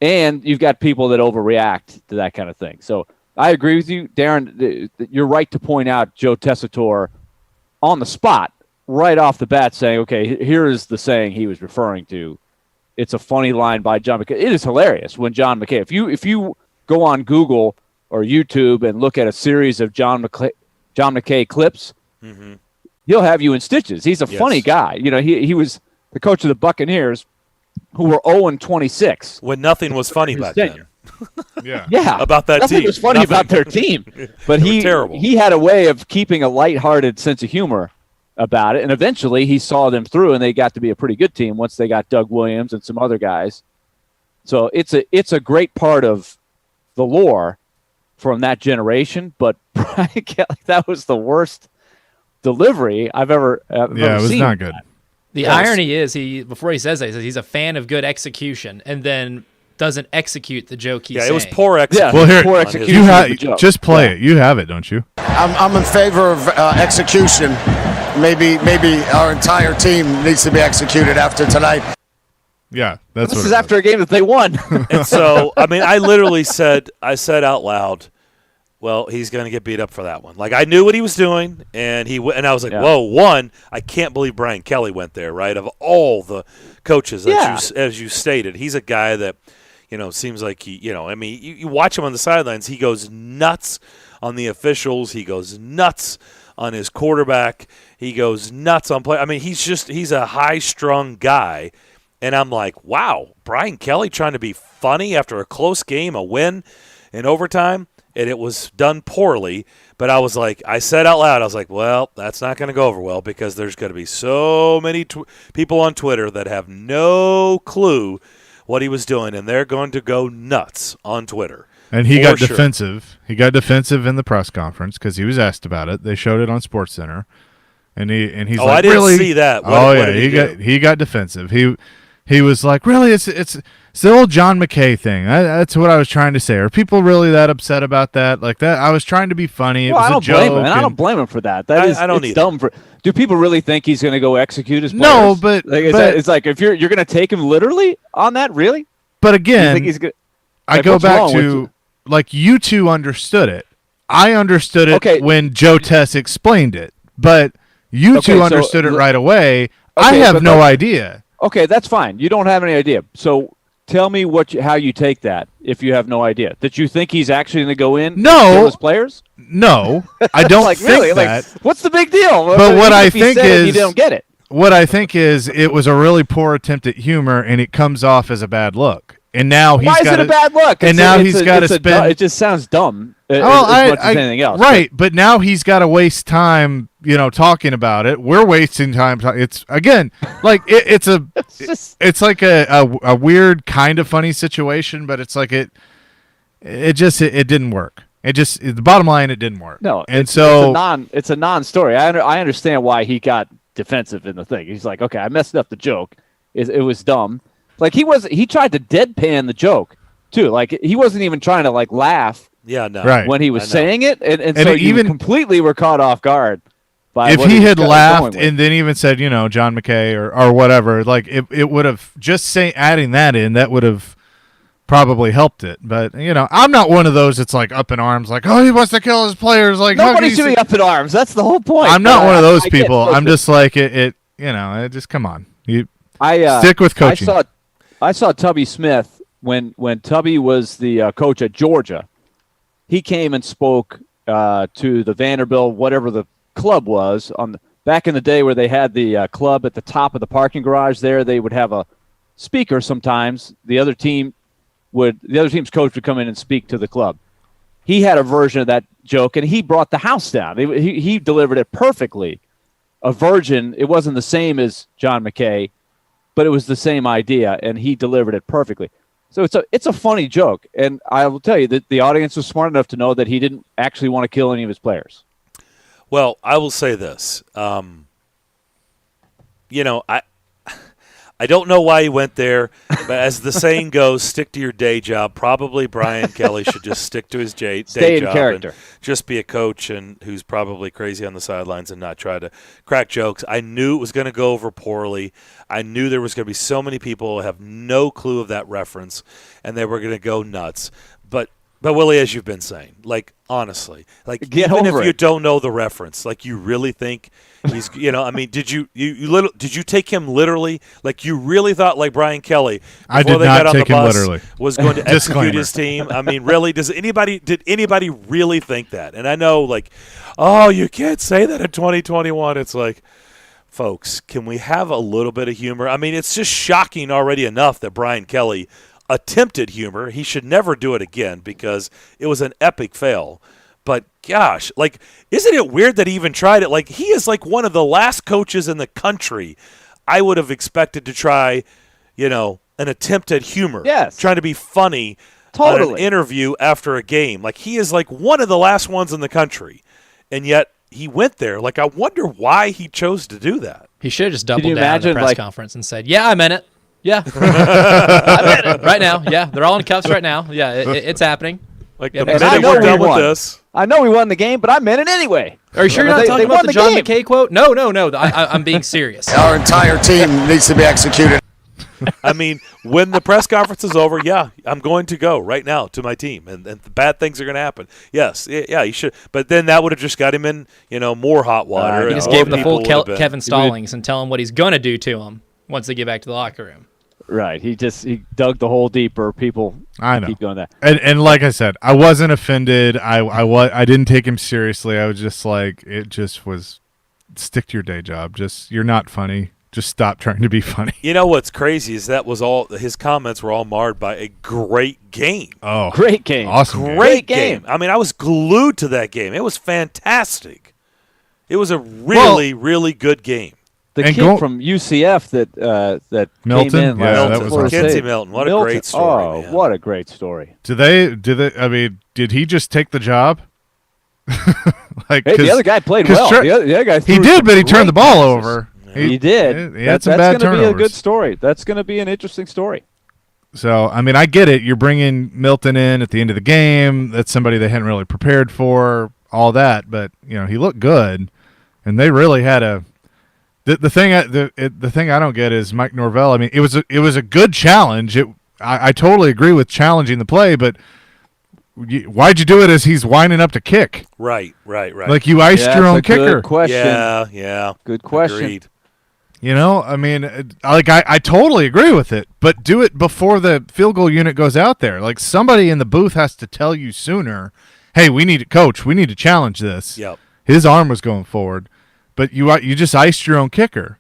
And you've got people that overreact to that kind of thing. So I agree with you, Darren. You're right to point out Joe Tessitore on the spot, right off the bat, saying, okay, here is the saying he was referring to. It's a funny line by John McKay. It is hilarious when John McKay, if you go on Google or YouTube and look at a series of John McKay clips, he'll have you in stitches. He's a funny guy. He was the coach of the Buccaneers, who were 0-26 when nothing was funny back then. Yeah, about that nothing team. was funny about their team, but he had a way of keeping a lighthearted sense of humor about it, and eventually he saw them through, and they got to be a pretty good team once they got Doug Williams and some other guys. So it's a great part of the lore from that generation. But Brian Kelly, that was the worst delivery I've ever seen. Yeah, it was not good. The irony is, before he says that, he says he's a fan of good execution, and then doesn't execute the joke he's saying. It was poor execution. Well, here, poor execution. Just play it. You have it, don't you? I'm in favor of execution. Maybe our entire team needs to be executed after tonight. Yeah, that's this is after a game that they won. And so, I literally said out loud, well, he's going to get beat up for that one. Like, I knew what he was doing, and I was like, whoa, I can't believe Brian Kelly went there, right? Of all the coaches, as you stated, he's a guy that, seems like you watch him on the sidelines, he goes nuts on the officials, he goes nuts on his quarterback, he goes nuts on play. He's a high-strung guy, and I'm like, wow, Brian Kelly trying to be funny after a close game, a win in overtime. And it was done poorly, but I said out loud, I was like, well, that's not going to go over well because there's going to be so many people on Twitter that have no clue what he was doing, and they're going to go nuts on Twitter. And he got defensive. He got defensive in the press conference because he was asked about it. They showed it on SportsCenter, and he's like, I didn't really? See that. What did he got defensive. He was like, really? It's the old John McKay thing. That's what I was trying to say. Are people really that upset about that? Like that? I was trying to be funny. It was a joke. Blame him. I don't blame him for that. I don't need dumb. Do people really think he's going to go execute his players? No, but it's like if you're going to take him literally on that, really? But again, think he's gonna, I go back to like you two understood it. I understood it when Joe Tess explained it, but you two understood it right away. I have no idea. Okay, that's fine. You don't have any idea. So tell me how you take that if you have no idea. That you think he's actually going to go in? No. His players? No, I don't like, think really? that. Like, what's the big deal? But what I think is you don't get it. What I think is it was a really poor attempt at humor, and it comes off as a bad look. And now he's got Why is it a bad look? And now he's got to spend. It just sounds dumb. As much as anything else. Right, but now he's got to waste time, talking about it. We're wasting time. It's again, like it's like a weird kind of funny situation, but it's like it didn't work. The bottom line, it didn't work. No, and it's a non-story. I understand why he got defensive in the thing. He's like, okay, I messed up the joke. It was dumb. Like he tried to deadpan the joke too. Like he wasn't even trying to like laugh. Yeah, no. Right. When he was saying it, and so you even completely were caught off guard. By if what he had was laughed going with. and then even said, John McKay or whatever, like it would have just adding that in, that would have probably helped it. But I'm not one of those that's like up in arms, like, oh, he wants to kill his players. Like Nobody should be up in arms. That's the whole point. I'm not one of those people. I'm just like it just come on. You stick with coaching. I saw Tubby Smith when Tubby was the coach at Georgia. He came and spoke to the Vanderbilt, whatever the club was, back in the day where they had the club at the top of the parking garage there. They would have a speaker sometimes. The other team's coach would come in and speak to the club. He had a version of that joke, and he brought the house down. He delivered it perfectly. A virgin, it wasn't the same as John McKay, but it was the same idea, and he delivered it perfectly. So it's a funny joke, and I will tell you that the audience was smart enough to know that he didn't actually want to kill any of his players. Well, I will say this. I don't know why he went there, but as the saying goes, stick to your day job. Probably Brian Kelly should just stick to his day in job character. and just be a coach and who's probably crazy on the sidelines and not try to crack jokes. I knew it was going to go over poorly. I knew there was going to be so many people who have no clue of that reference, and they were going to go nuts. But Willie, as you've been saying, like honestly, like even if you don't know the reference, like you really think he's, I mean, did you take him literally? Like you really thought like Brian Kelly before they got on the bus was going to execute his team? I mean, really? Did anybody really think that? And I know, like, oh, you can't say that in 2021. It's like, folks, can we have a little bit of humor? I mean, it's just shocking already enough that Brian Kelly attempted humor. He should never do it again because it was an epic fail. But gosh, like, isn't it weird that he even tried it? Like, he is like one of the last coaches in the country I would have expected to try, an attempt at humor. Yes. Trying to be funny totally. on an interview after a game. Like, he is like one of the last ones in the country. And yet he went there. Like, I wonder why he chose to do that. He should have just doubled down at the press conference and said, yeah, I meant it. Yeah. Right now. Yeah. They're all in cuffs right now. Yeah. It's happening. Like the minute we're done with this. I know we won the game, but I meant it anyway. Are you sure you're not talking about the John McKay quote? No. I'm being serious. Our entire team needs to be executed. I mean, when the press conference is over, yeah, I'm going to go right now to my team, and bad things are going to happen. Yes, yeah, you should. But then that would have just got him in, more hot water. He just gave him the full Kevin Stallings and tell him what he's going to do to him once they get back to the locker room. Right. He dug the hole deeper. People keep doing that. And like I said, I wasn't offended. I didn't take him seriously. I was just like, it just was, stick to your day job. You're not funny. Just stop trying to be funny. You know what's crazy is his comments were all marred by a great game. Oh, great game. Awesome. Great game. I mean, I was glued to that game. It was fantastic. It was a really, really good game. The kid from UCF that Milton? came in. Yeah, that was awesome. Kenzie Milton. What a great story. Oh, man. What a great story. Did they, did he just take the job? Hey, the other guy played well. The other guy he did, but he turned the ball over. He did. He had some bad turnovers. That's going to be a good story. That's going to be an interesting story. So, I mean, I get it. You're bringing Milton in at the end of the game. That's somebody they hadn't really prepared for, all that. But, he looked good. And they really had a – the thing I don't get is Mike Norvell. I mean, it was a good challenge. I totally agree with challenging the play, but why'd you do it as he's winding up to kick? Right. Like you iced your own kicker. Good question. Yeah. Good question. Agreed. I mean, I totally agree with it, but do it before the field goal unit goes out there. Like somebody in the booth has to tell you sooner, hey, we need to challenge this. Yep. His arm was going forward, but you just iced your own kicker.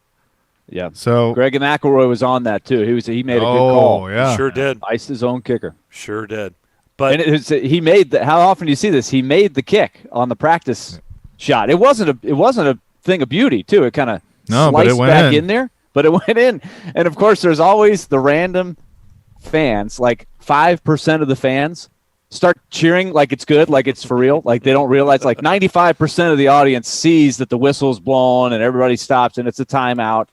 Yeah. So Greg Mcelroy was on that too. He made a good call. Oh, yeah. Sure did. Iced his own kicker. Sure did. But he made how often do you see this? He made the kick on the practice shot. It wasn't a thing of beauty too. It kind of sliced back in there, but it went in. And of course, there's always the random fans. Like 5% of the fans start cheering like it's good, like it's for real. Like they don't realize, like 95% of the audience sees that the whistle's blown and everybody stops and it's a timeout.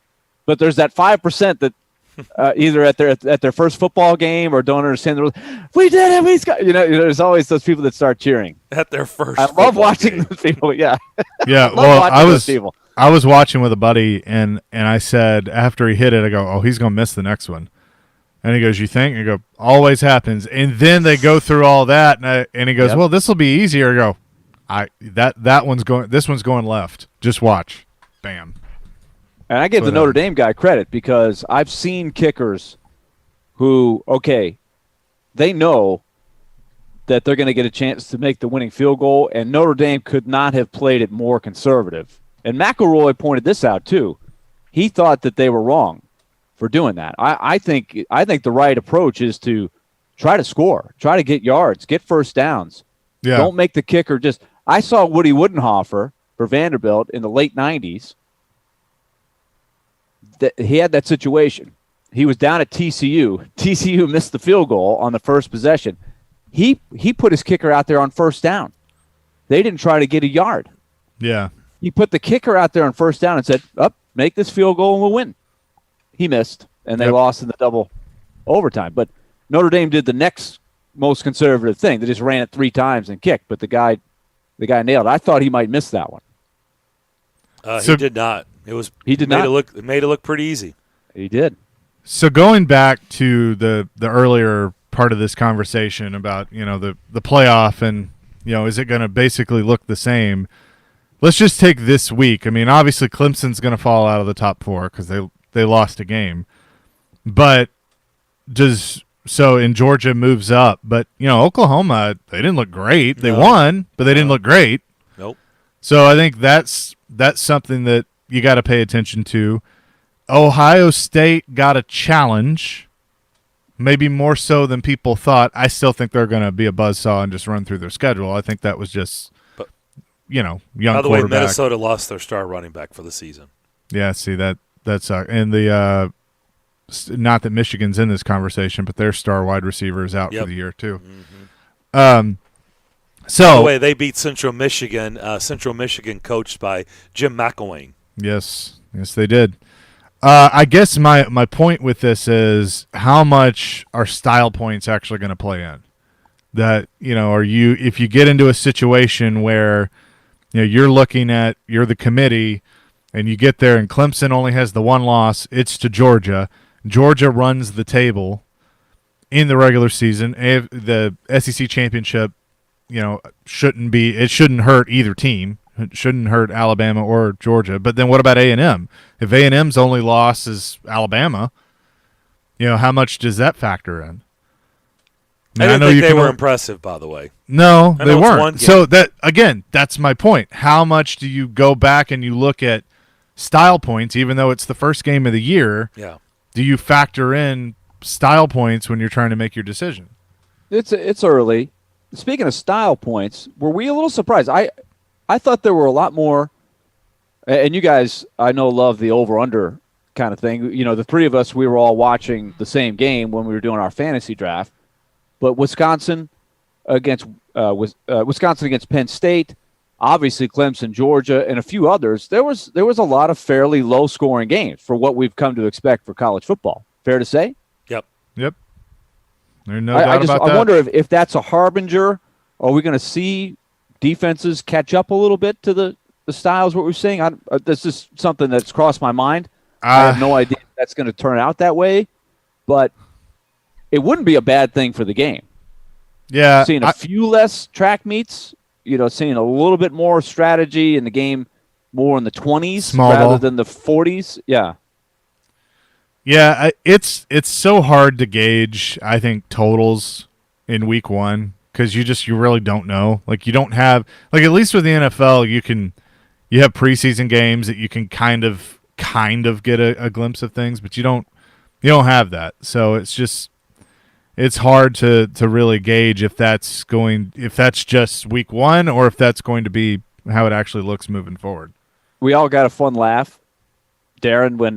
But there's that 5% that either at their first football game or don't understand the rules. We did it. We got, there's always those people that start cheering at their first. I love watching those people. Yeah. Yeah. Well, I was watching with a buddy and I said after he hit it, I go, oh, he's going to miss the next one. And he goes, you think? And I go, always happens. And then they go through all that, and he goes, well, this will be easier. I go, this one's going left. Just watch. Bam. And I give the Notre Dame guy credit because I've seen kickers who, they know that they're going to get a chance to make the winning field goal, and Notre Dame could not have played it more conservative. And Mcelroy pointed this out, too. He thought that they were wrong for doing that. I think the right approach is to try to score, try to get yards, get first downs. Yeah. Don't make the kicker just – I saw Woody Woodenhofer for Vanderbilt in the late 90s. He had that situation. He was down at TCU. TCU missed the field goal on the first possession. He put his kicker out there on first down. They didn't try to get a yard. Yeah. He put the kicker out there on first down and said, make this field goal and we'll win. He missed, and they lost in the double overtime. But Notre Dame did the next most conservative thing. They just ran it 3 times and kicked, but the guy nailed it. I thought he might miss that one. He did not. He made it look pretty easy. He did. So going back to the earlier part of this conversation about, the playoff and, is it going to basically look the same? Let's just take this week. I mean, obviously Clemson's going to fall out of the top 4 because they lost a game. But and Georgia moves up. But, Oklahoma, they didn't look great. They won, but they didn't look great. Nope. So I think that's something that you got to pay attention to. Ohio State got a challenge, maybe more so than people thought. I still think they're going to be a buzzsaw and just run through their schedule. I think that was just, young quarterback. By the way, Minnesota lost their star running back for the season. Yeah, see, that's and the not that Michigan's in this conversation, but their star wide receiver is out for the year too. Mm-hmm. So, by the way, they beat Central Michigan. Central Michigan coached by Jim McElwain. Yes, they did. I guess my point with this is how much are style points actually going to play in? That if you get into a situation where you're the committee and you get there and Clemson only has the 1 loss, it's to Georgia. Georgia runs the table in the regular season. The SEC championship, shouldn't hurt either team. It shouldn't hurt Alabama or Georgia. But then what about A&M? If A&M's only loss is Alabama, how much does that factor in? I didn't think they were impressive, by the way. No, they weren't. So that's my point. How much do you go back and you look at style points, even though it's the first game of the year? Yeah. Do you factor in style points when you're trying to make your decision? It's early. Speaking of style points, were we a little surprised? I thought there were a lot more, and you guys, I know, love the over-under kind of thing. The 3 of us, we were all watching the same game when we were doing our fantasy draft. But Wisconsin against Penn State, obviously Clemson, Georgia, and a few others, there was a lot of fairly low-scoring games for what we've come to expect for college football. Fair to say? Yep. There's no doubt about that. I wonder if that's a harbinger. Are we going to see defenses catch up a little bit to the styles, what we're seeing? This is something that's crossed my mind. I have no idea if that's going to turn out that way, but it wouldn't be a bad thing for the game. Yeah. Seeing a few less track meets, seeing a little bit more strategy in the game, more in the 20s rather than the 40s. Yeah. Yeah, it's so hard to gauge, I think, totals in week 1 because you really don't know. Like you don't have at least with the NFL, you have preseason games that you can kind of get a glimpse of things, but you don't have that. So it's hard to really gauge if that's just week 1 or if that's going to be how it actually looks moving forward. We all got a fun laugh, Darren, when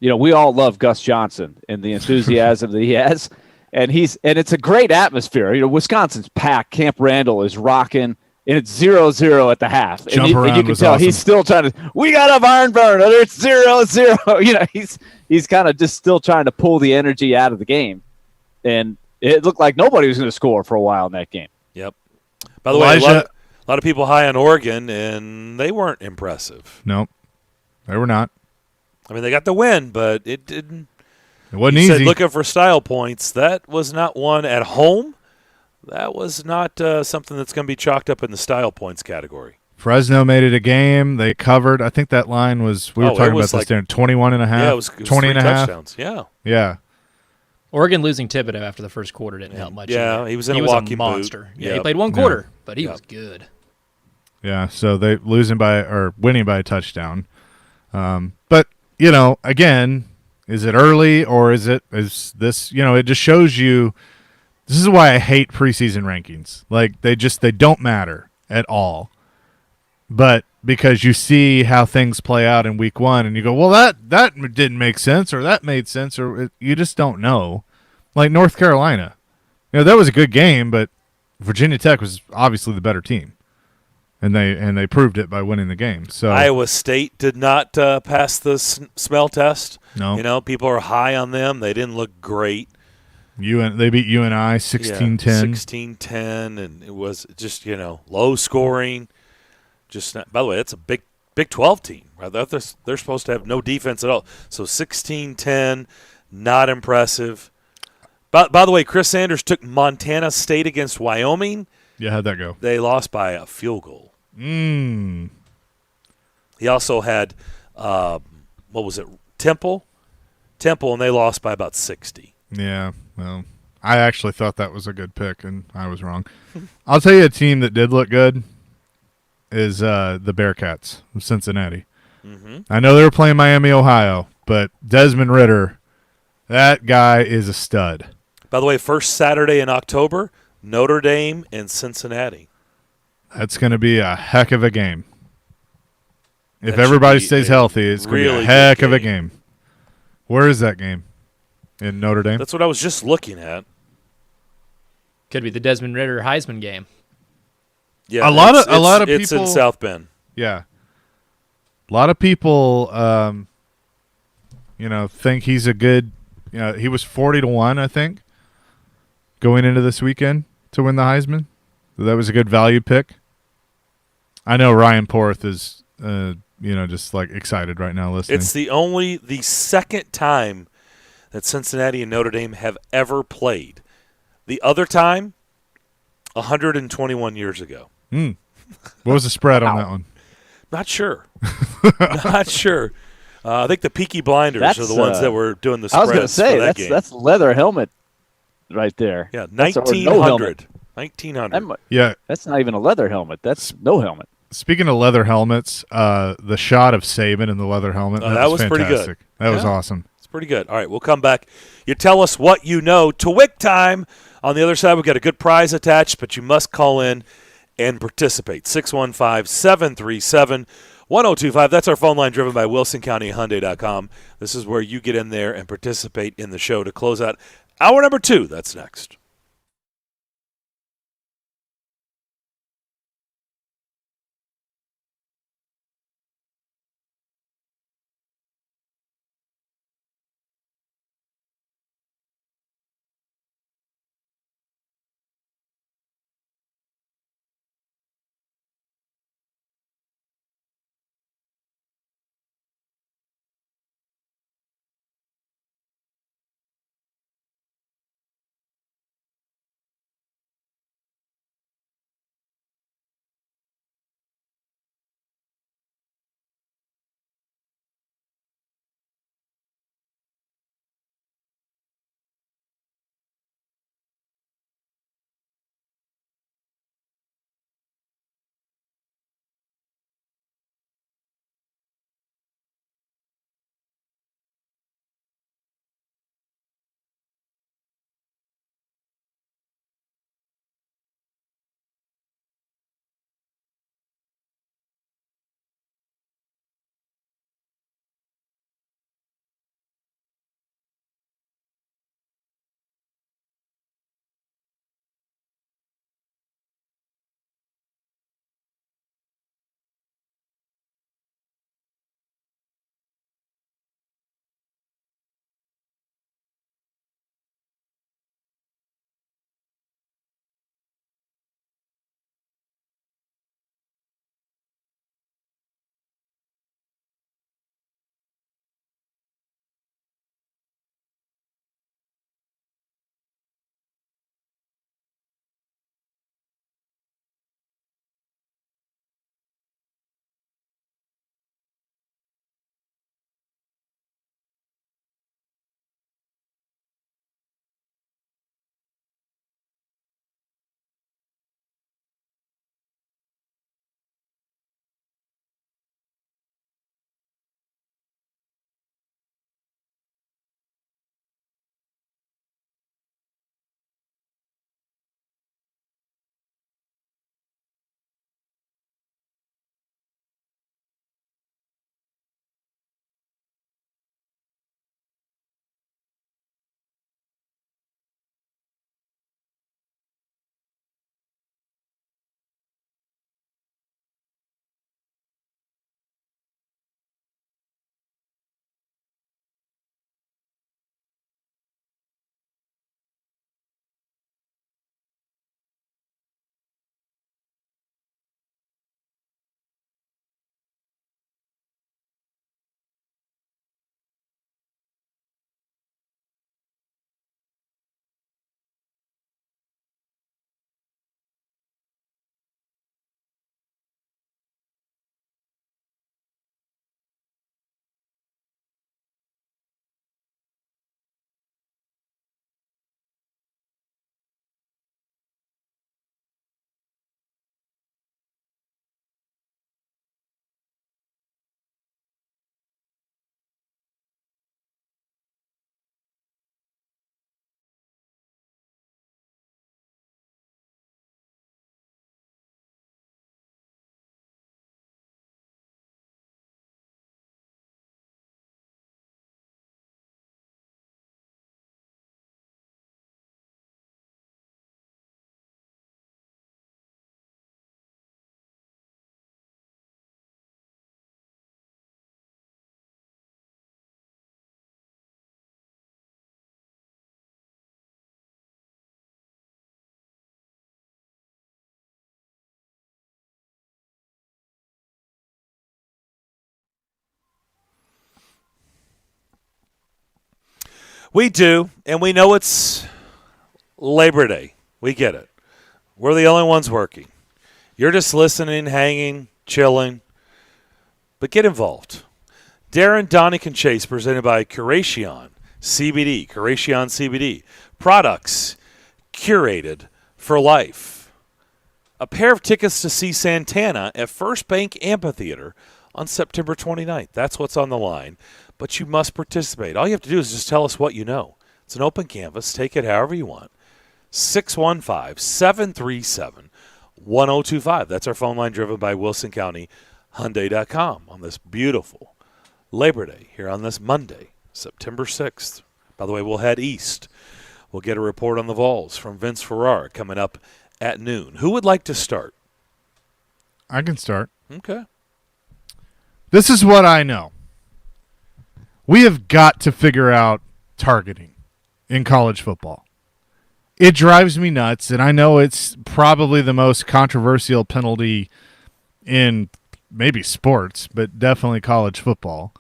we all love Gus Johnson and the enthusiasm that he has. and it's a great atmosphere. Wisconsin's packed. Camp Randall is rocking, and it's 0-0 at the half. And you can tell awesome. He's still trying to. We got a barn burner. It's 0-0. He's kind of just still trying to pull the energy out of the game, and it looked like nobody was going to score for a while in that game. Yep. By the way, a lot of people high on Oregon, and they weren't impressive. Nope, they were not. I mean, they got the win, but it didn't. It wasn't easy. easy. Looking for style points. That was not one at home. That was not something that's going to be chalked up in the style points category. Fresno made it a game. They covered. I think that line was, we were talking about this there, 21.5. Yeah, it was 20 and a half. touchdowns. Yeah. Yeah. Oregon losing Thibodeau after the first quarter didn't help much. Yeah, either. he was in a walking monster. boot. Yeah, he played one quarter, but he was good. Yeah, so they winning by a touchdown. But, again, is it early or is this, it just shows you, this is why I hate preseason rankings. Like, they don't matter at all. But because you see how things play out in week one and you go, well, that didn't make sense or that made sense, or you just don't know. Like North Carolina. That was a good game, but Virginia Tech was obviously the better team. And they proved it by winning the game. So Iowa State did not pass the smell test. No. People are high on them. They didn't look great. They beat UNI 16-10. 16-10, and it was just, low scoring. Just not, by the way, that's a Big 12 team. Right? They're supposed to have no defense at all. So 16-10, not impressive. By the way, Chris Sanders took Montana State against Wyoming. Yeah, how'd that go? They lost by a field goal. He also had, Temple, and they lost by about 60. Yeah, well, I actually thought that was a good pick, and I was wrong. I'll tell you a team that did look good is the Bearcats of Cincinnati. Mm-hmm. I know they were playing Miami, Ohio, but Desmond Ridder, that guy is a stud. By the way, first Saturday in October, Notre Dame and Cincinnati. That's going to be a heck of a game. If everybody stays healthy, it's going to be a heck of a game. Where is that game? In Notre Dame? That's what I was just looking at. Could be the Desmond Ridder Heisman game. Yeah, a lot of people. It's in South Bend. Yeah, a lot of people, think he's a good. He was 40-1, I think, going into this weekend to win the Heisman. So that was a good value pick. I know Ryan Porth is, just like excited right now listening. It's the second time that Cincinnati and Notre Dame have ever played. The other time, 121 years ago. What was the spread on that one? Not sure. Not sure. I think the Peaky Blinders are the ones that were doing the spreads. I was going to say, for that game. that's leather helmet right there. Yeah, 1900. 1900. Yeah. That's not even a leather helmet. That's no helmet. Speaking of leather helmets, the shot of Saban in the leather helmet, that was pretty fantastic. good. That was awesome. It's pretty good. All right, we'll come back. You tell us what you know. To Wick time. On the other side, we've got a good prize attached, but you must call in and participate. 615-737-1025. That's our phone line driven by WilsonCountyHyundai.com. This is where you get in there and participate in the show to close out hour number 2. That's next. We do, and we know it's Labor Day. We get it. We're the only ones working. You're just listening, hanging, chilling. But get involved. Darren, Daunic, and Chase, presented by Curation CBD. Curation CBD. Products curated for life. A pair of tickets to see Santana at First Bank Amphitheater on September 29th. That's what's on the line. But you must participate. All you have to do is just tell us what you know. It's an open canvas. Take it however you want. 615-737-1025. That's our phone line, driven by Wilson County Hyundai.com on this beautiful Labor Day here on this Monday, September 6th. By the way, we'll head east. We'll get a report on the Vols from Vince Ferrara coming up at noon. Who would like to start? I can start. Okay. This is what I know. We have got to figure out targeting in college football. It drives me nuts, and I know it's probably the most controversial penalty in maybe sports, but definitely college football.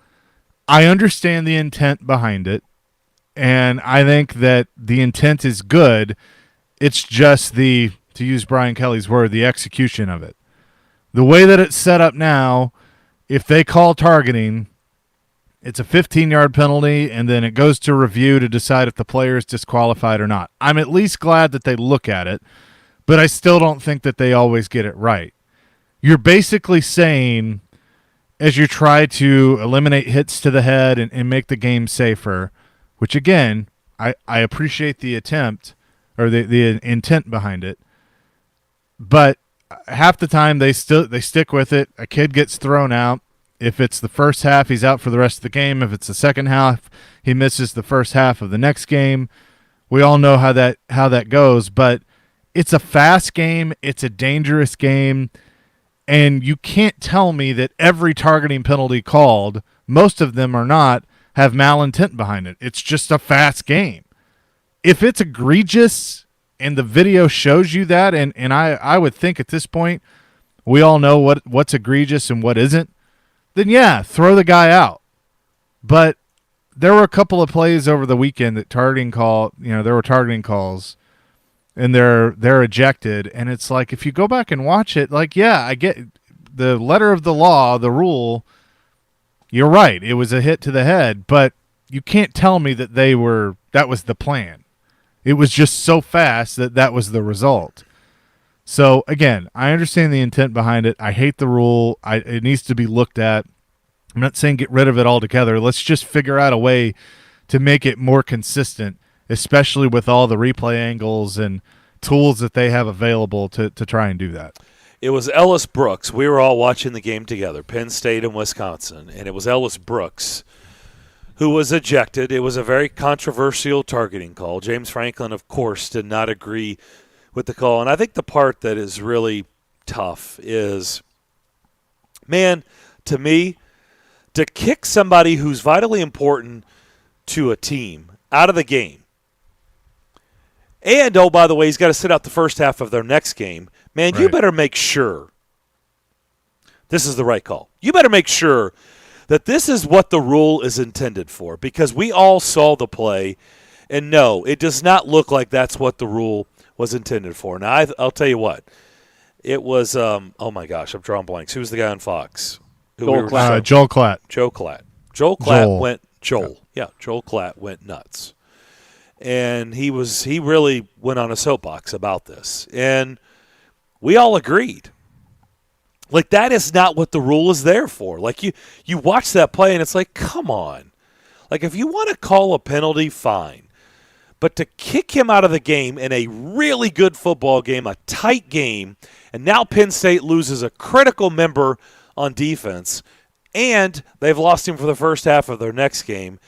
I understand the intent behind it, and I think that the intent is good. It's just to use Brian Kelly's word, the execution of it. The way that it's set up now, if they call targeting, it's a 15-yard penalty, and then it goes to review to decide if the player is disqualified or not. I'm at least glad that they look at it, but I still don't think that they always get it right. You're basically saying, as you try to eliminate hits to the head and make the game safer, which, again, I appreciate the attempt or the intent behind it, but half the time they stick with it. A kid gets thrown out. If it's the first half, he's out for the rest of the game. If it's the second half, he misses the first half of the next game. We all know how that goes, but it's a fast game. It's a dangerous game, and you can't tell me that every targeting penalty called, most of them are not, have malintent behind it. It's just a fast game. If it's egregious and the video shows you that, and I would think at this point we all know what's egregious and what isn't, then yeah, throw the guy out. But there were a couple of plays over the weekend that there were targeting calls, and they're ejected. And it's like, if you go back and watch it, like, yeah, I get the letter of the law, the rule. You're right. It was a hit to the head, but you can't tell me that that was the plan. It was just so fast that was the result. So, again, I understand the intent behind it. I hate the rule. It needs to be looked at. I'm not saying get rid of it altogether. Let's just figure out a way to make it more consistent, especially with all the replay angles and tools that they have available to try and do that. It was Ellis Brooks. We were all watching the game together, Penn State and Wisconsin, and it was Ellis Brooks who was ejected. It was a very controversial targeting call. James Franklin, of course, did not agree with the call. And I think the part that is really tough is, man, to me, to kick somebody who's vitally important to a team out of the game, and, oh, by the way, he's got to sit out the first half of their next game, man, right. You better make sure this is the right call. You better make sure that this is what the rule is intended for, because we all saw the play, and no, it does not look like that's what the rule was intended for. Now, I'll tell you what. It was, oh my gosh, I'm drawing blanks. Who was the guy on Fox? Joel Klatt. Joel Klatt. Joel Klatt went nuts. And he really went on a soapbox about this. And we all agreed. Like, that is not what the rule is there for. Like, you watch that play, and it's like, come on. Like, if you want to call a penalty, fine. But to kick him out of the game in a really good football game, a tight game, and now Penn State loses a critical member on defense, and they've lost him for the first half of their next game,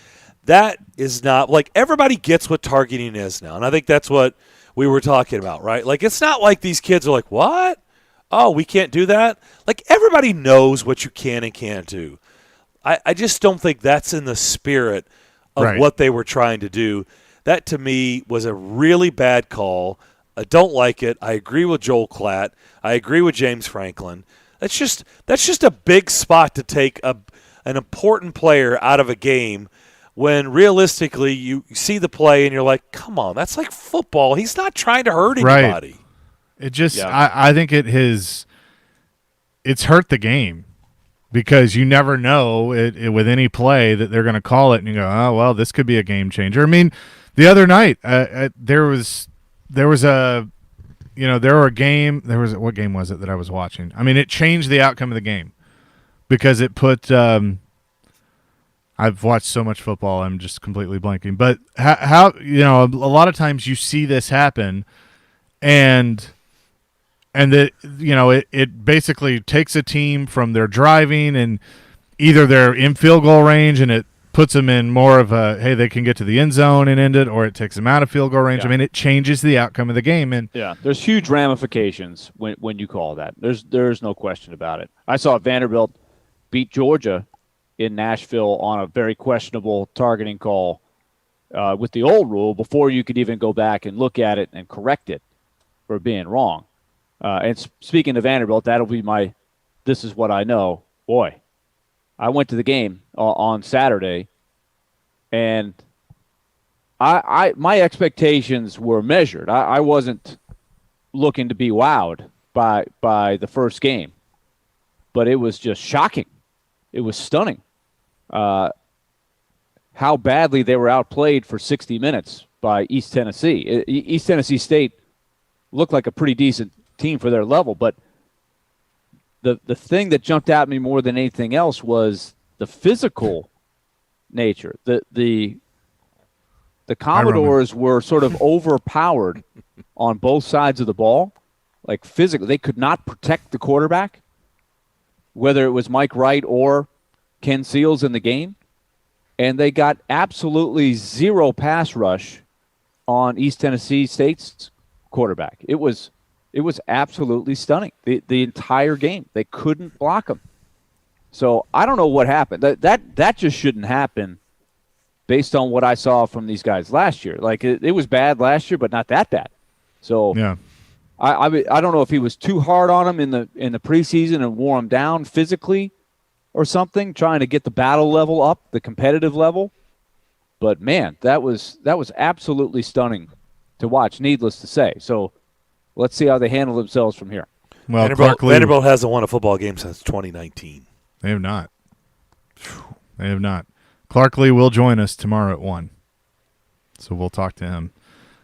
that is not – like, everybody gets what targeting is now, and I think that's what we were talking about, right? Like, it's not like these kids are like, what? Oh, we can't do that? Like, everybody knows what you can and can't do. I just don't think that's in the spirit of what they were trying to do. That, to me, was a really bad call. I don't like it. I agree with Joel Klatt. I agree with James Franklin. That's just a big spot to take an important player out of a game when realistically you see the play and you're like, come on, that's like football. He's not trying to hurt anybody. Right. It just, I think it's hurt the game because you never know with any play that they're going to call it and you go, oh, well, this could be a game changer. I mean, the other night there were a game. What game was it that I was watching? I mean, it changed the outcome of the game because it put. I've watched so much football, I'm just completely blanking. But how a lot of times you see this happen, and it basically takes a team from their driving and either they're in field goal range and it puts them in more of a, hey, they can get to the end zone and end it, or it takes them out of field goal range. I mean, it changes the outcome of the game. And there's huge ramifications when you call that. There's no question about it. I saw Vanderbilt beat Georgia in Nashville on a very questionable targeting call with the old rule before you could even go back and look at it and correct it for being wrong. And speaking of Vanderbilt, that'll be this is what I know. Boy, I went to the game on Saturday, and my expectations were measured. I wasn't looking to be wowed by the first game, but it was just shocking. It was stunning how badly they were outplayed for 60 minutes by East Tennessee. East Tennessee State looked like a pretty decent team for their level, but the thing that jumped at me more than anything else was the physical nature. The Commodores were sort of overpowered on both sides of the ball. Like physically, they could not protect the quarterback, whether it was Mike Wright or Ken Seals in the game, and they got absolutely zero pass rush on East Tennessee State's quarterback. It was absolutely stunning. The entire game, they couldn't block him. So I don't know what happened. That just shouldn't happen, based on what I saw from these guys last year. Like it was bad last year, but not that bad. So I don't know if he was too hard on him in the preseason and wore him down physically or something, trying to get the battle level up, the competitive level. But man, that was absolutely stunning to watch. Needless to say. So let's see how they handle themselves from here. Well, Vanderbilt hasn't won a football game since 2019. They have not. They have not. Clark Lee will join us tomorrow at 1. So we'll talk to him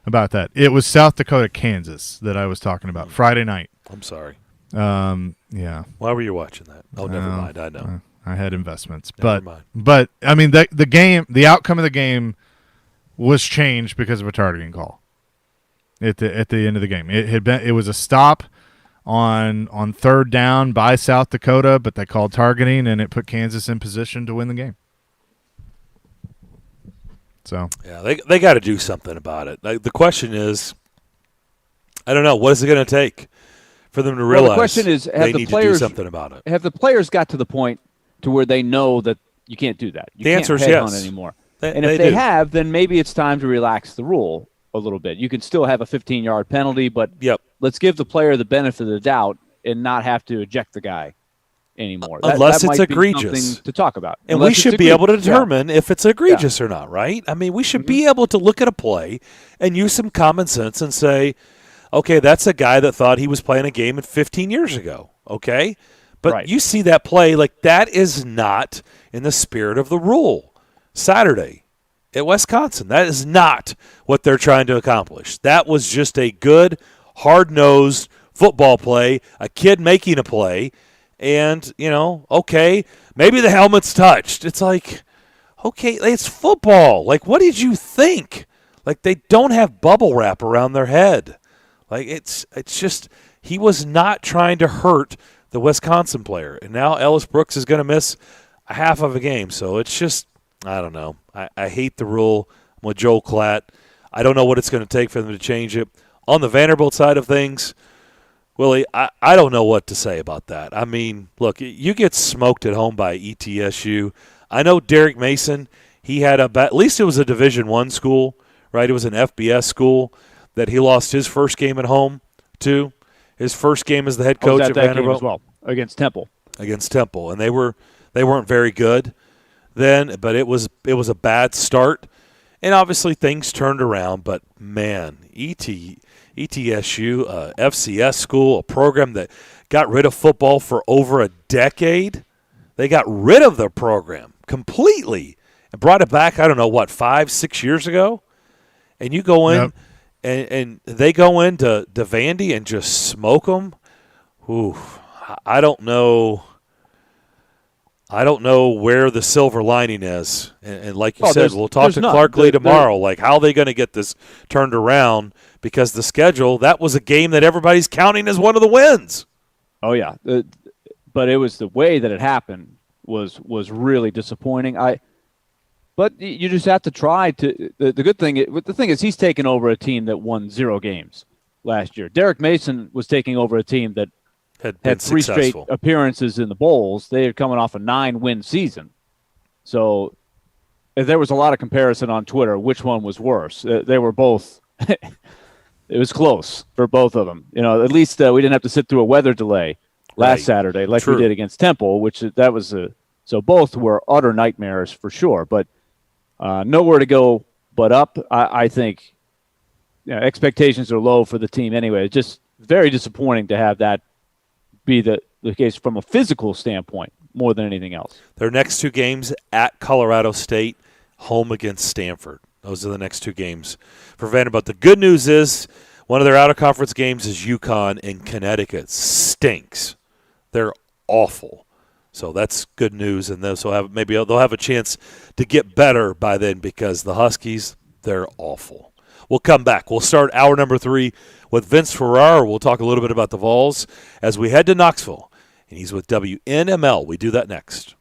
about that. It was South Dakota, Kansas that I was talking about Friday night. I'm sorry. Yeah. Why were you watching that? Oh, never mind. I know. I had investments, never mind. But I mean, the outcome of the game was changed because of a targeting call at the end of the game. It was a stop on third down by South Dakota, but they called targeting and it put Kansas in position to win the game. So yeah, they got to do something about it. The question is, I don't know, what is it going to take for them to realize? The question is, they need to do something about it. Have the players got to the point to where they know that you can't do that? The answer is can't yes. headhunt anymore. And if they have, then maybe it's time to relax the rule a little bit. You can still have a 15-yard penalty, but let's give the player the benefit of the doubt and not have to eject the guy anymore. Unless that it's might be egregious something to talk about. And we should be able to determine if it's egregious or not, right? I mean, we should be able to look at a play and use some common sense and say, okay, that's a guy that thought he was playing a game 15 years ago, okay? But you see that play, like that is not in the spirit of the rule. Saturday at Wisconsin, that is not what they're trying to accomplish. That was just a good, hard-nosed football play, a kid making a play, and, okay, maybe the helmet's touched. It's like, okay, it's football. Like, what did you think? Like, they don't have bubble wrap around their head. Like, it's just, he was not trying to hurt the Wisconsin player. And now Ellis Brooks is going to miss a half of a game. So it's just, I don't know. I hate the rule. I'm with Joel Klatt. I don't know what it's going to take for them to change it. On the Vanderbilt side of things, Willie, I don't know what to say about that. I mean, look, you get smoked at home by ETSU. I know Derek Mason, he had at least it was a Division I school, right? It was an FBS school that he lost his first game at home to. His first game as the head coach at Vanderbilt. Game as well, against Temple. Against Temple. And they weren't very good. then, but it was a bad start, and obviously things turned around. But man, ETSU, FCS school, a program that got rid of football for over a decade, they got rid of the program completely and brought it back. I don't know what 5-6 years ago, and you go in and they go into Vandy and just smoke them. Ooh, I don't know. I don't know where the silver lining is. And like you said, we'll talk to Clark Lee tomorrow. Like, how are they going to get this turned around? Because the schedule, that was a game that everybody's counting as one of the wins. Oh, yeah. But it was the way that it happened was really disappointing. But you just have to try to – the good thing – the thing is he's taken over a team that won 0 games last year. Derek Mason was taking over a team that had 3 straight appearances in the bowls. They are coming off a 9-win season. So there was a lot of comparison on Twitter which one was worse. They were both – it was close for both of them. You know, at least we didn't have to sit through a weather delay last Saturday like we did against Temple, which that was so both were utter nightmares for sure. But nowhere to go but up. I think expectations are low for the team anyway. It's just very disappointing to have that be the case from a physical standpoint more than anything else. Their next 2 games at Colorado State, home against Stanford. Those are the next 2 games for Vanderbilt. The good news is one of their out-of-conference games is UConn, and Connecticut stinks. They're awful. So that's good news, and they'll have a chance to get better by then because the Huskies, they're awful. We'll come back. We'll start hour number 3 with Vince Ferrara. We'll talk a little bit about the Vols as we head to Knoxville, and he's with WNML. We do that next.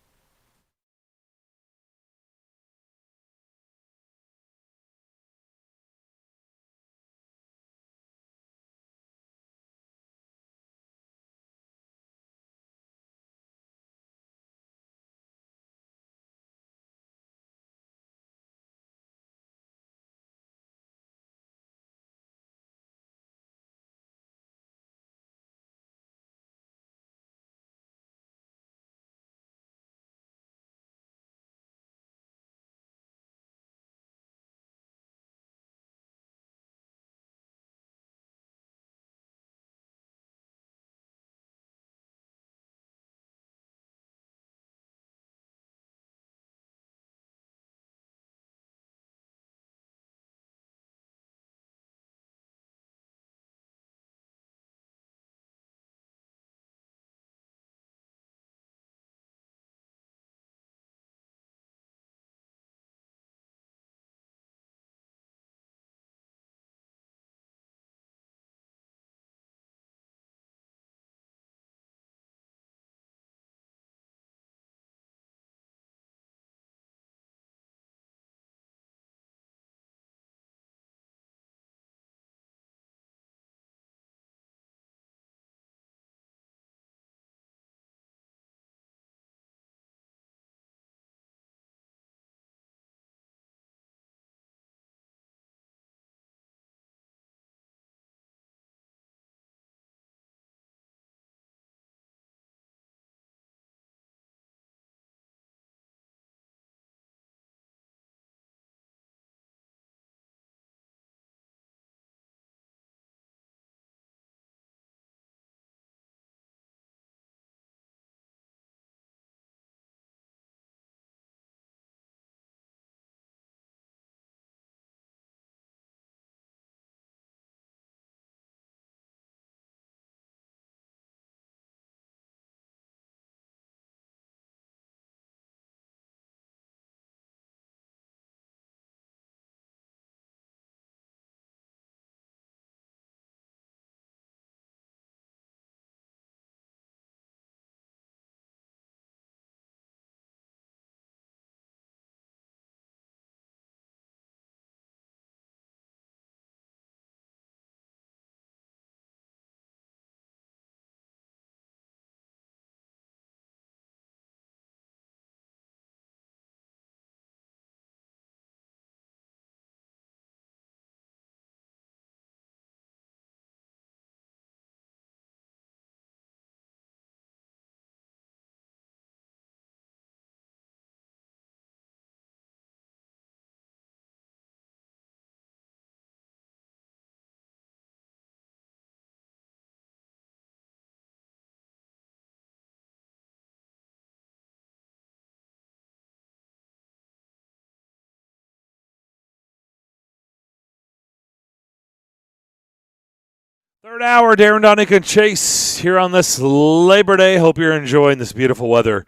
Third hour, Darren, Daunic, and Chase here on this Labor Day. Hope you're enjoying this beautiful weather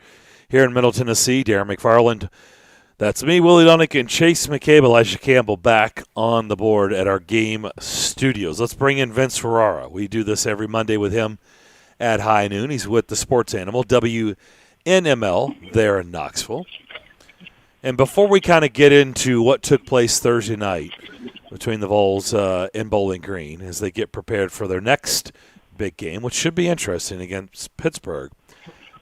here in Middle Tennessee. Darren McFarland, that's me, Willie Daunic, and Chase McCabe, Elijah Campbell back on the board at our game studios. Let's bring in Vince Ferrara. We do this every Monday with him at high noon. He's with the Sports Animal, WNML, there in Knoxville. And before we kind of get into what took place Thursday night between the Vols and Bowling Green as they get prepared for their next big game, which should be interesting against Pittsburgh,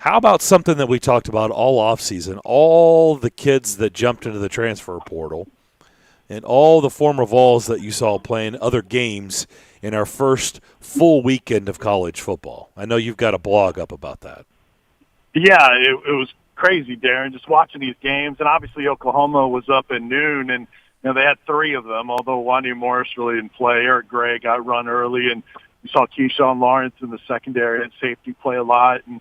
how about something that we talked about all offseason, all the kids that jumped into the transfer portal and all the former Vols that you saw playing other games in our first full weekend of college football? I know you've got a blog up about that. Yeah, it was crazy, Darren, just watching these games. And obviously Oklahoma was up at noon, and they had three of them, although Wanya Morris really didn't play. Eric Gray got run early, and you saw Keyshawn Lawrence in the secondary and safety play a lot. And,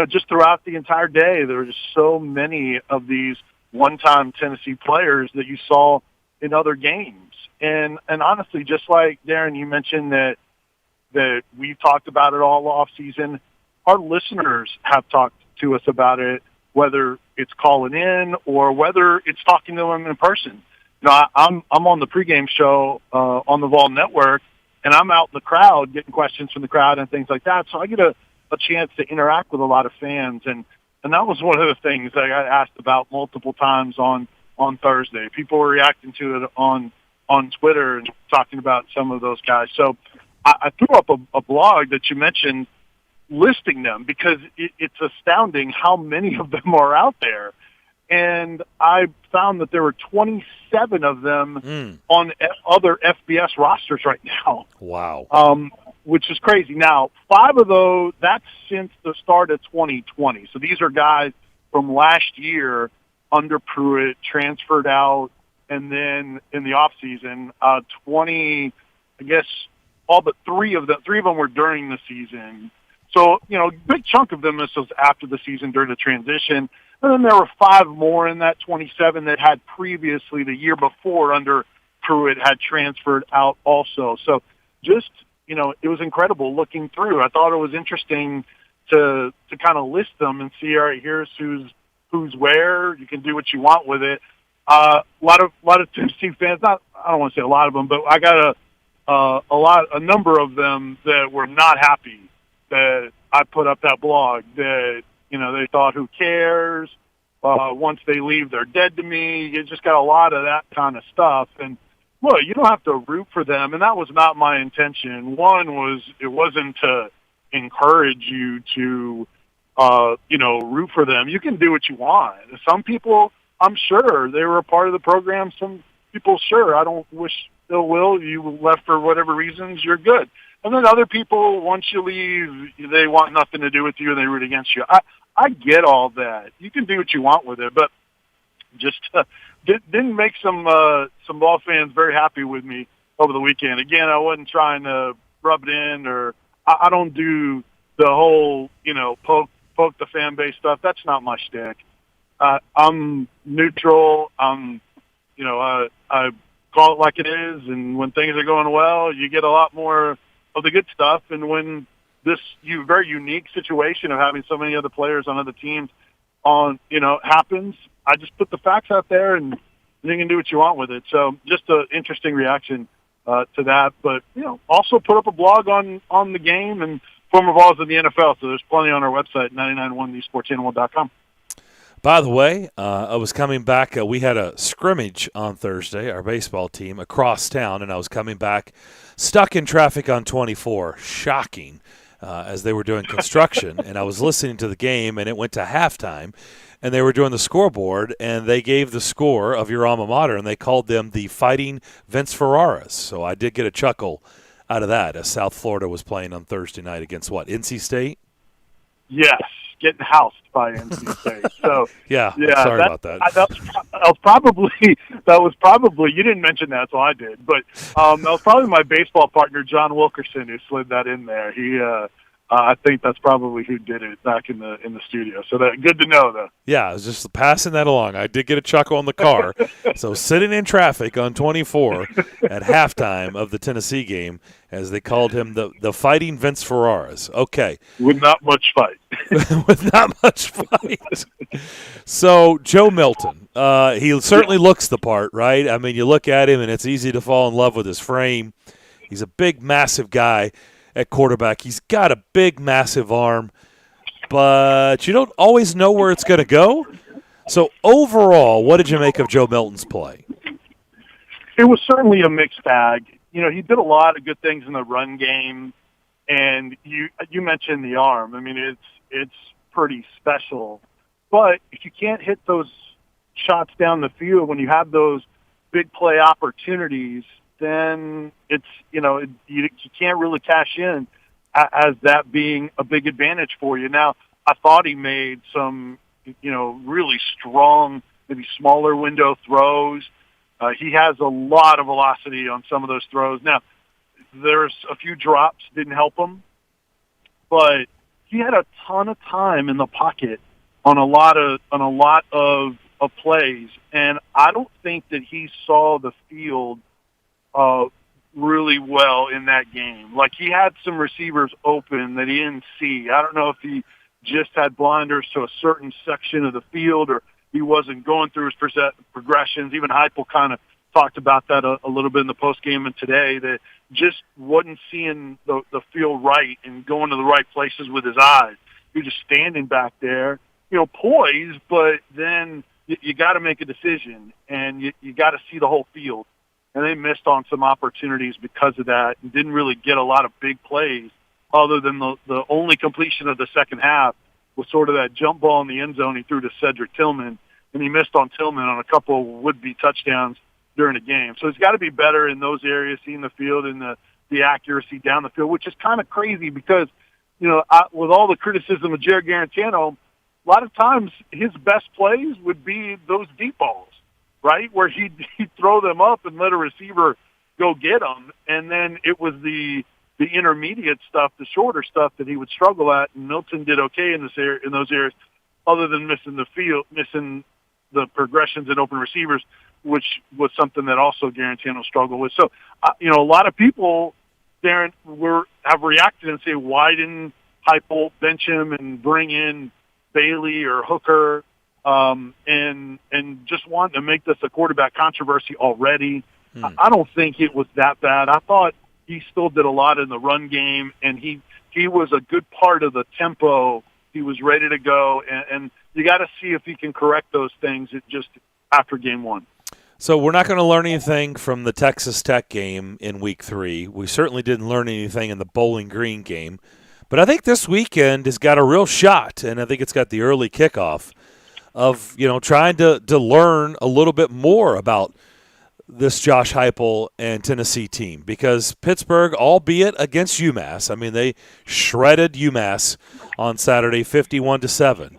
just throughout the entire day, there were just so many of these one-time Tennessee players that you saw in other games. And honestly, just like, Darren, you mentioned that we've talked about it all off season, our listeners have talked to us about it, whether it's calling in or whether it's talking to them in person. I'm on the pregame show on the Vol Network, and I'm out in the crowd getting questions from the crowd and things like that. So I get a chance to interact with a lot of fans, and that was one of the things that I got asked about multiple times on Thursday. People were reacting to it on Twitter and talking about some of those guys. So I threw up a blog that you mentioned listing them because it's astounding how many of them are out there. And I found that there were 27 of them on other FBS rosters right now. Wow. Which is crazy. Now, 5 of those, that's since the start of 2020. So these are guys from last year under Pruitt, transferred out, and then in the offseason, 20, I guess, all but 3 of them were during the season. So, a big chunk of them was after the season during the transition. And then there were 5 more in that 27 that had previously, the year before, under Pruitt, had transferred out also. So just, it was incredible looking through. I thought it was interesting to kind of list them and see, all right, here's who's where. You can do what you want with it. A lot of Tennessee fans, I don't want to say a lot of them, but I got a number of them that were not happy that I put up that blog, that, they thought, who cares? Once they leave, they're dead to me. You just got a lot of that kind of stuff. And, well, you don't have to root for them, and that was not my intention. It wasn't to encourage you to, root for them. You can do what you want. Some people, I'm sure, they were a part of the program. Some people, sure, I don't wish ill will. You left for whatever reasons, you're good. And then other people, once you leave, they want nothing to do with you and they root against you. I get all that. You can do what you want with it, but just didn't make some ball fans very happy with me over the weekend. Again, I wasn't trying to rub it in, or I don't do the whole, poke the fan base stuff. That's not my shtick. I'm neutral. I call it like it is, and when things are going well, you get a lot more of the good stuff. And when this very unique situation of having so many other players on other teams happens, I just put the facts out there, and you can do what you want with it. So just an interesting reaction to that. But, also put up a blog on the game and former Vols in the NFL. So there's plenty on our website, 991thesportsanimal.com. By the way, I was coming back. We had a scrimmage on Thursday, our baseball team, across town, and I was coming back stuck in traffic on 24. Shocking, as they were doing construction. And I was listening to the game, and it went to halftime, and they were doing the scoreboard, and they gave the score of your alma mater, and they called them the Fighting Vince Ferraras. So I did get a chuckle out of that as South Florida was playing on Thursday night against what, NC State? Yes, getting housed by NC State. So yeah, sorry about that. That was probably you didn't mention that, so I did. But that was probably my baseball partner John Wilkerson who slid that in there. He I think that's probably who did it back in the studio. So that good to know, though. Yeah, I was just passing that along. I did get a chuckle in the car. So sitting in traffic on 24 at halftime of the Tennessee game, as they called him the fighting Vince Ferraris. Okay. With not much fight. With not much fight. So Joe Milton, he certainly looks the part, right? I mean, you look at him, and it's easy to fall in love with his frame. He's a big, massive guy at quarterback. He's got a big, massive arm, but you don't always know where it's going to go. So overall, what did you make of Joe Milton's play? It was certainly a mixed bag. You know, he did a lot of good things in the run game, and you mentioned the arm. I mean, it's pretty special. But if you can't hit those shots down the field when you have those big play opportunities, then it's, you can't really cash in as that being a big advantage for you. Now, I thought he made some, really strong, maybe smaller window throws. He has a lot of velocity on some of those throws. Now, there's a few drops, didn't help him, but he had a ton of time in the pocket on a lot of plays, and I don't think that he saw the field really well in that game. Like, he had some receivers open that he didn't see. I don't know if he just had blinders to a certain section of the field or he wasn't going through his progressions. Even Heupel kind of talked about that a little bit in the postgame and today, that just wasn't seeing the field right and going to the right places with his eyes. He was just standing back there, poised, but then you got to make a decision, and you got to see the whole field. And they missed on some opportunities because of that and didn't really get a lot of big plays other than the only completion of the second half was sort of that jump ball in the end zone he threw to Cedric Tillman, and he missed on Tillman on a couple of would-be touchdowns during the game. So he's got to be better in those areas, seeing the field and the accuracy down the field, which is kind of crazy because, with all the criticism of Jared Garantano, a lot of times his best plays would be those deep balls, right, where he'd throw them up and let a receiver go get them, and then it was the intermediate stuff, the shorter stuff that he would struggle at, and Milton did okay in those areas, other than missing the progressions and open receivers, which was something that also Garantano struggled with. So, a lot of people, Darren, have reacted and say, why didn't Heupel bench him and bring in Bailey or Hooker, and just wanting to make this a quarterback controversy already. I don't think it was that bad. I thought he still did a lot in the run game, and he was a good part of the tempo. He was ready to go, and you got to see if he can correct those things just after game one. So we're not going to learn anything from the Texas Tech game in Week 3. We certainly didn't learn anything in the Bowling Green game. But I think this weekend has got a real shot, and I think it's got the early kickoff of, trying to learn a little bit more about this Josh Heupel and Tennessee team, because Pittsburgh, albeit against UMass, I mean, they shredded UMass on Saturday 51-7.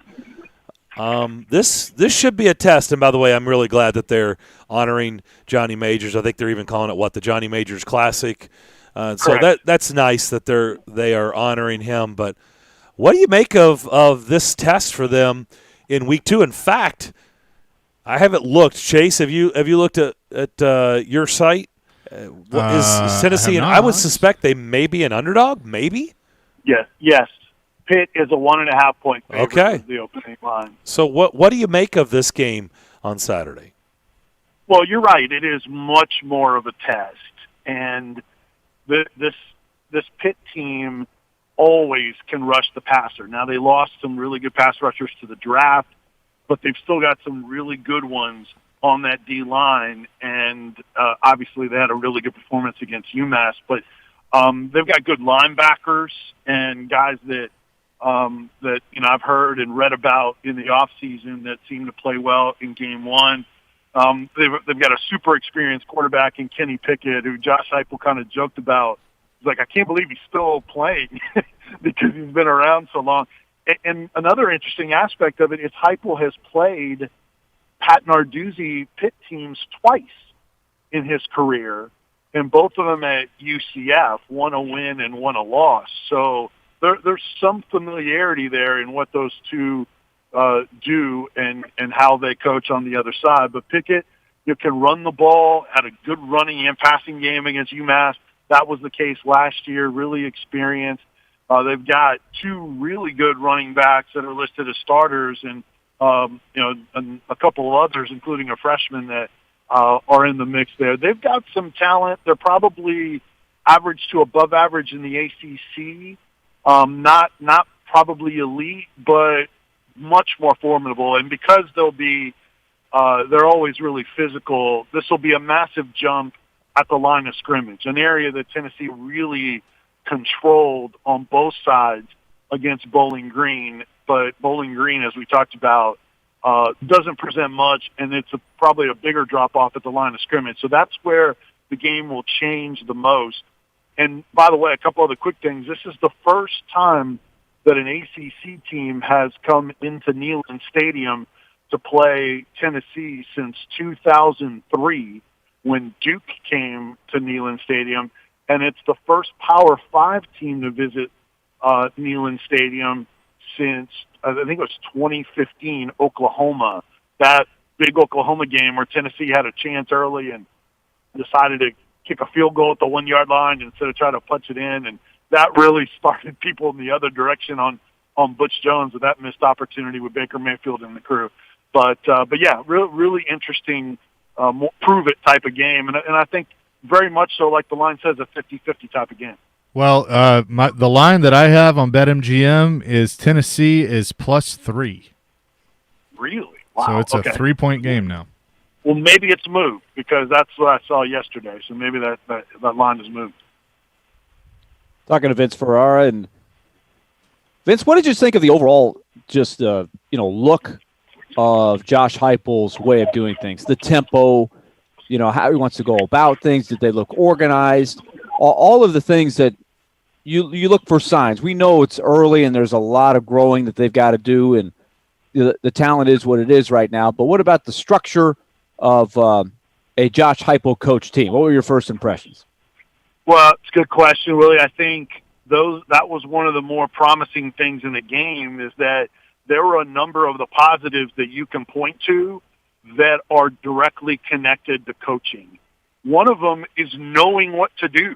This should be a test, and by the way, I'm really glad that they're honoring Johnny Majors. I think they're even calling it the Johnny Majors Classic. So that's nice that they are honoring him. But what do you make of this test for them in Week 2? In fact, I haven't looked. Chase, have you looked at your site? Is Tennessee? I would suspect they may be an underdog. Maybe. Yes. Pitt is a 1.5 point favorite. Okay. The opening line. So what do you make of this game on Saturday? Well, you're right. It is much more of a test, and this Pitt team always can rush the passer. Now, they lost some really good pass rushers to the draft, but they've still got some really good ones on that D-line, and obviously they had a really good performance against UMass. But they've got good linebackers and guys that I've heard and read about in the off season that seem to play well in game one. They've got a super experienced quarterback in Kenny Pickett, who Josh Heupel kind of joked about. He's like, I can't believe he's still playing because he's been around so long. And another interesting aspect of it is Heupel has played Pat Narduzzi Pitt teams twice in his career, and both of them at UCF, one a win and one a loss. So there's some familiarity there in what those two do and how they coach on the other side. But Pickett, you can run the ball, had a good running and passing game against UMass. That was the case last year, really experienced. They've got two really good running backs that are listed as starters and, and a couple of others, including a freshman that are in the mix there. They've got some talent. They're probably average to above average in the ACC. Not probably elite, but much more formidable. And because they're always really physical, this will be a massive jump at the line of scrimmage, an area that Tennessee really controlled on both sides against Bowling Green. But Bowling Green, as we talked about, doesn't present much, and it's probably a bigger drop-off at the line of scrimmage. So that's where the game will change the most. And by the way, a couple other quick things. This is the first time that an ACC team has come into Neyland Stadium to play Tennessee since 2003 when Duke came to Neyland Stadium. And it's the first Power 5 team to visit Neyland Stadium since, I think it was 2015, Oklahoma. That big Oklahoma game where Tennessee had a chance early and decided to kick a field goal at the 1-yard line instead of trying to punch it in. And that really started people in the other direction on Butch Jones with that missed opportunity with Baker Mayfield and the crew. But yeah, really interesting prove it type of game. And I think very much so, like the line says, a 50-50 type of game. Well, the line that I have on BetMGM is Tennessee is +3. Really? Wow. So it's a 3-point game now. Well, maybe it's moved because that's what I saw yesterday. So maybe that line is moved. Talking to Vince Ferrara. And Vince, what did you think of the overall just look of Josh Heupel's way of doing things? The tempo, how he wants to go about things. Did they look organized? All of the things that you look for signs. We know it's early and there's a lot of growing that they've got to do, and the talent is what it is right now. But what about the structure of a Josh Heupel coach team? What were your first impressions? Well, it's a good question, Willie. I think that was one of the more promising things in the game is that there were a number of the positives that you can point to that are directly connected to coaching. One of them is knowing what to do.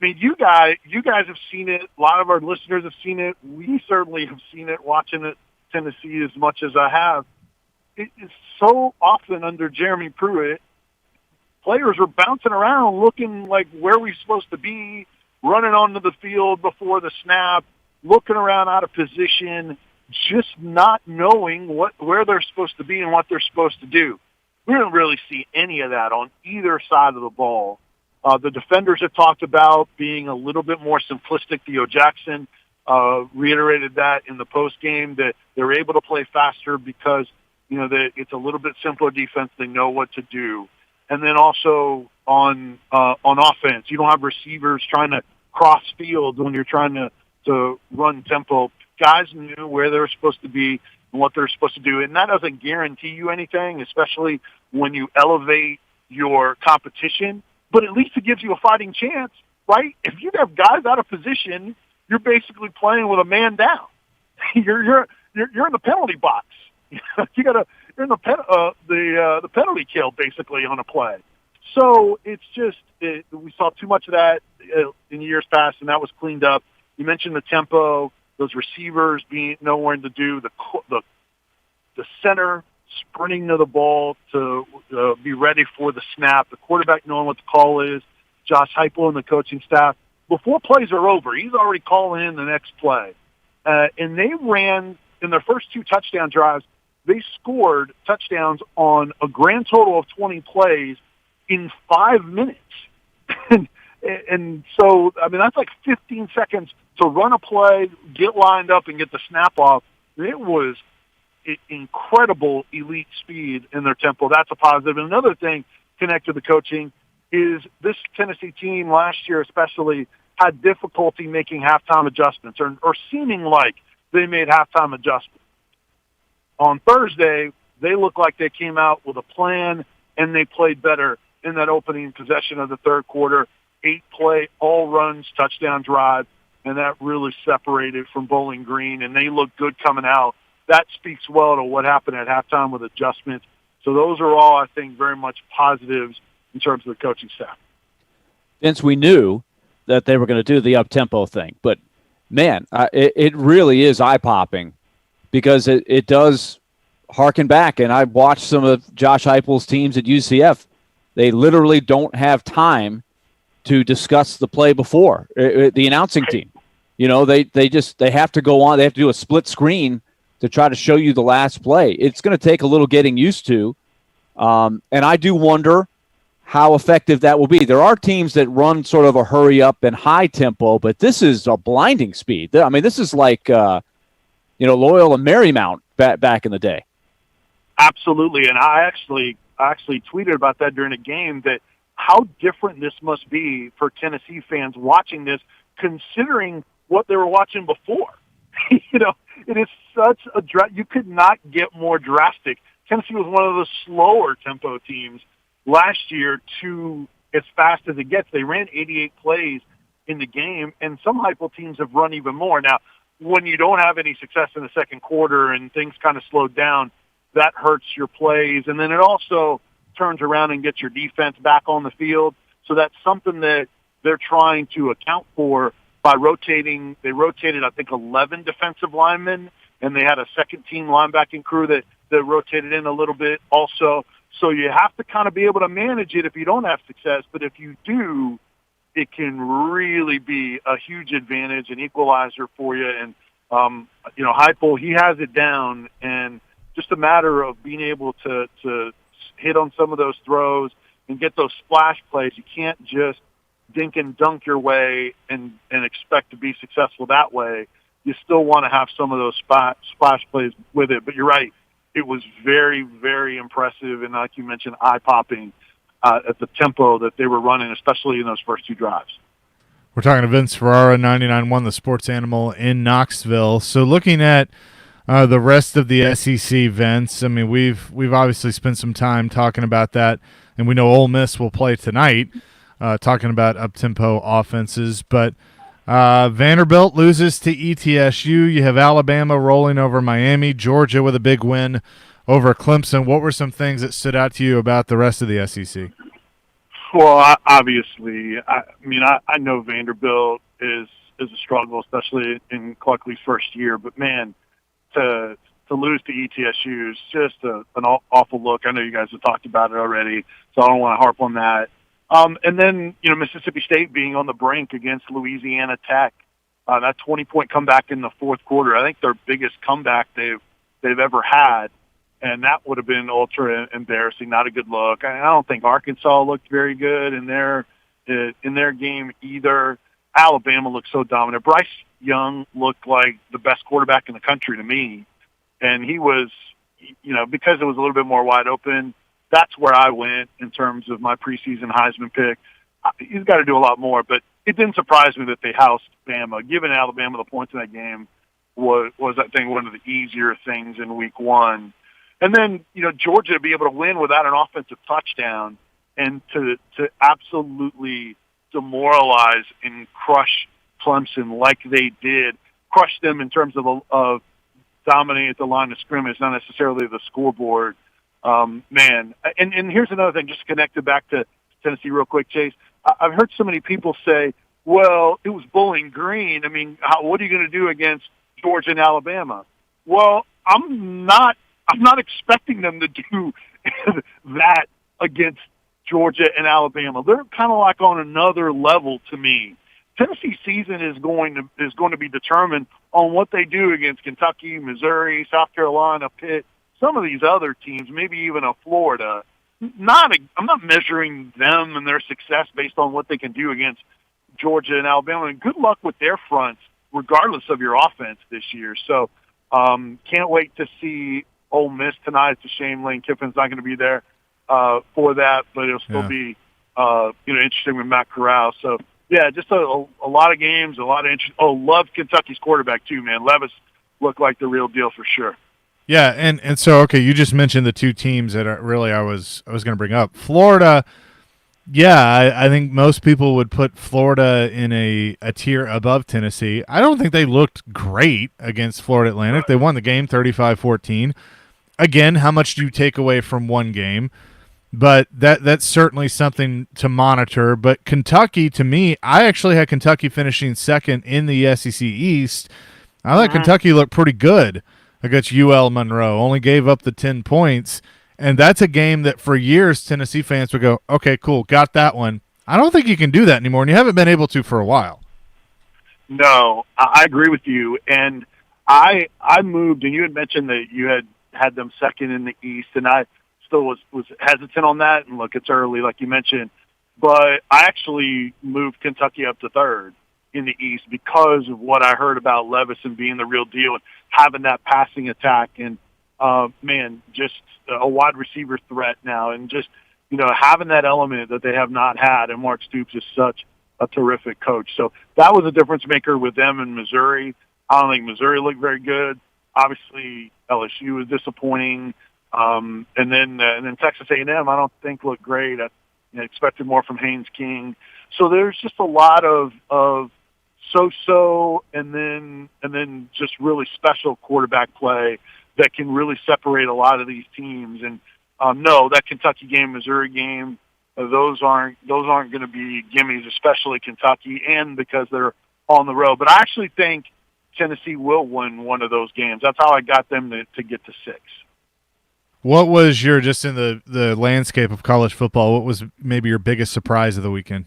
I mean, you guys have seen it. A lot of our listeners have seen it. We certainly have seen it watching it Tennessee as much as I have. It is so often under Jeremy Pruitt, players are bouncing around looking like where we're supposed to be, running onto the field before the snap, looking around out of position, just not knowing where they're supposed to be and what they're supposed to do. We didn't really see any of that on either side of the ball. The defenders have talked about being a little bit more simplistic. Theo Jackson reiterated that in the post game, that they're able to play faster because that it's a little bit simpler defense. They know what to do. And then also on offense, you don't have receivers trying to cross field when you're trying to run tempo. Guys knew where they're supposed to be and what they're supposed to do, and that doesn't guarantee you anything, especially when you elevate your competition. But at least it gives you a fighting chance, right? If you have guys out of position, you're basically playing with a man down. You're in the penalty box. You're in the penalty kill basically on a play. So it's just we saw too much of that in years past, and that was cleaned up. You mentioned the tempo, those receivers knowing what to do, the center sprinting to the ball to be ready for the snap, the quarterback knowing what the call is, Josh Heupel and the coaching staff. Before plays are over, he's already calling in the next play. And they ran, in their first 2 touchdown drives, they scored touchdowns on a grand total of 20 plays in 5 minutes. And so, I mean, that's like 15 seconds to run a play, get lined up, and get the snap off. It was incredible elite speed in their tempo. That's a positive. And another thing connected to the coaching is this Tennessee team last year especially had difficulty making halftime adjustments or seeming like they made halftime adjustments. On Thursday, they looked like they came out with a plan, and they played better in that opening possession of the third quarter. 8-play, all runs, touchdown drive. and that really separated from Bowling Green, and they looked good coming out. That speaks well to what happened at halftime with adjustments. So those are all, I think, very much positives in terms of the coaching staff. Vince, we knew that they were going to do the up-tempo thing, but, man, it really is eye-popping because it does harken back, and I've watched some of Josh Heupel's teams at UCF. They literally don't have time to discuss the play before. The announcing team, they have to go on. They have to do a split screen to try to show you the last play. It's going to take a little getting used to, and I do wonder how effective that will be. There are teams that run sort of a hurry up and high tempo, but this is a blinding speed. I mean, this is like Loyola Marymount back in the day. Absolutely, and I actually tweeted about that during a game, that how different this must be for Tennessee fans watching this, considering what they were watching before. It is such a you could not get more drastic. Tennessee was one of the slower tempo teams last year to as fast as it gets. They ran 88 plays in the game, and some Heupel teams have run even more. Now, when you don't have any success in the second quarter and things kind of slowed down, that hurts your plays. And then it also turns around and gets your defense back on the field. So that's something that they're trying to account for by rotating. They rotated, I think, 11 defensive linemen, and they had a second-team linebacking crew that rotated in a little bit also. So you have to kind of be able to manage it if you don't have success. But if you do, it can really be a huge advantage, an equalizer for you. And, Heupel, he has it down, and just a matter of being able to hit on some of those throws and get those splash plays. You can't just dink and dunk your way and expect to be successful that way. You still want to have some of those splash plays with it. But you're right. It was very, very impressive, and like you mentioned, eye-popping at the tempo that they were running, especially in those first two drives. We're talking to Vince Ferrara, 99.1, the Sports Animal in Knoxville. So looking at the rest of the SEC, Vince, I mean, we've obviously spent some time talking about that, and we know Ole Miss will play tonight, talking about up-tempo offenses. But Vanderbilt loses to ETSU. You have Alabama rolling over Miami, Georgia with a big win over Clemson. What were some things that stood out to you about the rest of the SEC? Well, obviously, I know Vanderbilt is a struggle, especially in Cluckley's first year. But, man, to lose to ETSU is just an awful look. I know you guys have talked about it already, so I don't want to harp on that. And then, Mississippi State being on the brink against Louisiana Tech, that 20-point comeback in the fourth quarter, I think their biggest comeback they've ever had, and that would have been ultra embarrassing, not a good look. I don't think Arkansas looked very good in their game either. Alabama looked so dominant. Bryce Young looked like the best quarterback in the country to me, and he was, because it was a little bit more wide open, that's where I went in terms of my preseason Heisman pick. He's got to do a lot more, but it didn't surprise me that they housed Bama. Giving Alabama the points in that game was I think, one of the easier things in week one. And then, Georgia to be able to win without an offensive touchdown and to absolutely demoralize and crush Clemson like they did, crush them in terms of dominating at the line of scrimmage, not necessarily the scoreboard. Man, and here's another thing, just connected back to Tennessee real quick, Chase. I've heard so many people say, well, it was Bowling Green. I mean, what are you going to do against Georgia and Alabama? Well, I'm not expecting them to do that against Georgia and Alabama. They're kind of like on another level to me. Tennessee season is going to be determined on what they do against Kentucky, Missouri, South Carolina, Pitt, some of these other teams, maybe even a Florida. I'm not measuring them and their success based on what they can do against Georgia and Alabama. And good luck with their fronts, regardless of your offense this year. So can't wait to see Ole Miss tonight. It's a shame Lane Kiffin's not going to be there for that, but it'll still be interesting with Matt Corral. So yeah, just a lot of games, a lot of interest. Oh, love Kentucky's quarterback too, man. Levis looked like the real deal for sure. Yeah, and so okay, you just mentioned the two teams that I was going to bring up. Florida, Yeah, I think most people would put Florida in a tier above Tennessee. I don't think they looked great against Florida Atlantic. They won the game 35-14. Again, how much do you take away from one game? But that's certainly something to monitor. But Kentucky, to me, I actually had Kentucky finishing second in the SEC East. I thought Kentucky looked pretty good against UL Monroe. Only gave up the 10 points. And that's a game that for years Tennessee fans would go, okay, cool, got that one. I don't think you can do that anymore, and you haven't been able to for a while. No, I agree with you. And I moved, and you had mentioned that you had them second in the East, and I still was hesitant on that. And look, it's early, like you mentioned, but I actually moved Kentucky up to third in the East because of what I heard about Levis and being the real deal and having that passing attack and just a wide receiver threat now, and just having that element that they have not had. And Mark Stoops is such a terrific coach, so that was a difference maker with them in Missouri. I don't think Missouri looked very good. Obviously, LSU was disappointing, and then Texas A&M I don't think looked great. I expected more from Haynes King. So there's just a lot of so and then just really special quarterback play that can really separate a lot of these teams. And no, that Kentucky game, Missouri game, those aren't going to be gimmies, especially Kentucky, and because they're on the road. But I actually think Tennessee will win one of those games. That's how I got them to get to 6. What was just in the landscape of college football, what was maybe your biggest surprise of the weekend?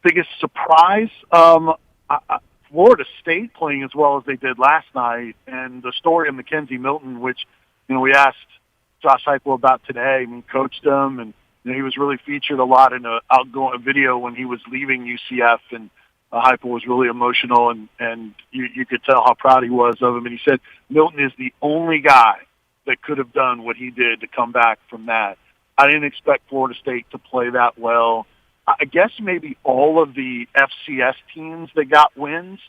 Biggest surprise? Florida State playing as well as they did last night, and the story of Milton, which we asked Josh Heupel about today. I mean, coached him, and he was really featured a lot in a outgoing video when he was leaving UCF, and Heupel was really emotional, and you could tell how proud he was of him. And he said Milton is the only guy that could have done what he did to come back from that. I didn't expect Florida State to play that well. I guess maybe all of the FCS teams that got wins,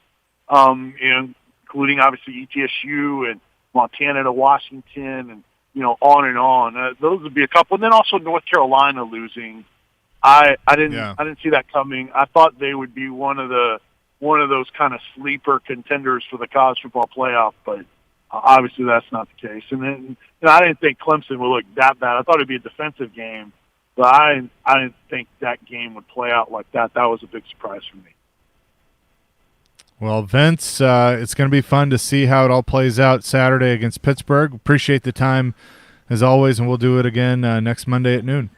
including obviously ETSU and Montana to Washington, and on and on. Those would be a couple, and then also North Carolina losing. I didn't see that coming. I thought they would be one of those kind of sleeper contenders for the college football playoff, but obviously that's not the case. And then I didn't think Clemson would look that bad. I thought it'd be a defensive game. But I didn't think that game would play out like that. That was a big surprise for me. Well, Vince, it's going to be fun to see how it all plays out Saturday against Pittsburgh. Appreciate the time, as always, and we'll do it again next Monday at noon.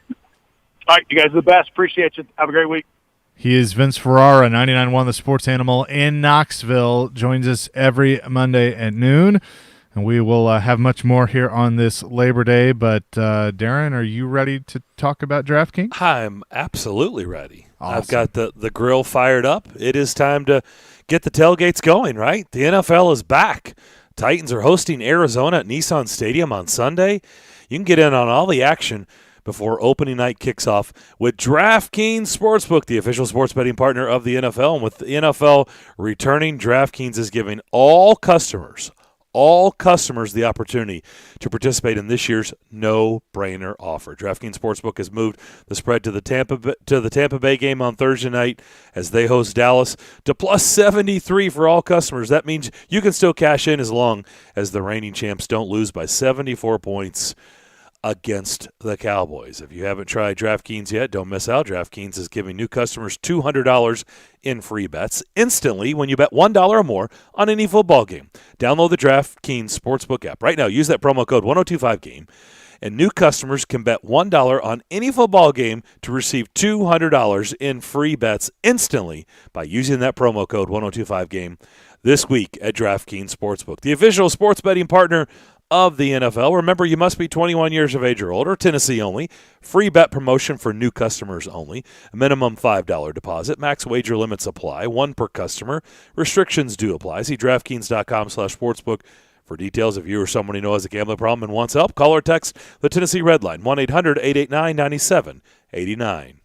All right, you guys are the best. Appreciate you. Have a great week. He is Vince Ferrara, 99.1 The Sports Animal in Knoxville. Joins us every Monday at noon. And we will have much more here on this Labor Day. But, Darren, are you ready to talk about DraftKings? I'm absolutely ready. Awesome. I've got the grill fired up. It is time to get the tailgates going, right? The NFL is back. Titans are hosting Arizona at Nissan Stadium on Sunday. You can get in on all the action before opening night kicks off with DraftKings Sportsbook, the official sports betting partner of the NFL. And with the NFL returning, DraftKings is giving all customers the opportunity to participate in this year's no-brainer offer. DraftKings Sportsbook has moved the spread to the Tampa Bay game on Thursday night as they host Dallas to plus 73 for all customers. That means you can still cash in as long as the reigning champs don't lose by 74 points against the Cowboys. If you haven't tried DraftKings yet, don't miss out. DraftKings is giving new customers $200 in free bets instantly when you bet $1 or more on any football game. Download the DraftKings Sportsbook app right now. Use that promo code 1025GAME, and new customers can bet $1 on any football game to receive $200 in free bets instantly by using that promo code 1025GAME this week at DraftKings Sportsbook, the official sports betting partner of the NFL. Remember, you must be 21 years of age or older. Tennessee only. Free bet promotion for new customers only. A minimum $5 deposit. Max wager limits apply. One per customer. Restrictions do apply. See DraftKings.com/sportsbook for details. If you or someone you know has a gambling problem and wants help, call or text the Tennessee Red Line, 1-800-889-9789.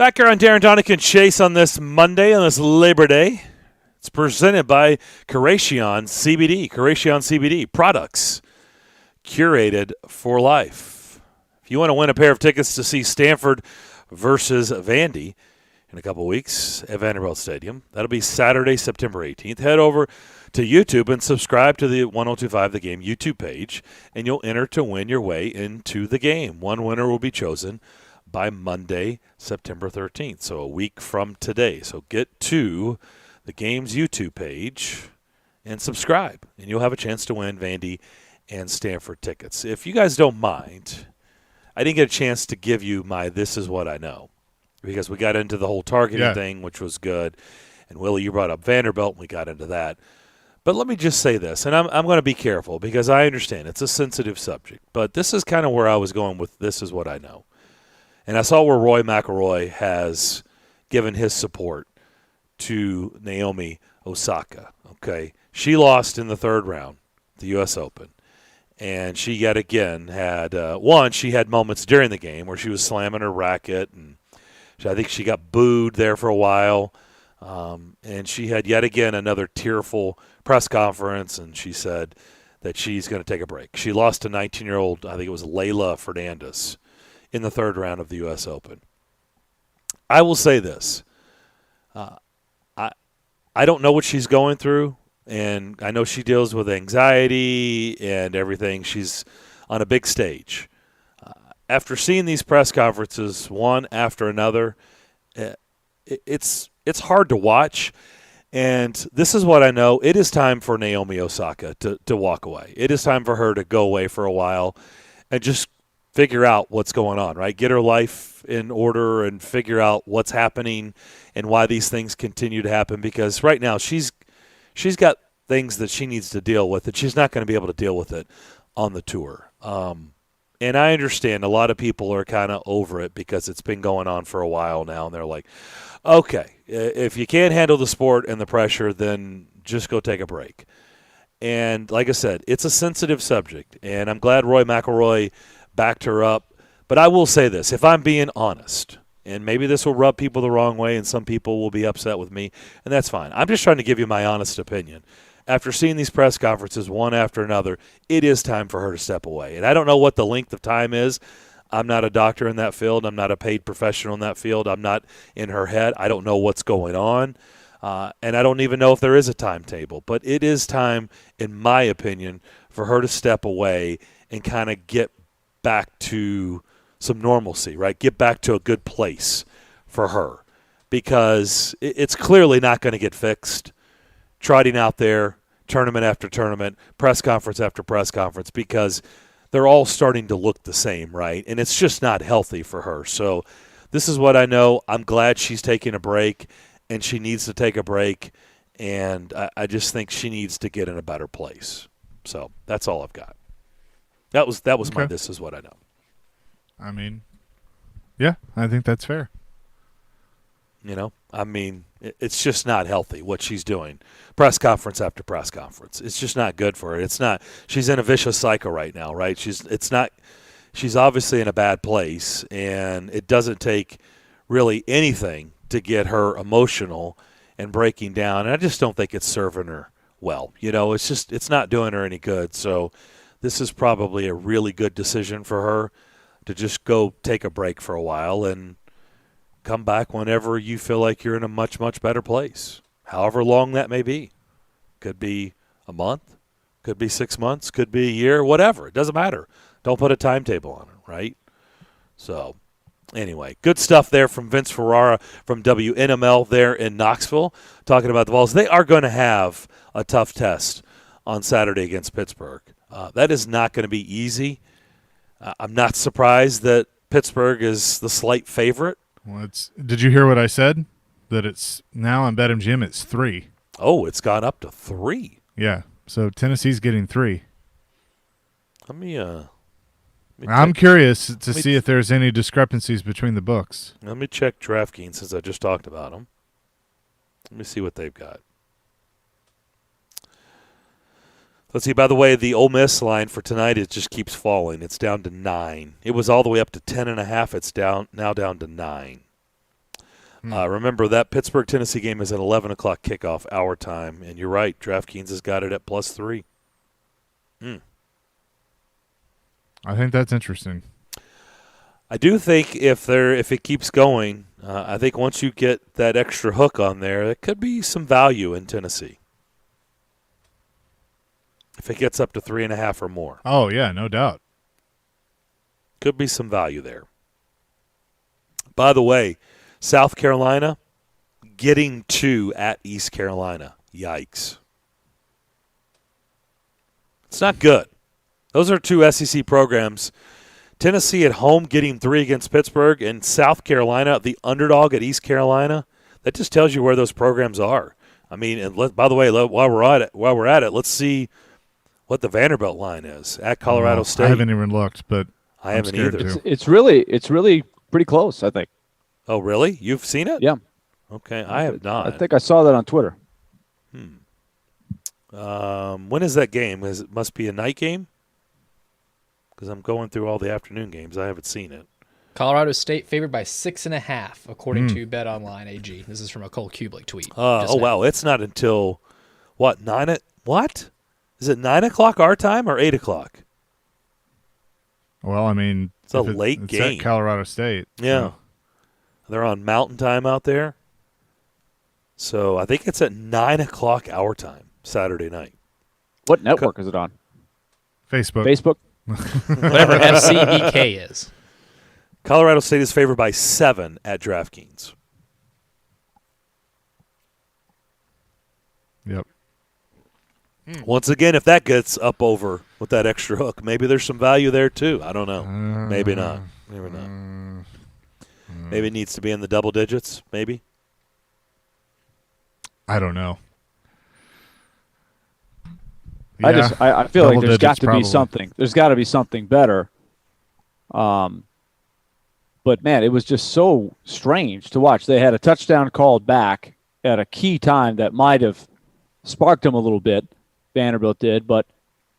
Back here on Darren, Daunic, and Chase on this Monday, on this Labor Day. It's presented by Curation CBD products curated for life. If you want to win a pair of tickets to see Stanford versus Vandy in a couple weeks at Vanderbilt Stadium, that'll be Saturday, September 18th. Head over to YouTube and subscribe to the 1025 The Game YouTube page, and you'll enter to win your way into the game. One winner will be chosen by Monday, September 13th, so a week from today. So get to the game's YouTube page and subscribe, and you'll have a chance to win Vandy and Stanford tickets. If you guys don't mind, I didn't get a chance to give you my This Is What I Know because we got into the whole targeting thing, which was good, and Willie, you brought up Vanderbilt, and we got into that. But let me just say this, and I'm going to be careful because I understand it's a sensitive subject, but this is kind of where I was going with This Is What I Know. And I saw where Mcelroy has given his support to Naomi Osaka. Okay, she lost in the third round, the U.S. Open, and she yet again had she had moments during the game where she was slamming her racket, and I think she got booed there for a while, and she had yet again another tearful press conference, and she said that she's going to take a break. She lost to 19-year-old, I think it was Leylah Fernandez, in the third round of the U.S. Open. I will say this. I don't know what she's going through, and I know she deals with anxiety and everything. She's on a big stage. After seeing these press conferences, one after another, it's hard to watch. And this is what I know. It is time for Naomi Osaka to walk away. It is time for her to go away for a while and just figure out what's going on, right? Get her life in order and figure out what's happening and why these things continue to happen, because right now she's got things that she needs to deal with, and she's not going to be able to deal with it on the tour. And I understand a lot of people are kind of over it because it's been going on for a while now, and they're like, okay, if you can't handle the sport and the pressure, then just go take a break. And like I said, it's a sensitive subject, and I'm glad Mcelroy backed her up. But I will say this, if I'm being honest, and maybe this will rub people the wrong way and some people will be upset with me, and that's fine. I'm just trying to give you my honest opinion. After seeing these press conferences one after another, it is time for her to step away. And I don't know what the length of time is. I'm not a doctor in that field. I'm not a paid professional in that field. I'm not in her head. I don't know what's going on. And I don't even know if there is a timetable. But it is time, in my opinion, for her to step away and kind of get back to some normalcy, right? Get back to a good place for her, because it's clearly not going to get fixed. Trotting out there, tournament after tournament, press conference after press conference, because they're all starting to look the same, right? And it's just not healthy for her. So this is what I know. I'm glad she's taking a break, and she needs to take a break, and I just think she needs to get in a better place. So that's all I've got. That was okay. My This Is What I Know. I mean, yeah, I think that's fair. You know, I mean, it's just not healthy what she's doing. Press conference after press conference. It's just not good for her. It's not. She's in a vicious cycle right now, right? She's obviously in a bad place, and it doesn't take really anything to get her emotional and breaking down. And I just don't think it's serving her well. You know, it's not doing her any good. So this is probably a really good decision for her to just go take a break for a while and come back whenever you feel like you're in a much, much better place, however long that may be. Could be a month, could be 6 months, could be a year, whatever. It doesn't matter. Don't put a timetable on it, right? So anyway, good stuff there from Vince Ferrara from WNML there in Knoxville, talking about the Vols. They are going to have a tough test on Saturday against Pittsburgh. That is not going to be easy. I'm not surprised that Pittsburgh is the slight favorite. Well, did you hear what I said? That it's now on BetMGM, it's 3. Oh, it's gone up to 3. Yeah, so Tennessee's getting 3. I'm curious to see if there's any discrepancies between the books. Let me check DraftKings since I just talked about them. Let me see what they've got. Let's see, by the way, the Ole Miss line for tonight, it just keeps falling. It's down to 9. It was all the way up to 10.5. It's now down to 9. Remember, that Pittsburgh-Tennessee game is at 11 o'clock kickoff, our time. And you're right, DraftKings has got it at +3. I think that's interesting. I do think if it keeps going, I think once you get that extra hook on there could be some value in Tennessee. If it gets up to 3.5 or more. Oh, yeah, no doubt. Could be some value there. By the way, South Carolina getting 2 at East Carolina. Yikes. It's not good. Those are 2 SEC programs. Tennessee at home getting 3 against Pittsburgh, and South Carolina, the underdog at East Carolina. That just tells you where those programs are. I mean, and by the way, while we're at it, let's see what the Vanderbilt line is at Colorado State. I haven't even looked, but I haven't either. It's really pretty close, I think. Oh, really? You've seen it? Yeah. Okay, I have not. I think I saw that on Twitter. When is that game? It must be a night game? Because I'm going through all the afternoon games. I haven't seen it. Colorado State favored by 6.5, according to BetOnline AG. This is from a Cole Kublik tweet. Wow. It's not until, what, 9? What? Is it 9 o'clock our time or 8 o'clock? Well, I mean, it's a late game. It's at Colorado State. Yeah. So. They're on Mountain Time out there. So I think it's at 9 o'clock our time, Saturday night. What network is it on? Facebook. Whatever FCBK is. Colorado State is favored by 7 at DraftKings. Yep. Once again, if that gets up over with that extra hook, maybe there's some value there too. I don't know. Maybe not. Maybe not. Maybe it needs to be in the double digits, maybe. I don't know. I feel like there's got to probably be something. There's got to be something better. But, man, it was just so strange to watch. They had a touchdown called back at a key time that might have sparked them a little bit. Vanderbilt did, but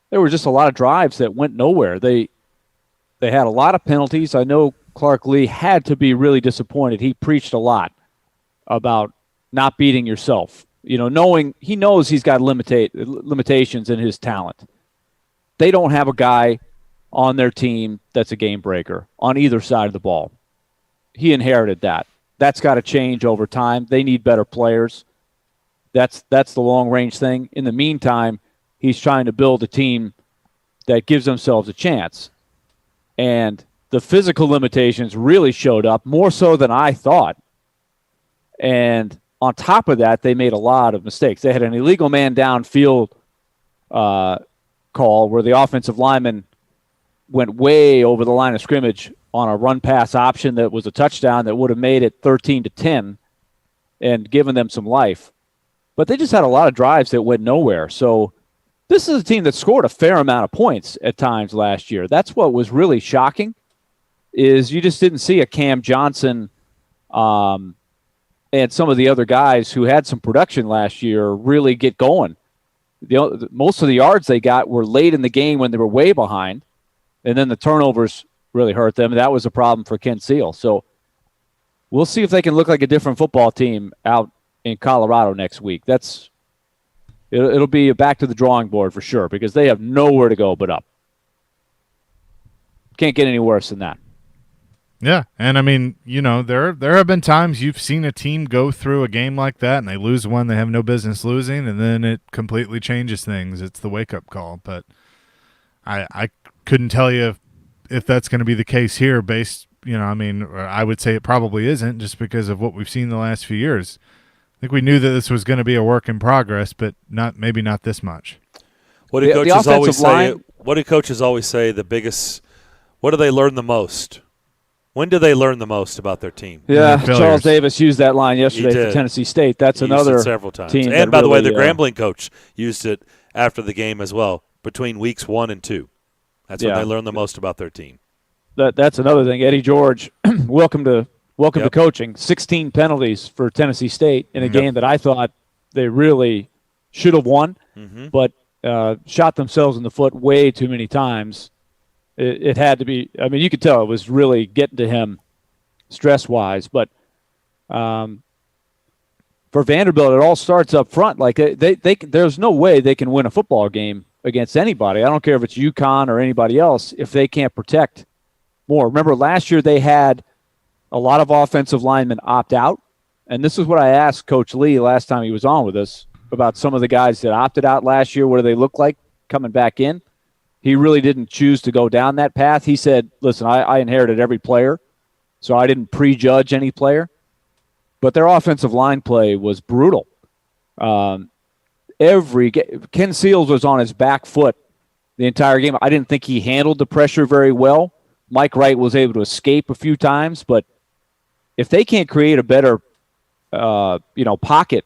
there were just a lot of drives that went nowhere. They had a lot of penalties. I know Clark Lee had to be really disappointed. He preached a lot about not beating yourself. You know, he knows he's got limitations in his talent. They don't have a guy on their team that's a game breaker on either side of the ball. He inherited that. That's got to change over time. They need better players. That's the long-range thing. In the meantime, he's trying to build a team that gives themselves a chance. And the physical limitations really showed up, more so than I thought. And on top of that, they made a lot of mistakes. They had an illegal man downfield call where the offensive lineman went way over the line of scrimmage on a run-pass option that was a touchdown that would have made it 13-10 and given them some life. But they just had a lot of drives that went nowhere. So this is a team that scored a fair amount of points at times last year. That's what was really shocking, is you just didn't see a Cam Johnson and some of the other guys who had some production last year really get going. Most of the yards they got were late in the game when they were way behind, and then the turnovers really hurt them. That was a problem for Ken Seal. So we'll see if they can look like a different football team out in Colorado next week. It'll be a back to the drawing board for sure, because they have nowhere to go but up. Can't get any worse than that. Yeah, and I mean, you know, there have been times you've seen a team go through a game like that and they lose one they have no business losing, and then it completely changes things. It's the wake-up call. But I couldn't tell you if that's going to be the case here based, you know, I mean, I would say it probably isn't just because of what we've seen the last few years. I think we knew that this was going to be a work in progress, but maybe not this much. What do coaches always say? What do coaches always say? The biggest. What do they learn the most? When do they learn the most about their team? Yeah, Charles Davis used that line yesterday for Tennessee State. That's another used it several times. Team. And by the way, the Grambling coach used it after the game as well, between weeks 1 and 2. That's when they learn the most about their team. That's another thing. Eddie George, welcome to coaching. 16 penalties for Tennessee State in a game that I thought they really should have won, but shot themselves in the foot way too many times. It had to be. I mean, you could tell it was really getting to him stress-wise. But For Vanderbilt, it all starts up front. Like there's no way they can win a football game against anybody. I don't care if it's UConn or anybody else if they can't protect more. Remember last year they had a lot of offensive linemen opt out, and this is what I asked Coach Lee last time he was on with us about some of the guys that opted out last year. What do they look like coming back in? He really didn't choose to go down that path. He said, "Listen, I inherited every player, so I didn't prejudge any player." But their offensive line play was brutal. Ken Seals was on his back foot the entire game. I didn't think he handled the pressure very well. Mike Wright was able to escape a few times, but if they can't create a better, pocket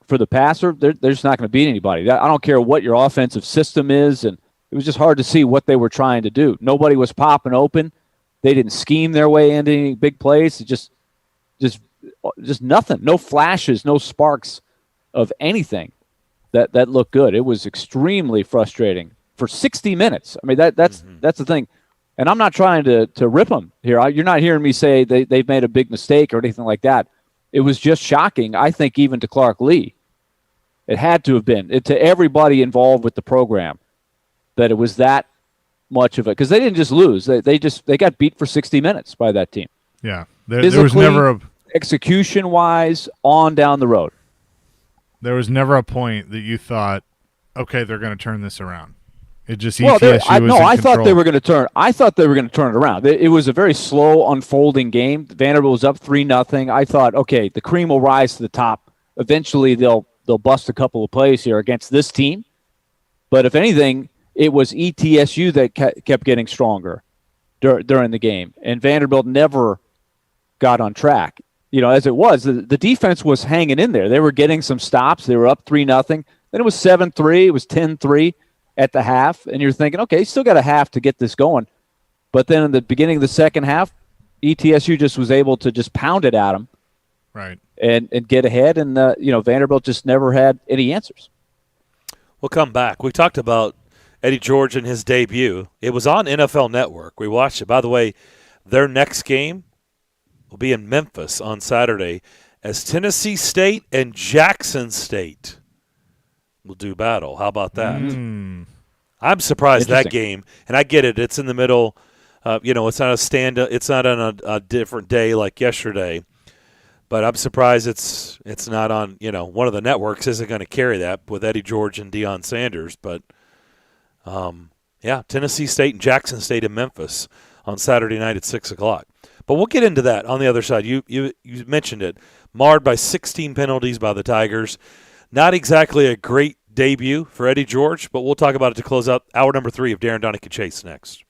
for the passer, they're just not going to beat anybody. I don't care what your offensive system is, and it was just hard to see what they were trying to do. Nobody was popping open. They didn't scheme their way into any big plays. It just nothing. No flashes, no sparks of anything that looked good. It was extremely frustrating for 60 minutes. I mean, that's the thing. And I'm not trying to rip them here. You're not hearing me say they've made a big mistake or anything like that. It was just shocking, I think, even to Clark Lee. It had to have been. To everybody involved with the program that it was that much of it. Because they didn't just lose. They got beat for 60 minutes by that team. Yeah. There was never a... execution-wise, on down the road. There was never a point that you thought, okay, they're going to turn this around. It just ETSU I thought they were going to turn. I thought they were going to turn it around. It was a very slow unfolding game. Vanderbilt was up 3-0. I thought, okay, the cream will rise to the top. Eventually, they'll bust a couple of plays here against this team. But if anything, it was ETSU that kept getting stronger during the game, and Vanderbilt never got on track. As it was, the defense was hanging in there. They were getting some stops. They were up 3-0. Then it was 7-3. It was 10-3 at the half. And you're thinking, okay, still got a half to get this going. But then in the beginning of the second half, ETSU just was able to just pound it at them. Right. And get ahead. And, Vanderbilt just never had any answers. We'll come back. We talked about Eddie George and his debut. It was on NFL Network. We watched it. By the way, their next game will be in Memphis on Saturday as Tennessee State and Jackson State will do battle. How about that? I'm surprised that game, and I get it. It's in the middle. It's not it's not on a different day like yesterday. But I'm surprised it's not on. One of the networks isn't going to carry that with Eddie George and Deion Sanders. But Tennessee State and Jackson State in Memphis on Saturday night at 6:00. But we'll get into that on the other side. You mentioned it. Marred by 16 penalties by the Tigers. Not exactly a great debut for Eddie George, but we'll talk about it to close out hour number 3 of Darren, Daunic, and Chase next.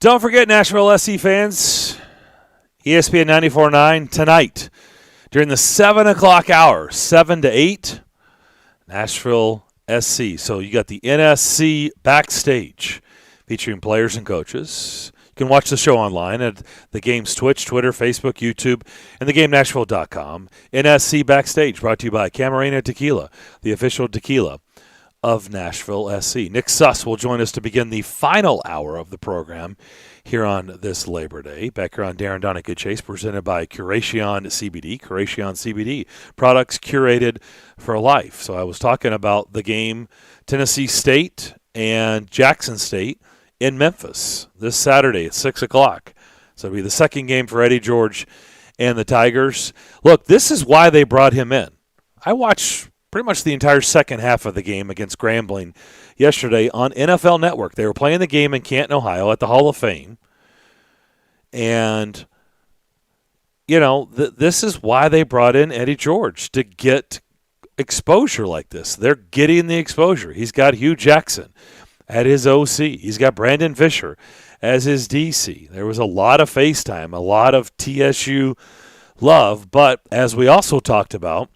Don't forget, Nashville SC fans, ESPN 94.9 tonight during the 7 o'clock hour, 7 to 8, Nashville SC. So you got the NSC backstage featuring players and coaches. You can watch the show online at the game's Twitch, Twitter, Facebook, YouTube, and thegamenashville.com. NSC Backstage, brought to you by Camarena Tequila, the official tequila of Nashville SC. Nick Suss will join us to begin the final hour of the program here on this Labor Day. Back here on Darren, Daunic, Good Chase, presented by Curation CBD. Curation CBD, products curated for life. So I was talking about the game Tennessee State and Jackson State in Memphis this Saturday at 6 o'clock. So it'll be the second game for Eddie George and the Tigers. Look, this is why they brought him in. I watched pretty much the entire second half of the game against Grambling yesterday on NFL Network. They were playing the game in Canton, Ohio at the Hall of Fame. And, you know, this is why they brought in Eddie George, to get exposure like this. They're getting the exposure. He's got Hugh Jackson at his OC. He's got Brandon Fisher as his DC. There was a lot of FaceTime, a lot of TSU love. But as we also talked about,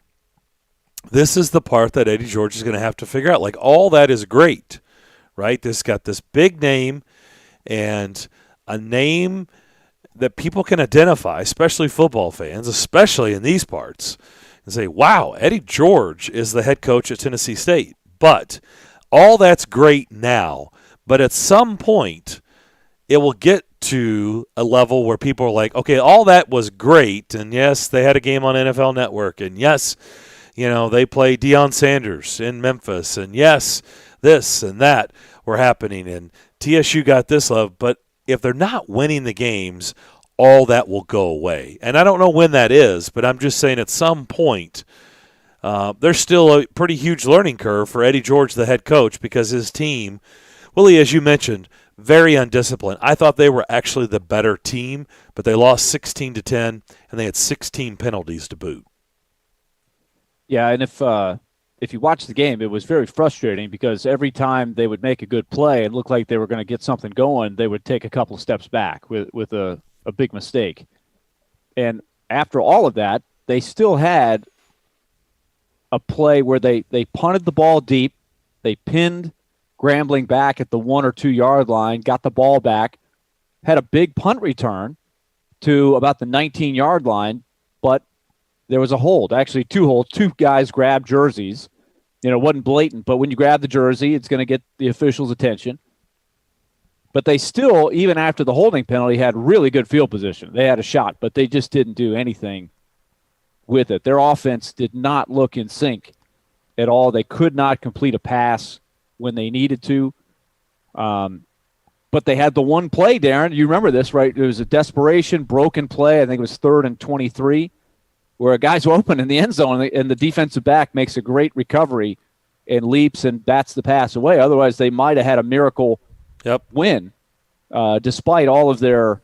this is the part that Eddie George is going to have to figure out. Like, all that is great, right? This got this big name, and a name that people can identify, especially football fans, especially in these parts, and say, wow, Eddie George is the head coach at Tennessee State. But all that's great now, but at some point it will get to a level where people are like, okay, all that was great, and yes, they had a game on NFL Network, and yes, you know, they play Deion Sanders in Memphis, and yes, this and that were happening, and TSU got this love, but if they're not winning the games, all that will go away. And I don't know when that is, but I'm just saying at some point, there's still a pretty huge learning curve for Eddie George, the head coach, because his team, Willie, as you mentioned, very undisciplined. I thought they were actually the better team, but they lost 16-10, and they had 16 penalties to boot. Yeah, and if you watch the game, it was very frustrating because every time they would make a good play and look like they were going to get something going, they would take a couple of steps back with a big mistake. And after all of that, they still had a play where they punted the ball deep, they pinned Grambling back at the 1 or 2 yard line, got the ball back, had a big punt return to about the 19-yard line, but there was a hold, actually 2 holds. 2 guys grabbed jerseys. You know, it wasn't blatant, but when you grab the jersey, it's going to get the officials' attention. But they still, even after the holding penalty, had really good field position. They had a shot, but they just didn't do anything with it. Their offense did not look in sync at all. They could not complete a pass when they needed to. But they had the one play, Darren. You remember this, right? It was a desperation, broken play. I think it was 3rd and 23, where a guy's open in the end zone, and the defensive back makes a great recovery and leaps and bats the pass away. Otherwise, they might have had a miracle win, despite all of their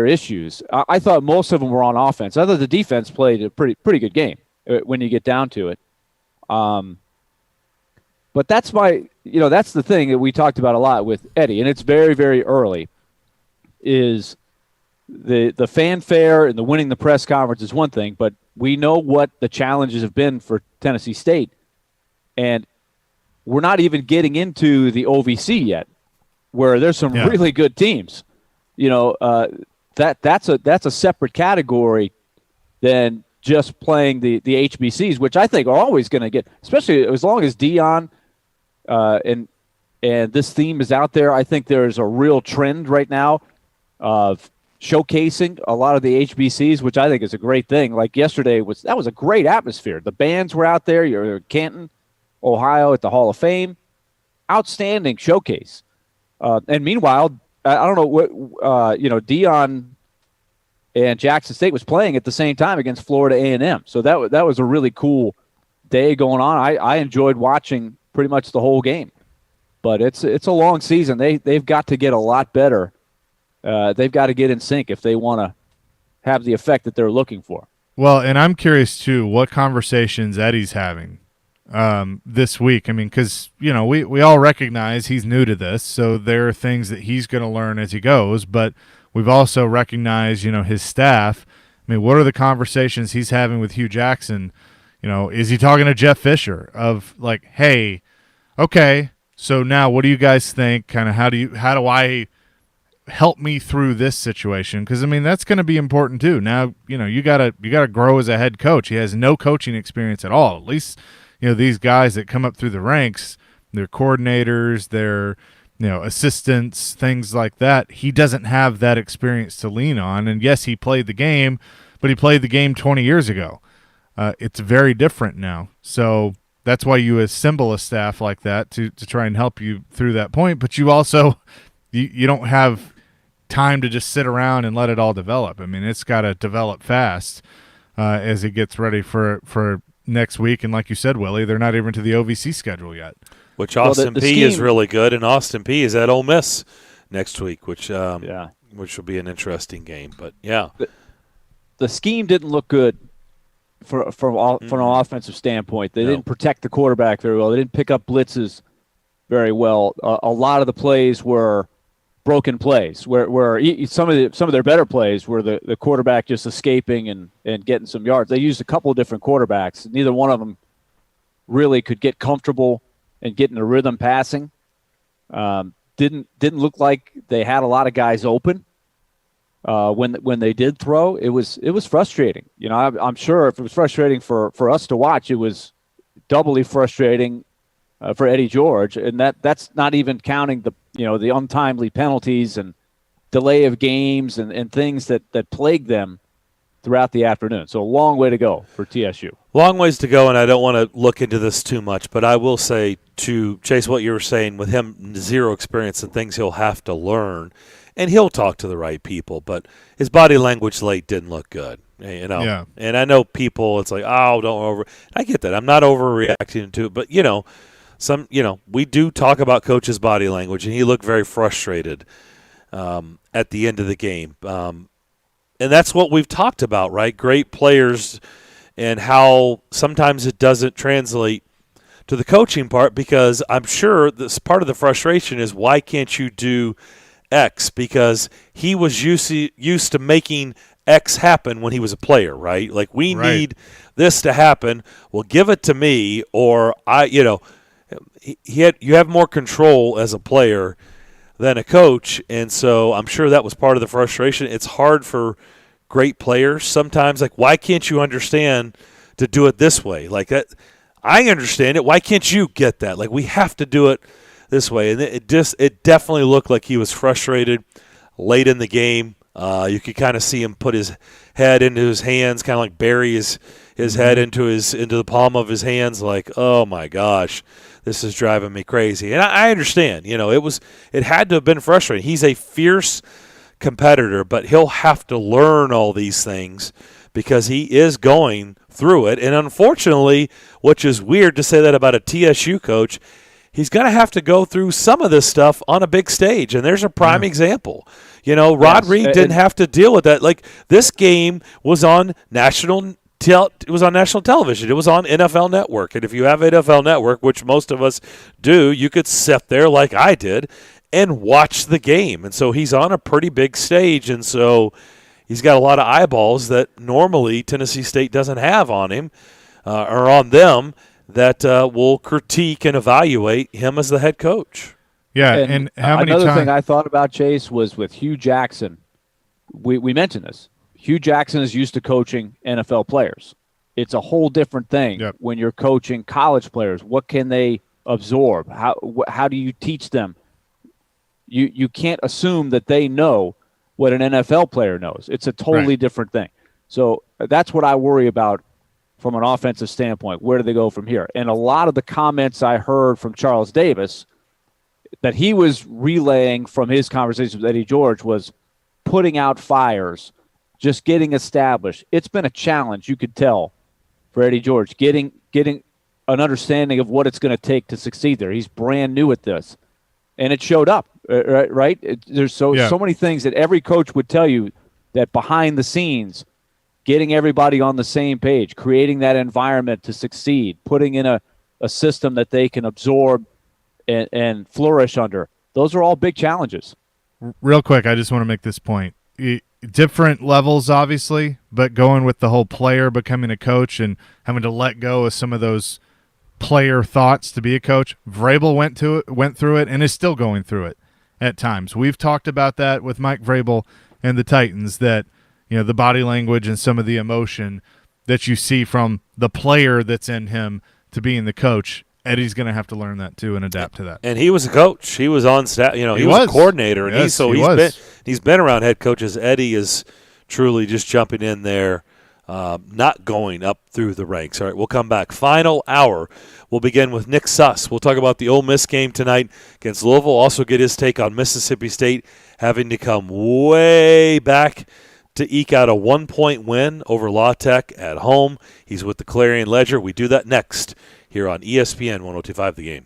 issues. I thought most of them were on offense. I thought the defense played a pretty good game when you get down to it. But that's that's the thing that we talked about a lot with Eddie, and it's very, very early, is the fanfare and the winning the press conference is one thing, but we know what the challenges have been for Tennessee State, and we're not even getting into the OVC yet, where there's some really good teams. You know, that's a separate category than just playing the HBCs, which I think are always going to get, especially as long as Deion and this theme is out there. I think there's a real trend right now of showcasing a lot of the HBCs, which I think is a great thing. Like yesterday that was a great atmosphere. The bands were out there. You're in Canton, Ohio at the Hall of Fame. Outstanding showcase. And meanwhile, I don't know what, Deion and Jackson State was playing at the same time against Florida A&M. So that was a really cool day going on. I enjoyed watching pretty much the whole game. But it's a long season. They've got to get a lot better. They've got to get in sync if they want to have the effect that they're looking for. Well, and I'm curious, too, what conversations Eddie's having this week. I mean, because, we all recognize he's new to this, so there are things that he's going to learn as he goes, but we've also recognized, his staff. I mean, what are the conversations he's having with Hugh Jackson? Is he talking to Jeff Fisher of like, hey, okay, so now what do you guys think? Kind of how do I help me through this situation? Because, I mean, that's going to be important too. Now, you gotta grow as a head coach. He has no coaching experience at all. At least, these guys that come up through the ranks, they're coordinators, they're assistants, things like that. He doesn't have that experience to lean on. And yes, he played the game, but he played the game 20 years ago. It's very different now. So that's why you assemble a staff like that to try and help you through that point. But you also, you don't have time to just sit around and let it all develop. I mean, it's got to develop fast as it gets ready for next week. And like you said, Willie, they're not even to the OVC schedule yet. Which Austin P is really good, and Austin P is at Ole Miss next week, which will be an interesting game. But yeah, the scheme didn't look good from an offensive standpoint. They didn't protect the quarterback very well. They didn't pick up blitzes very well. A lot of the plays were broken plays, where some of their better plays were the quarterback just escaping and getting some yards. They used a couple of different quarterbacks. Neither one of them really could get comfortable and get in a rhythm passing. Didn't look like they had a lot of guys open when they did throw. It was frustrating. I'm sure if it was frustrating for us to watch, it was doubly frustrating for Eddie George, and that's not even counting the untimely penalties and delay of games and things that plague them throughout the afternoon. So a long way to go for TSU. Long ways to go, and I don't want to look into this too much, but I will say to Chase what you were saying with him, zero experience and things he'll have to learn, and he'll talk to the right people, but his body language late didn't look good. Yeah. And I know people, it's like, oh, don't over. I get that. I'm not overreacting to it, but we do talk about coach's body language, and he looked very frustrated at the end of the game. And that's what we've talked about, right? Great players and how sometimes it doesn't translate to the coaching part, because I'm sure this part of the frustration is, why can't you do X? Because he was used to making X happen when he was a player, right? Like, we need this to happen. Well, give it to me, or you have more control as a player than a coach, and so I'm sure that was part of the frustration. It's hard for great players sometimes. Like, why can't you understand to do it this way? Like that, I understand it. Why can't you get that? Like, we have to do it this way. And it definitely looked like he was frustrated late in the game. You could kind of see him put his head into his hands, kind of like bury his head into the palm of his hands, like, oh my gosh, this is driving me crazy. And I understand, it had to have been frustrating. He's a fierce competitor, but he'll have to learn all these things because he is going through it. And unfortunately, which is weird to say that about a TSU coach, he's going to have to go through some of this stuff on a big stage. And there's a prime example. Rod Reed didn't have to deal with that. Like, this game was on national television. It was on NFL Network. And if you have NFL Network, which most of us do, you could sit there like I did and watch the game. And so he's on a pretty big stage, and so he's got a lot of eyeballs that normally Tennessee State doesn't have on him or on them that will critique and evaluate him as the head coach. Yeah, and how many another thing I thought about, Chase, was with Hugh Jackson. We mentioned this. Hugh Jackson is used to coaching NFL players. It's a whole different thing when you're coaching college players. What can they absorb? How do you teach them? You can't assume that they know what an NFL player knows. It's a totally different thing. So that's what I worry about from an offensive standpoint. Where do they go from here? And a lot of the comments I heard from Charles Davis that he was relaying from his conversations with Eddie George was putting out fires, just getting established. It's been a challenge, you could tell, for Eddie George, getting an understanding of what it's going to take to succeed there. He's brand new at this. And it showed up, right? There's so many things that every coach would tell you that behind the scenes, getting everybody on the same page, creating that environment to succeed, putting in a a system that they can absorb and flourish under. Those are all big challenges. Real quick, I just want to make this point. Different levels, obviously, but going with the whole player becoming a coach and having to let go of some of those player thoughts to be a coach. Vrabel went through it and is still going through it at times. We've talked about that with Mike Vrabel and the Titans, that the body language and some of the emotion that you see from the player that's in him to being the coach. Eddie's going to have to learn that too and adapt to that. And he was a coach. He was on staff. He was a coordinator, and he's been around head coaches. Eddie is truly just jumping in there, not going up through the ranks. All right, we'll come back. Final hour. We'll begin with Nick Suss. We'll talk about the Ole Miss game tonight against Louisville. Also get his take on Mississippi State having to come way back to eke out a 1-point win over La Tech at home. He's with the Clarion Ledger. We do that next here on ESPN 102.5 The Game.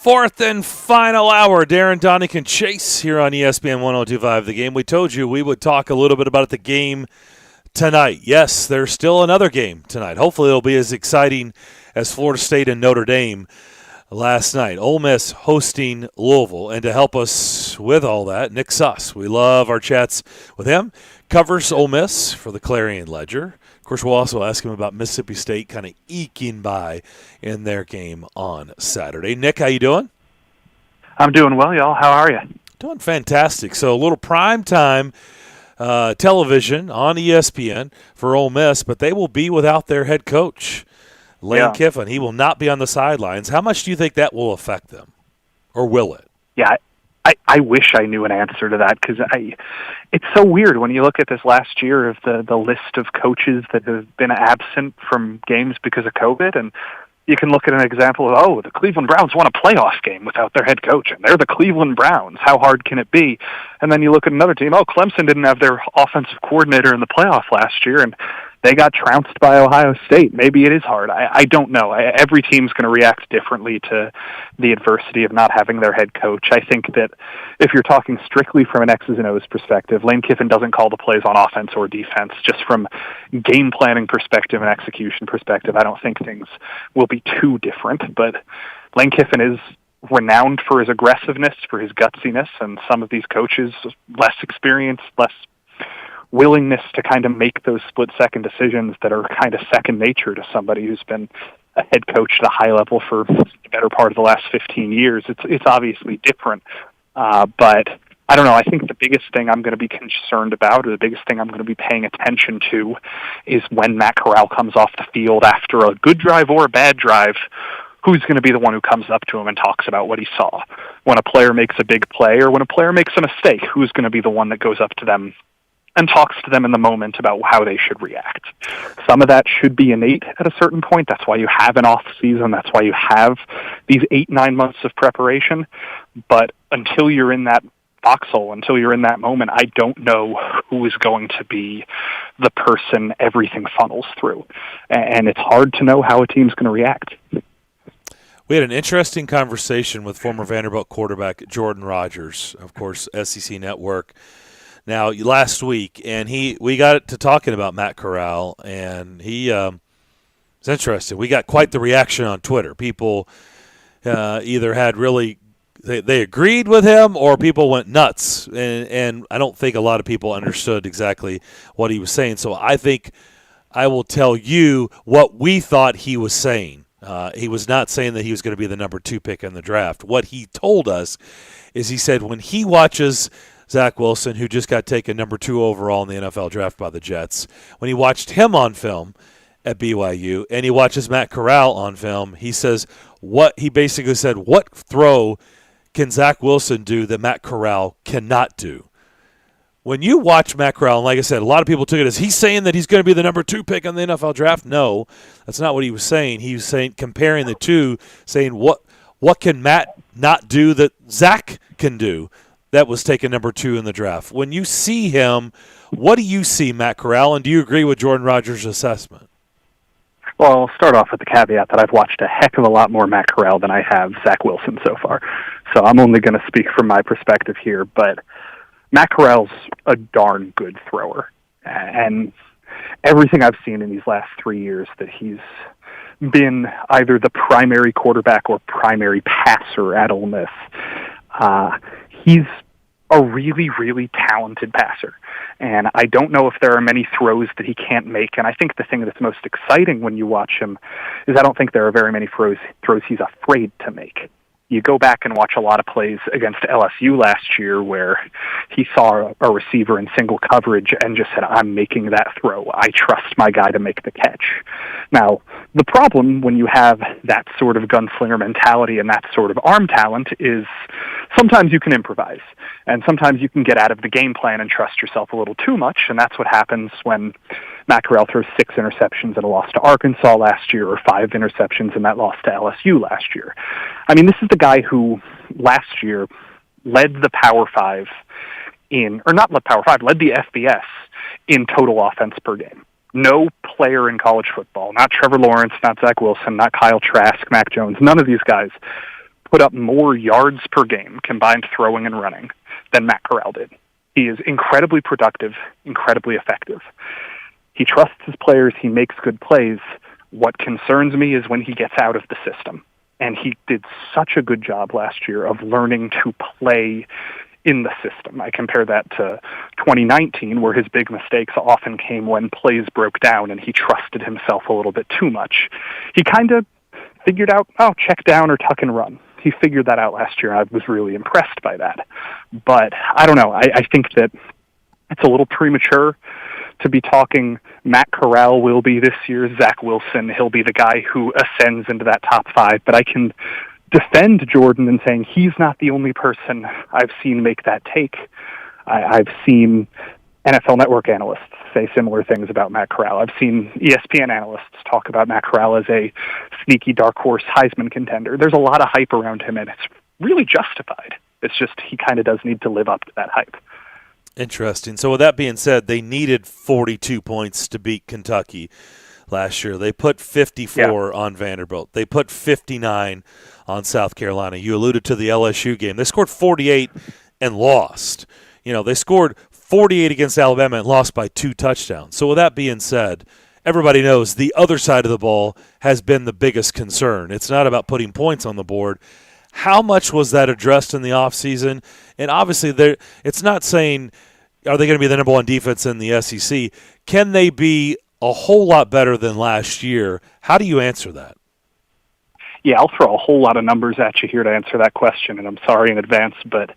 Fourth and final hour, Darren, Daunic, and Chase here on ESPN 102.5 The Game. We told you we would talk a little bit about the game tonight. Yes, there's still another game tonight. Hopefully it'll be as exciting as Florida State and Notre Dame last night. Ole Miss hosting Louisville. And to help us with all that, Nick Suss. We love our chats with him. Covers Ole Miss for the Clarion Ledger. Of course, we'll also ask him about Mississippi State kind of eking by in their game on Saturday. Nick, how you doing? I'm doing well, y'all. How are you? Doing fantastic. So a little primetime television on ESPN for Ole Miss, but they will be without their head coach, Lane Kiffin. He will not be on the sidelines. How much do you think that will affect them, or will it? Yeah, I wish I knew an answer to that, because it's so weird when you look at this last year of the list of coaches that have been absent from games because of COVID, and you can look at an example of, the Cleveland Browns won a playoff game without their head coach, and they're the Cleveland Browns. How hard can it be? And then you look at another team, Clemson didn't have their offensive coordinator in the playoff last year, and they got trounced by Ohio State. Maybe it is hard. I don't know. Every team's going to react differently to the adversity of not having their head coach. I think that if you're talking strictly from an X's and O's perspective, Lane Kiffin doesn't call the plays on offense or defense. Just from game planning perspective and execution perspective, I don't think things will be too different. But Lane Kiffin is renowned for his aggressiveness, for his gutsiness, and some of these coaches, less experienced, less willingness to kind of make those split-second decisions that are kind of second nature to somebody who's been a head coach at a high level for the better part of the last 15 years. It's obviously different, but I don't know. I think the biggest thing I'm going to be concerned about, or the biggest thing I'm going to be paying attention to, is when Matt Corral comes off the field after a good drive or a bad drive, who's going to be the one who comes up to him and talks about what he saw? When a player makes a big play or when a player makes a mistake, who's going to be the one that goes up to them and talks to them in the moment about how they should react? Some of that should be innate at a certain point. That's why you have an off season. That's why you have these 8-9 months of preparation. But until you're in that foxhole, until you're in that moment, I don't know who is going to be the person everything funnels through. And it's hard to know how a team's going to react. We had an interesting conversation with former Vanderbilt quarterback Jordan Rodgers, of course, SEC Network, now last week, and we got to talking about Matt Corral, and it's interesting. We got quite the reaction on Twitter. People either had really they agreed with him, or people went nuts, and I don't think a lot of people understood exactly what he was saying. So I think I will tell you what we thought he was saying. He was not saying that he was going to be the number 2 pick in the draft. What he told us is he said when he watches Zach Wilson, who just got taken number 2 overall in the NFL draft by the Jets, when he watched him on film at BYU and he watches Matt Corral on film, he says he basically said, what throw can Zach Wilson do that Matt Corral cannot do? When you watch Matt Corral, and like I said, a lot of people took it as he's saying that he's going to be the number 2 pick in the NFL draft. No, that's not what he was saying. He was saying, comparing the two, saying what can Matt not do that Zach can do that was taken number 2 in the draft. When you see him, what do you see, Matt Corral, and do you agree with Jordan Rodgers' assessment? Well, I'll start off with the caveat that I've watched a heck of a lot more Matt Corral than I have Zach Wilson so far. So I'm only going to speak from my perspective here, but Matt Corral's a darn good thrower. And everything I've seen in these last 3 years that he's been either the primary quarterback or primary passer at Ole Miss, he's a really, really talented passer. And I don't know if there are many throws that he can't make. And I think the thing that's most exciting when you watch him is I don't think there are very many throws he's afraid to make. You go back and watch a lot of plays against LSU last year where he saw a receiver in single coverage and just said, I'm making that throw. I trust my guy to make the catch. Now, the problem when you have that sort of gunslinger mentality and that sort of arm talent is sometimes you can improvise, and sometimes you can get out of the game plan and trust yourself a little too much, and that's what happens when Matt Corral throws 6 interceptions in a loss to Arkansas last year, or 5 interceptions in that loss to LSU last year. I mean, this is the guy who last year led the Power 5 led the FBS in total offense per game. No player in college football, not Trevor Lawrence, not Zach Wilson, not Kyle Trask, Mac Jones, none of these guys put up more yards per game, combined throwing and running, than Matt Corral did. He is incredibly productive, incredibly effective. He trusts his players. He makes good plays. What concerns me is when he gets out of the system. And he did such a good job last year of learning to play in the system. I compare that to 2019, where his big mistakes often came when plays broke down and he trusted himself a little bit too much. He kind of figured out, check down or tuck and run. He figured that out last year. I was really impressed by that. But I don't know. I think that it's a little premature to be talking Matt Corral will be this year's Zach Wilson. He'll be the guy who ascends into that top 5. But I can defend Jordan in saying he's not the only person I've seen make that take. I've seen NFL Network analysts say similar things about Matt Corral. I've seen ESPN analysts talk about Matt Corral as a sneaky dark horse Heisman contender. There's a lot of hype around him, and it's really justified. It's just he kind of does need to live up to that hype. Interesting. So with that being said, they needed 42 points to beat Kentucky last year. They put 54 on Vanderbilt. They put 59 on South Carolina. You alluded to the LSU game. They scored 48 and lost. They scored 48 against Alabama and lost by 2 touchdowns. So with that being said, everybody knows the other side of the ball has been the biggest concern. It's not about putting points on the board. How much was that addressed in the offseason? And obviously, it's not saying, are they going to be the number 1 defense in the SEC? Can they be a whole lot better than last year? How do you answer that? Yeah, I'll throw a whole lot of numbers at you here to answer that question, and I'm sorry in advance, but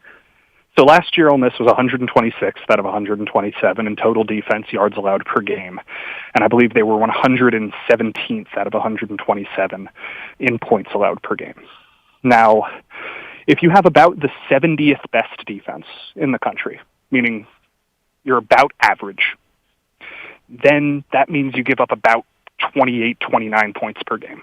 so last year Ole Miss was 126th out of 127 in total defense yards allowed per game, and I believe they were 117th out of 127 in points allowed per game. Now, if you have about the 70th best defense in the country, meaning you're about average, then that means you give up about 28, 29 points per game.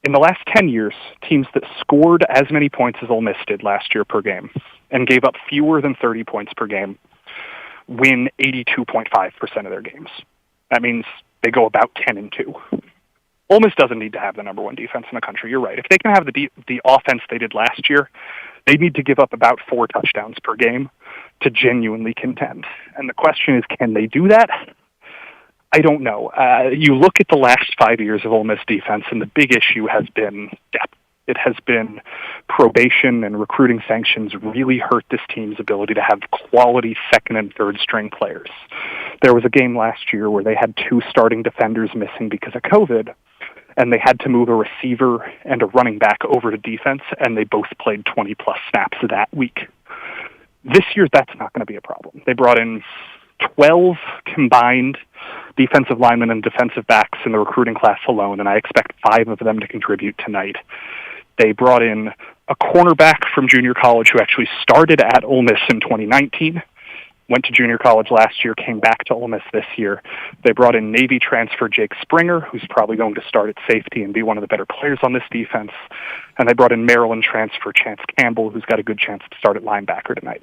In the last 10 years, teams that scored as many points as Ole Miss did last year per game and gave up fewer than 30 points per game win 82.5% of their games. That means they go about 10-2. Ole Miss doesn't need to have the number 1 defense in the country. You're right. If they can have the offense they did last year, they need to give up about 4 touchdowns per game to genuinely contend. And the question is, can they do that? I don't know. You look at the last 5 years of Ole Miss defense, and the big issue has been depth. It has been probation and recruiting sanctions really hurt this team's ability to have quality second and third string players. There was a game last year where they had 2 starting defenders missing because of COVID, and they had to move a receiver and a running back over to defense, and they both played 20-plus snaps that week. This year, that's not going to be a problem. They brought in 12 combined defensive linemen and defensive backs in the recruiting class alone, and I expect 5 of them to contribute tonight. They brought in a cornerback from junior college who actually started at Ole Miss in 2019, went to junior college last year, came back to Ole Miss this year. They brought in Navy transfer Jake Springer, who's probably going to start at safety and be one of the better players on this defense. And they brought in Maryland transfer Chance Campbell, who's got a good chance to start at linebacker tonight.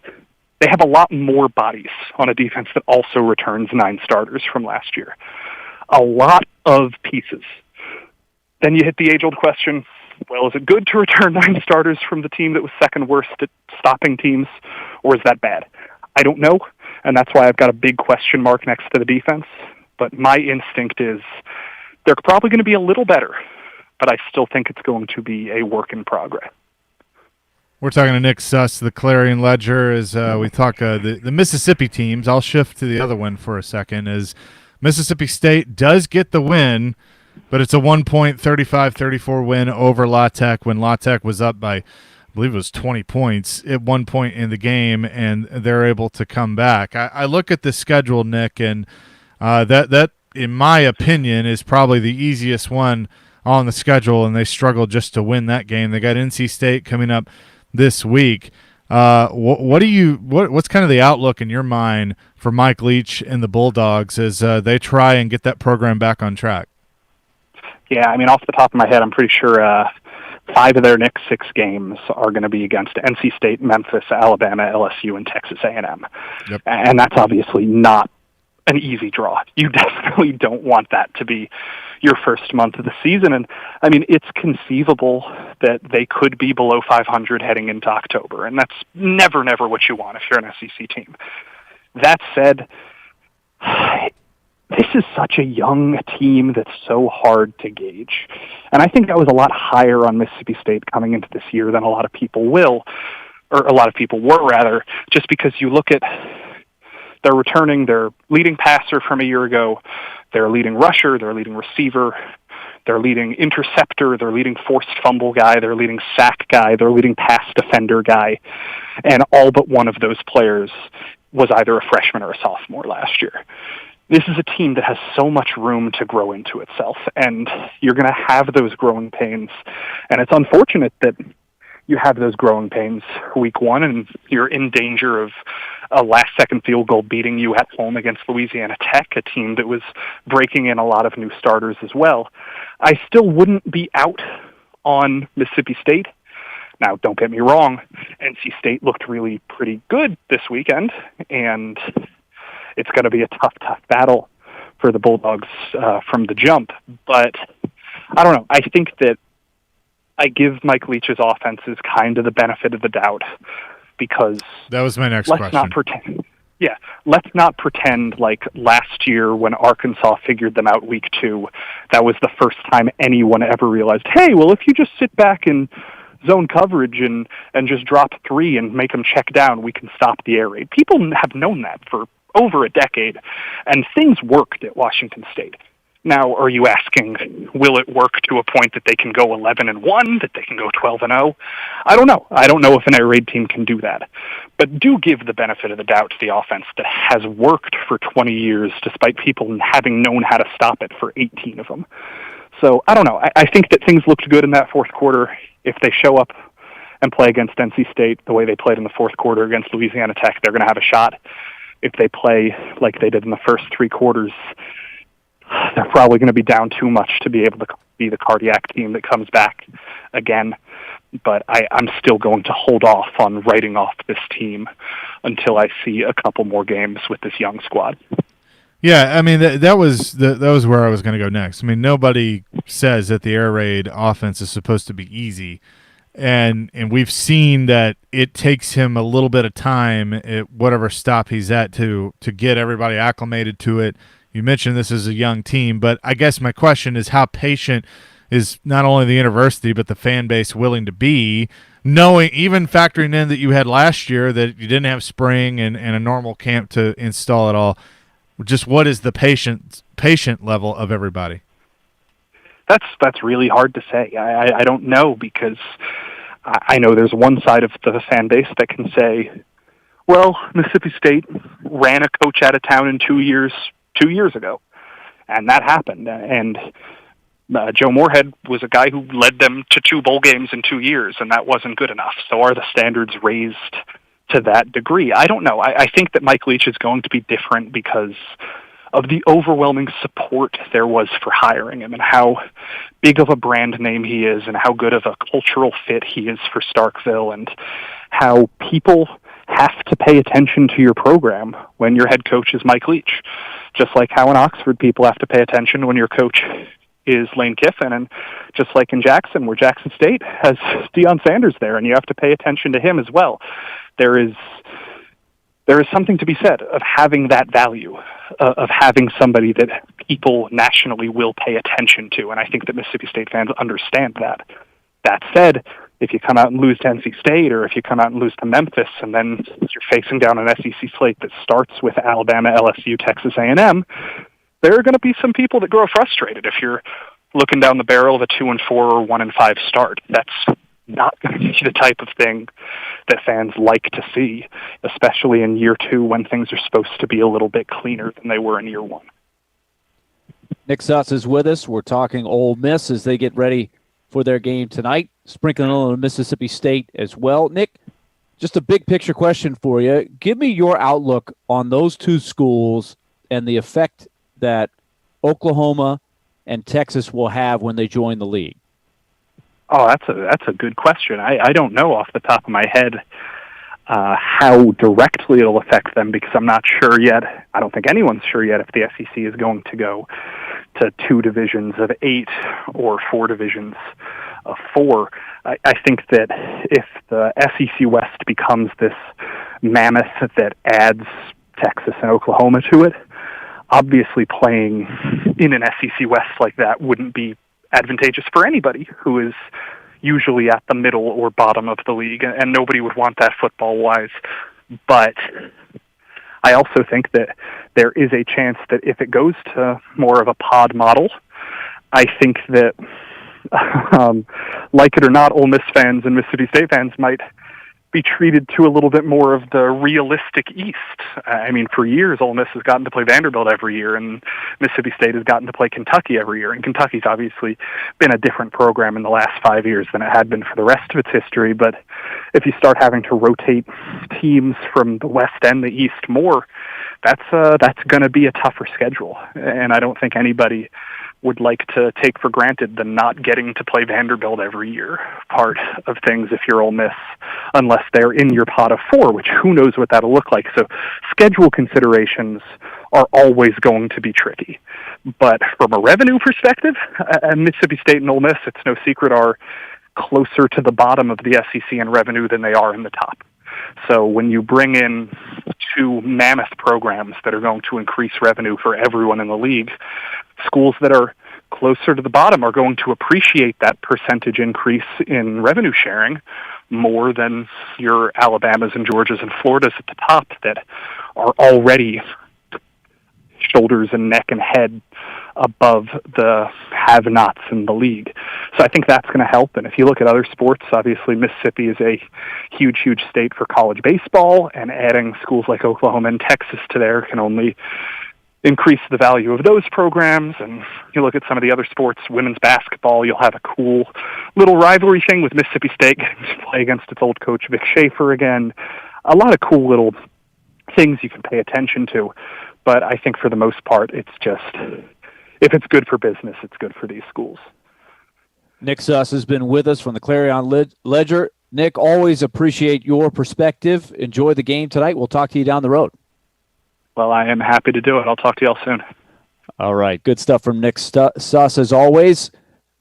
They have a lot more bodies on a defense that also returns 9 starters from last year. A lot of pieces. Then you hit the age-old question, well, is it good to return 9 starters from the team that was second worst at stopping teams, or is that bad? I don't know, and that's why I've got a big question mark next to the defense. But my instinct is they're probably going to be a little better, but I still think it's going to be a work in progress. We're talking to Nick Suss, the Clarion Ledger, as we talk the Mississippi teams. I'll shift to the other one for a second. As Mississippi State does get the win, but it's a 1-point 35-34 win over La Tech when La Tech was up by, I believe it was 20 points at one point in the game, and they're able to come back. I look at the schedule, Nick, and that, in my opinion, is probably the easiest one on the schedule, and they struggled just to win that game. They got NC State coming up this week. What's kind of the outlook in your mind for Mike Leach and the Bulldogs as they try and get that program back on track? Yeah, I mean, off the top of my head, I'm pretty sure 5 of their next 6 games are going to be against NC State, Memphis, Alabama, LSU, and Texas A&M. Yep. And that's obviously not an easy draw. You definitely don't want that to be your first month of the season. And I mean, it's conceivable that they could be below 500 heading into October, and that's never what you want if you're an SEC team. That said, this is such a young team that's so hard to gauge. And I think I was a lot higher on Mississippi State coming into this year than a lot of people were, just because you look at they're returning their leading passer from a year ago, their leading rusher, their leading receiver, their leading interceptor, their leading forced fumble guy, their leading sack guy, their leading pass defender guy, and all but one of those players was either a freshman or a sophomore last year. This is a team that has so much room to grow into itself, and you're going to have those growing pains. And it's unfortunate that you have those growing pains week one, and you're in danger of a last-second field goal beating you at home against Louisiana Tech, a team that was breaking in a lot of new starters as well. I still wouldn't be out on Mississippi State. Now, don't get me wrong, NC State looked really pretty good this weekend, and it's going to be a tough battle for the Bulldogs from the jump. But I don't know. I think that I give Mike Leach's offenses kind of the benefit of the doubt because that was my next question. Let's not pretend like last year when Arkansas figured them out week 2, that was the first time anyone ever realized, hey, well, if you just sit back and zone coverage and just drop 3 and make them check down, we can stop the air raid. People have known that for over a decade, and things worked at Washington State. Now, are you asking, will it work to a point that they can go 11-1, that they can go 12-0? I don't know. I don't know if an air raid team can do that. But do give the benefit of the doubt to the offense that has worked for 20 years, despite people having known how to stop it for 18 of them. So, I don't know. I think that things looked good in that fourth quarter. If they show up and play against NC State the way they played in the fourth quarter against Louisiana Tech, they're going to have a shot. If they play like they did in the first 3 quarters, they're probably going to be down too much to be able to be the cardiac team that comes back again. But I'm still going to hold off on writing off this team until I see a couple more games with this young squad. Yeah, I mean that was where I was going to go next. I mean, nobody says that the air raid offense is supposed to be easy, and we've seen that it takes him a little bit of time at whatever stop he's at to get everybody acclimated to it. You mentioned this is a young team, but I guess my question is how patient is not only the university but the fan base willing to be, knowing, even factoring in that you had last year that you didn't have spring and a normal camp to install it all. Just what is the patient level of everybody? That's really hard to say. I don't know, because I know there's one side of the fan base that can say, well, Mississippi State ran a coach out of town in 2 years ago, and that happened. And Joe Moorhead was a guy who led them to 2 bowl games in 2 years, and that wasn't good enough. So are the standards raised to that degree? I don't know. I think that Mike Leach is going to be different because of the overwhelming support there was for hiring him and how big of a brand name he is and how good of a cultural fit he is for Starkville, and how people have to pay attention to your program when your head coach is Mike Leach. Just like how in Oxford people have to pay attention when your coach is Lane Kiffin, and just like in Jackson, where Jackson State has Deion Sanders there, and you have to pay attention to him as well. There is something to be said of having that value, of having somebody that people nationally will pay attention to, and I think that Mississippi State fans understand that. That said, if you come out and lose to NC State, or if you come out and lose to Memphis, and then you're facing down an SEC slate that starts with Alabama, LSU, Texas A&M, there are going to be some people that grow frustrated if you're looking down the barrel of a 2-4 or 1-5 start. That's not going to be the type of thing that fans like to see, especially in year 2 when things are supposed to be a little bit cleaner than they were in year 1. Nick Suss is with us. We're talking Ole Miss as they get ready for their game tonight, sprinkling on Mississippi State as well. Nick, just a big picture question for you. Give me your outlook on those 2 schools and the effect that Oklahoma and Texas will have when they join the league. Oh, that's a good question. I don't know off the top of my head how directly it'll affect them, because I'm not sure yet. I don't think anyone's sure yet if the SEC is going to go to 2 divisions of 8 or 4 divisions of 4. I think that if the SEC West becomes this mammoth that adds Texas and Oklahoma to it, obviously playing in an SEC West like that wouldn't be advantageous for anybody who is usually at the middle or bottom of the league, and nobody would want that football-wise. But I also think that there is a chance that if it goes to more of a pod model, I think that, like it or not, Ole Miss fans and Mississippi State fans might be treated to a little bit more of the realistic East. I mean, for years, Ole Miss has gotten to play Vanderbilt every year, and Mississippi State has gotten to play Kentucky every year. And Kentucky's obviously been a different program in the last 5 years than it had been for the rest of its history. But if you start having to rotate teams from the West and the East more, that's going to be a tougher schedule. And I don't think anybody would like to take for granted the not getting to play Vanderbilt every year part of things if you're Ole Miss, unless they're in your pot of 4, which who knows what that'll look like. So schedule considerations are always going to be tricky. But from a revenue perspective, Mississippi State and Ole Miss, it's no secret, are closer to the bottom of the SEC in revenue than they are in the top. So when you bring in 2 mammoth programs that are going to increase revenue for everyone in the league, schools that are closer to the bottom are going to appreciate that percentage increase in revenue sharing more than your Alabamas and Georgias and Floridas at the top that are already shoulders and neck and head above the have-nots in the league. So I think that's going to help. And if you look at other sports, obviously Mississippi is a huge, huge state for college baseball, and adding schools like Oklahoma and Texas to there can only increase the value of those programs. And you look at some of the other sports, women's basketball, you'll have a cool little rivalry thing with Mississippi State getting to play against its old coach Vic Schaefer again. A lot of cool little things you can pay attention to. But I think for the most part, it's just, if it's good for business, it's good for these schools. Nick Suss has been with us from the Clarion Ledger. Nick, always appreciate your perspective. Enjoy the game tonight. We'll talk to you down the road. Well, I am happy to do it. I'll talk to y'all soon. All right. Good stuff from Nick Suss as always.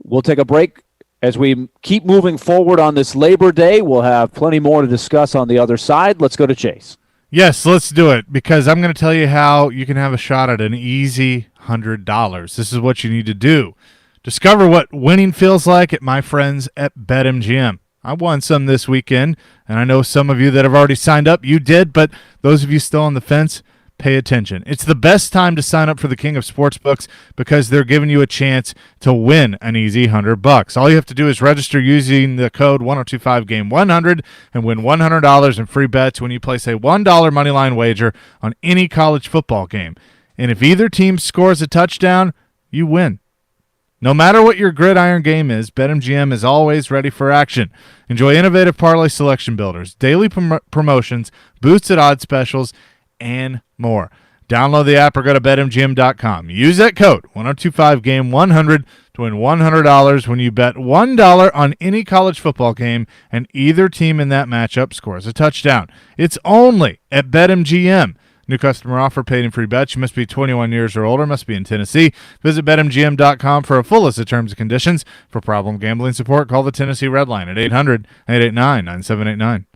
We'll take a break. As we keep moving forward on this Labor Day, we'll have plenty more to discuss on the other side. Let's go to Chase. Yes, let's do it, because I'm going to tell you how you can have a shot at an easy $100. This is what you need to do. Discover what winning feels like at my friends at BetMGM. I won some this weekend, and I know some of you that have already signed up, you did, but those of you still on the fence, pay attention. It's the best time to sign up for the King of Sportsbooks because they're giving you a chance to win an easy $100. All you have to do is register using the code 1025game100 and win $100 in free bets when you place a $1 moneyline wager on any college football game. And if either team scores a touchdown, you win. No matter what your gridiron game is, BetMGM is always ready for action. Enjoy innovative parlay selection builders, daily promotions, boosted odds specials, and more. Download the app or go to BetMGM.com. Use that code 1025game100 to win $100 when you bet $1 on any college football game and either team in that matchup scores a touchdown. It's only at BetMGM. New customer offer, paid and free bets. You must be 21 years or older, must be in Tennessee. Visit BetMGM.com for a full list of terms and conditions. For problem gambling support, call the Tennessee Red Line at 800-889-9789.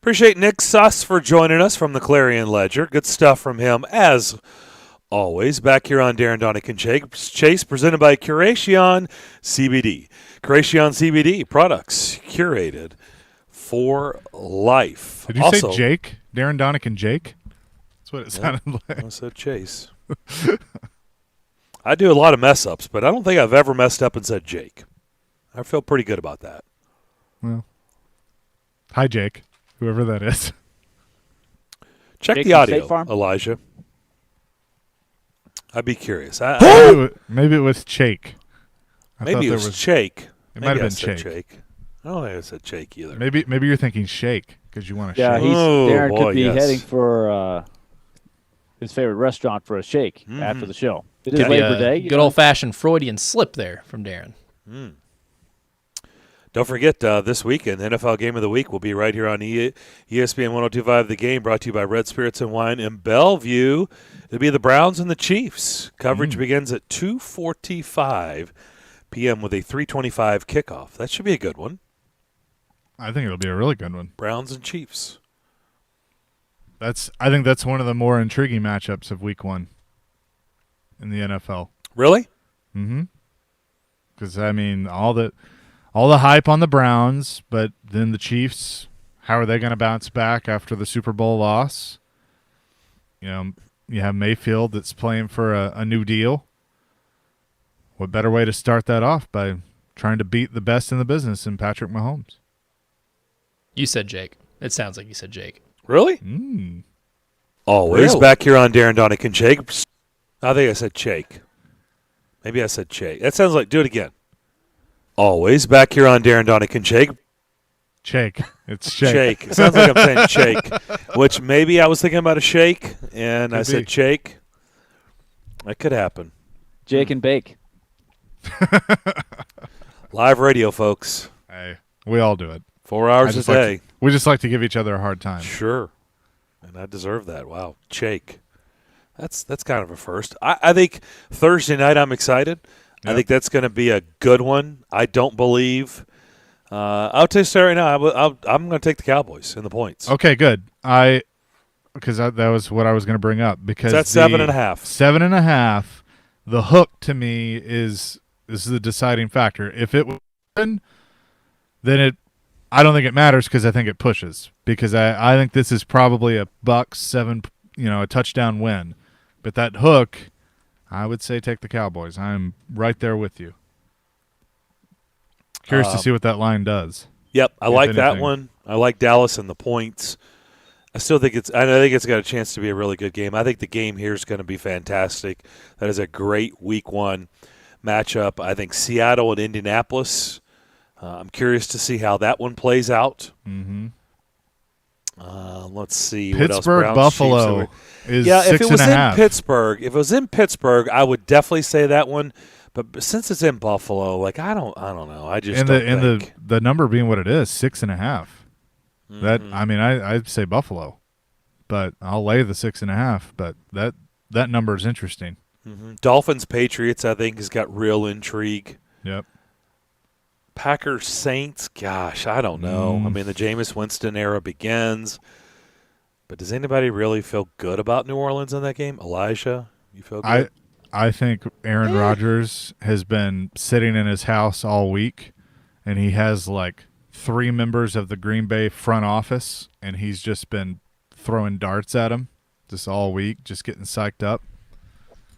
Appreciate Nick Suss for joining us from the Clarion Ledger. Good stuff from him, as always. Back here on Darren, Daunic, and Chase, presented by Curation CBD. Curation CBD products curated for life. Did you say Jake? Darren, Daunic, and Jake? That's what it sounded like. I said Chase. I do a lot of mess-ups, but I don't think I've ever messed up and said Jake. I feel pretty good about that. Well, hi, Jake, whoever that is. Check Jake the from audio, State Farm? Elijah. I'd be curious. Maybe it was Chake. Maybe it was Chake. It might have been Chake. I don't think I said Chake either. Maybe you're thinking Shake because you want to Yeah, shake. Darren could be heading for his favorite restaurant for a shake after the show. It is Labor Day. Good old-fashioned Freudian slip there from Darren. Don't forget, this weekend, the NFL Game of the Week will be right here on ESPN 102.5 The Game, brought to you by Red Spirits and Wine in Bellevue. It'll be the Browns and the Chiefs. Coverage begins at 2:45 p.m. with a 3:25 kickoff. That should be a good one. I think it'll be a really good one. Browns and Chiefs. I think that's one of the more intriguing matchups of Week 1 in the NFL. Really? Mm-hmm. Because, I mean, all the hype on the Browns, but then the Chiefs, how are they going to bounce back after the Super Bowl loss? You know, you have Mayfield that's playing for a new deal. What better way to start that off by trying to beat the best in the business in Patrick Mahomes? You said Jake. It sounds like you said Jake. Really? Always back here on Darren, Daunic, and Jake. I think I said Jake. Maybe I said Jake. That sounds like, do it again. Always back here on Darren, Daunic, and Jake. Shake. It's shake. It sounds like I'm saying shake, which maybe I was thinking about a shake, and I said shake. That could happen. Jake and bake. Live radio, folks. Hey, we all do it. 4 hours a day. We just like to give each other a hard time. Sure. And I deserve that. Wow. Shake. That's kind of a first. I think Thursday night I'm excited. Yep. I think that's going to be a good one. I don't believe I'll tell you right now, I'm going to take the Cowboys in the points. Okay, good. Because that was what I was going to bring up. Because that's 7.5. 7.5. The hook to me is the deciding factor. If it was, then I don't think it matters because I think it pushes. Because I think this is probably a Bucks 7, a touchdown win. But that hook, I would say take the Cowboys. I'm right there with you. Curious to see what that line does. Yep, I like that one. I like Dallas and the points. I think it's got a chance to be a really good game. I think the game here is going to be fantastic. That is a great Week 1 matchup. I think Seattle and Indianapolis. I'm curious to see how that one plays out. Mm-hmm. Let's see. Pittsburgh, what else? Buffalo is 6.5. If it was in Pittsburgh, I would definitely say that one. But since it's in Buffalo, I don't know. I just don't think. The number being what it is, 6.5. Mm-hmm. That I'd say Buffalo, but I'll lay the 6.5. But that number is interesting. Mm-hmm. Dolphins, Patriots, I think has got real intrigue. Yep. Packers, Saints, gosh, I don't know. I mean, the Jameis Winston era begins. But does anybody really feel good about New Orleans in that game? Elijah, you feel good? I think Aaron Rodgers has been sitting in his house all week, and he has 3 members of the Green Bay front office, and he's just been throwing darts at him just all week, just getting psyched up.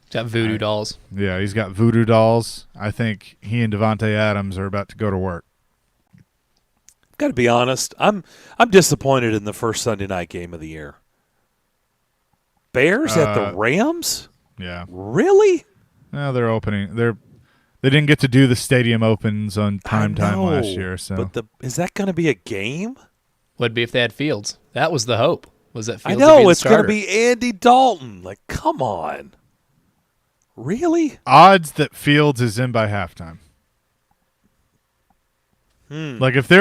Got voodoo dolls. Yeah, he's got voodoo dolls. I think he and Devontae Adams are about to go to work. Got to be honest, I'm disappointed in the first Sunday night game of the year. Bears at the Rams? Yeah. Really? No, they're opening. They didn't get to do the stadium opens on prime time last year. So, but is that going to be a game? Would be if they had Fields. That was the hope. Was that Fields? I know it's going to be Andy Dalton. Come on. Really? Odds that Fields is in by halftime. If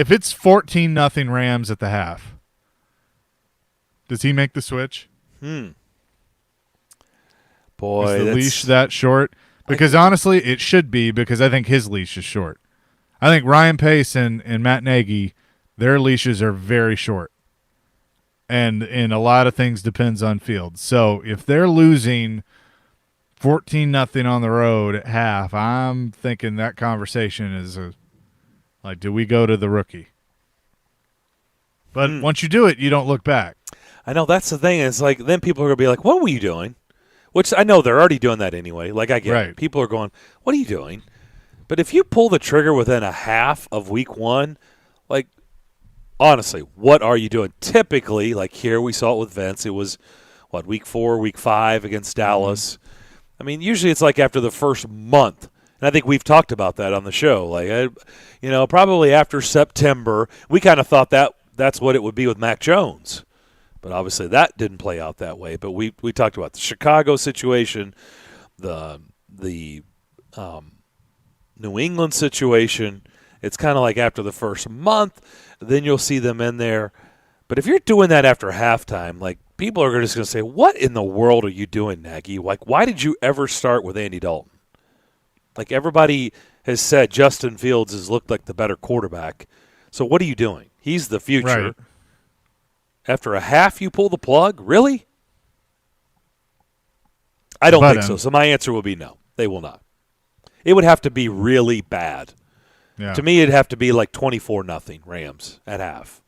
it's 14-0 Rams at the half, does he make the switch? Boy, is the leash that short? Because honestly, it should be, because I think his leash is short. I think Ryan Pace and Matt Nagy their leashes are very short. And a lot of things depends on field. So if they're losing 14-0 on the road at half, I'm thinking that conversation is like, do we go to the rookie? But once you do it, you don't look back. I know that's the thing. It's like then people are going to be like, what were you doing? Which I know they're already doing that anyway. Like I get it. People are going, what are you doing? But if you pull the trigger within a half of week one, like, honestly, what are you doing? Typically, like here we saw it with Vince. It was, week 4, week 5 against Dallas. I mean, usually it's like after the first month. And I think we've talked about that on the show. Like, probably after September, we kind of thought that's what it would be with Mac Jones. But obviously that didn't play out that way. But we talked about the Chicago situation, the New England situation. It's kind of like after the first month, then you'll see them in there. But if you're doing that after halftime, like people are just going to say, what in the world are you doing, Nagy? Like, why did you ever start with Andy Dalton? Like everybody has said Justin Fields has looked like the better quarterback. So what are you doing? He's the future. Right. After a half, you pull the plug? Really? I don't think so. So my answer will be no. They will not. It would have to be really bad. Yeah. To me, it'd have to be like 24-0 Rams at half.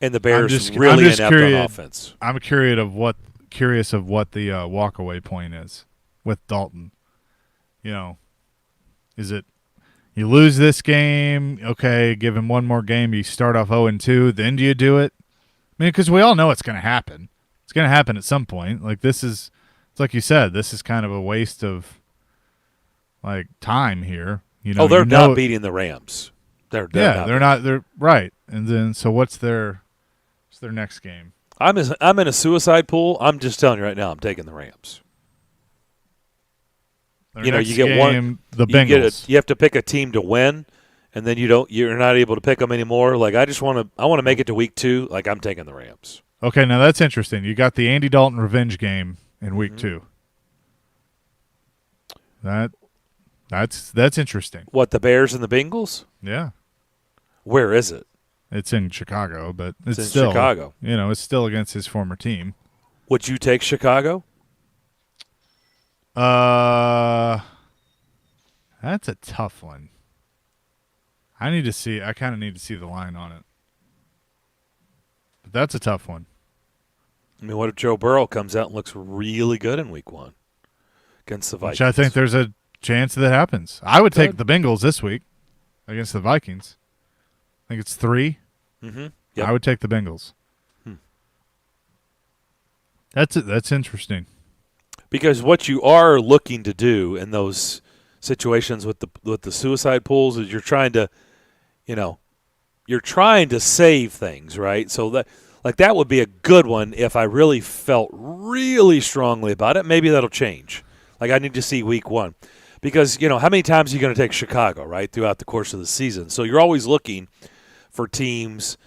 And the Bears really inept on offense. I'm curious of what the walkaway point is with Dalton. Is it you lose this game, okay, give him one more game, you start off 0-2, then do you do it? I mean, because we all know it's going to happen. It's going to happen at some point. Like it's like you said, this is kind of a waste of like time here. They're not beating the Rams. They're not. They're right. And then so what's their next game? I'm in a suicide pool. I'm just telling you right now, I'm taking the Rams. You get one. The Bengals. You have to pick a team to win, and then you're not able to pick them anymore. Like I want to make it to week 2. Like I'm taking the Rams. Okay, now that's interesting. You got the Andy Dalton revenge game in week 2. That's interesting. What, the Bears and the Bengals? Yeah. Where is it? It's in Chicago, but it's in still Chicago. It's still against his former team. Would you take Chicago? That's a tough one. I kind of need to see the line on it. But that's a tough one. I mean, what if Joe Burrow comes out and looks really good in week 1 against the Vikings? Which I think there's a chance that happens. I would take the Bengals this week against the Vikings. I think it's 3. Mm-hmm. Yep. I would take the Bengals. That's interesting. Because what you are looking to do in those situations with the suicide pools is you're trying to save things, right? So that would be a good one if I really felt really strongly about it. Maybe that'll change. Like I need to see week 1. Because, how many times are you going to take Chicago, right, throughout the course of the season? So you're always looking for teams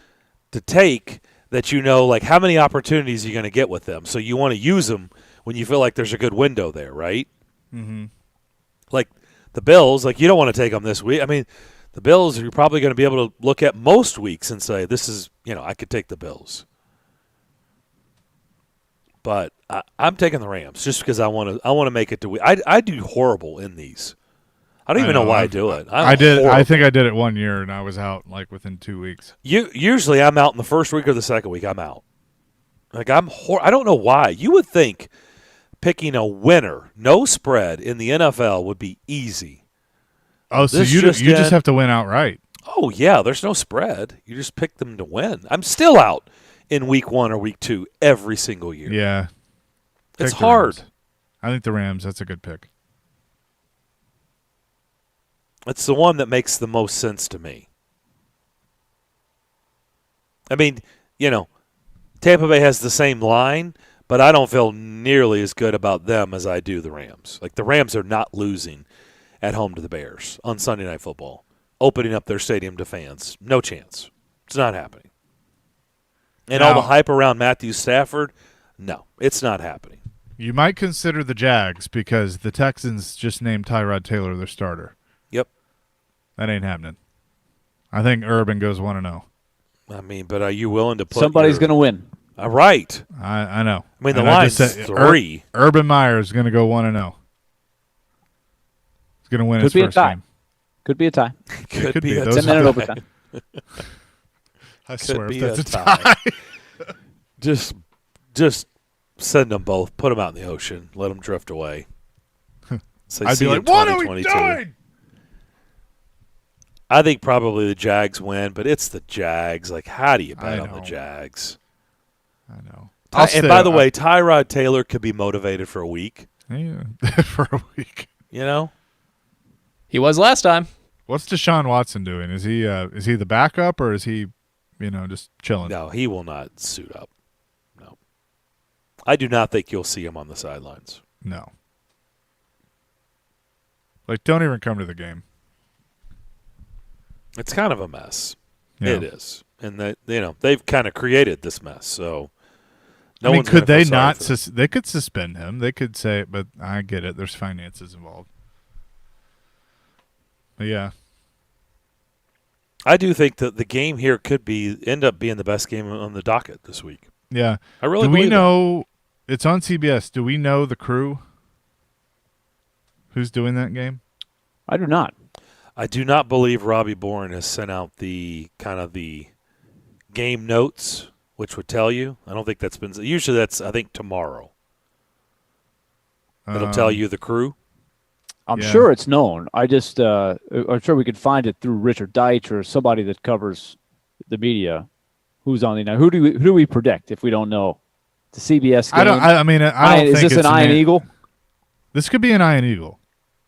to take that like how many opportunities are you going to get with them. So you want to use them when you feel like there's a good window there, right? Mm-hmm. Like the Bills, like you don't want to take them this week. I mean, the Bills, you're probably going to be able to look at most weeks and say, this is, I could take the Bills. But I'm taking the Rams just because I want to make it to – I do horrible in these. I don't even know why I do it. I did. I think I did it one year, and I was out like within 2 weeks. Usually I'm out in the first week or the second week. I'm out. Like I don't know why. You would think picking a winner, no spread in the NFL would be easy. Oh, so you just have to win outright. Oh, yeah. There's no spread. You just pick them to win. I'm still out in week 1 or week 2 every single year. Yeah. It's hard. Rams. I think the Rams, that's a good pick. It's the one that makes the most sense to me. I mean, Tampa Bay has the same line, but I don't feel nearly as good about them as I do the Rams. Like the Rams are not losing at home to the Bears on Sunday Night Football, opening up their stadium to fans. No chance. It's not happening. And all the hype around Matthew Stafford, no, it's not happening. You might consider the Jags because the Texans just named Tyrod Taylor their starter. Yep. That ain't happening. I think Urban goes 1-0. I mean, but are you willing to put Somebody's going to win. All right. I know. I mean, the And line's just said 3. Urban Meyer is going to go 1-0. He's going to win his first game. Could be a tie. Could be a 10-minute overtime. I swear, be if that's a a tie. just send them both. Put them out in the ocean. Let them drift away. Say, I'd see be you like, in what are we 2022. doing? I think probably the Jags win, but it's the Jags. Like, how do you bet on the Jags? I know. And by the way, Tyrod Taylor could be motivated for a week. Yeah, for a week. You know? He was last time. What's Deshaun Watson doing? Is he the backup or is he, just chilling? No, he will not suit up. No. I do not think you'll see him on the sidelines. No. Like, don't even come to the game. It's kind of a mess. Yeah. It is. And they've kind of created this mess. So could they not they could suspend him. They could say, but I get it. There's finances involved. But yeah. I do think that the game here could end up being the best game on the docket this week. Yeah. I really Do we believe know it's on CBS. Do we know the crew who's doing that game? I do not. I do not believe Robbie Bourne has sent out the kind of the game notes, which would tell you. I don't think that's been. Usually that's, I think, tomorrow. It'll tell you the crew. I'm sure it's known. I'm sure we could find it through Richard Deitch or somebody that covers the media. Who's on the night? Who do we predict if we don't know? The CBS game. I don't is think this an Iron Eagle? This could be an Iron Eagle.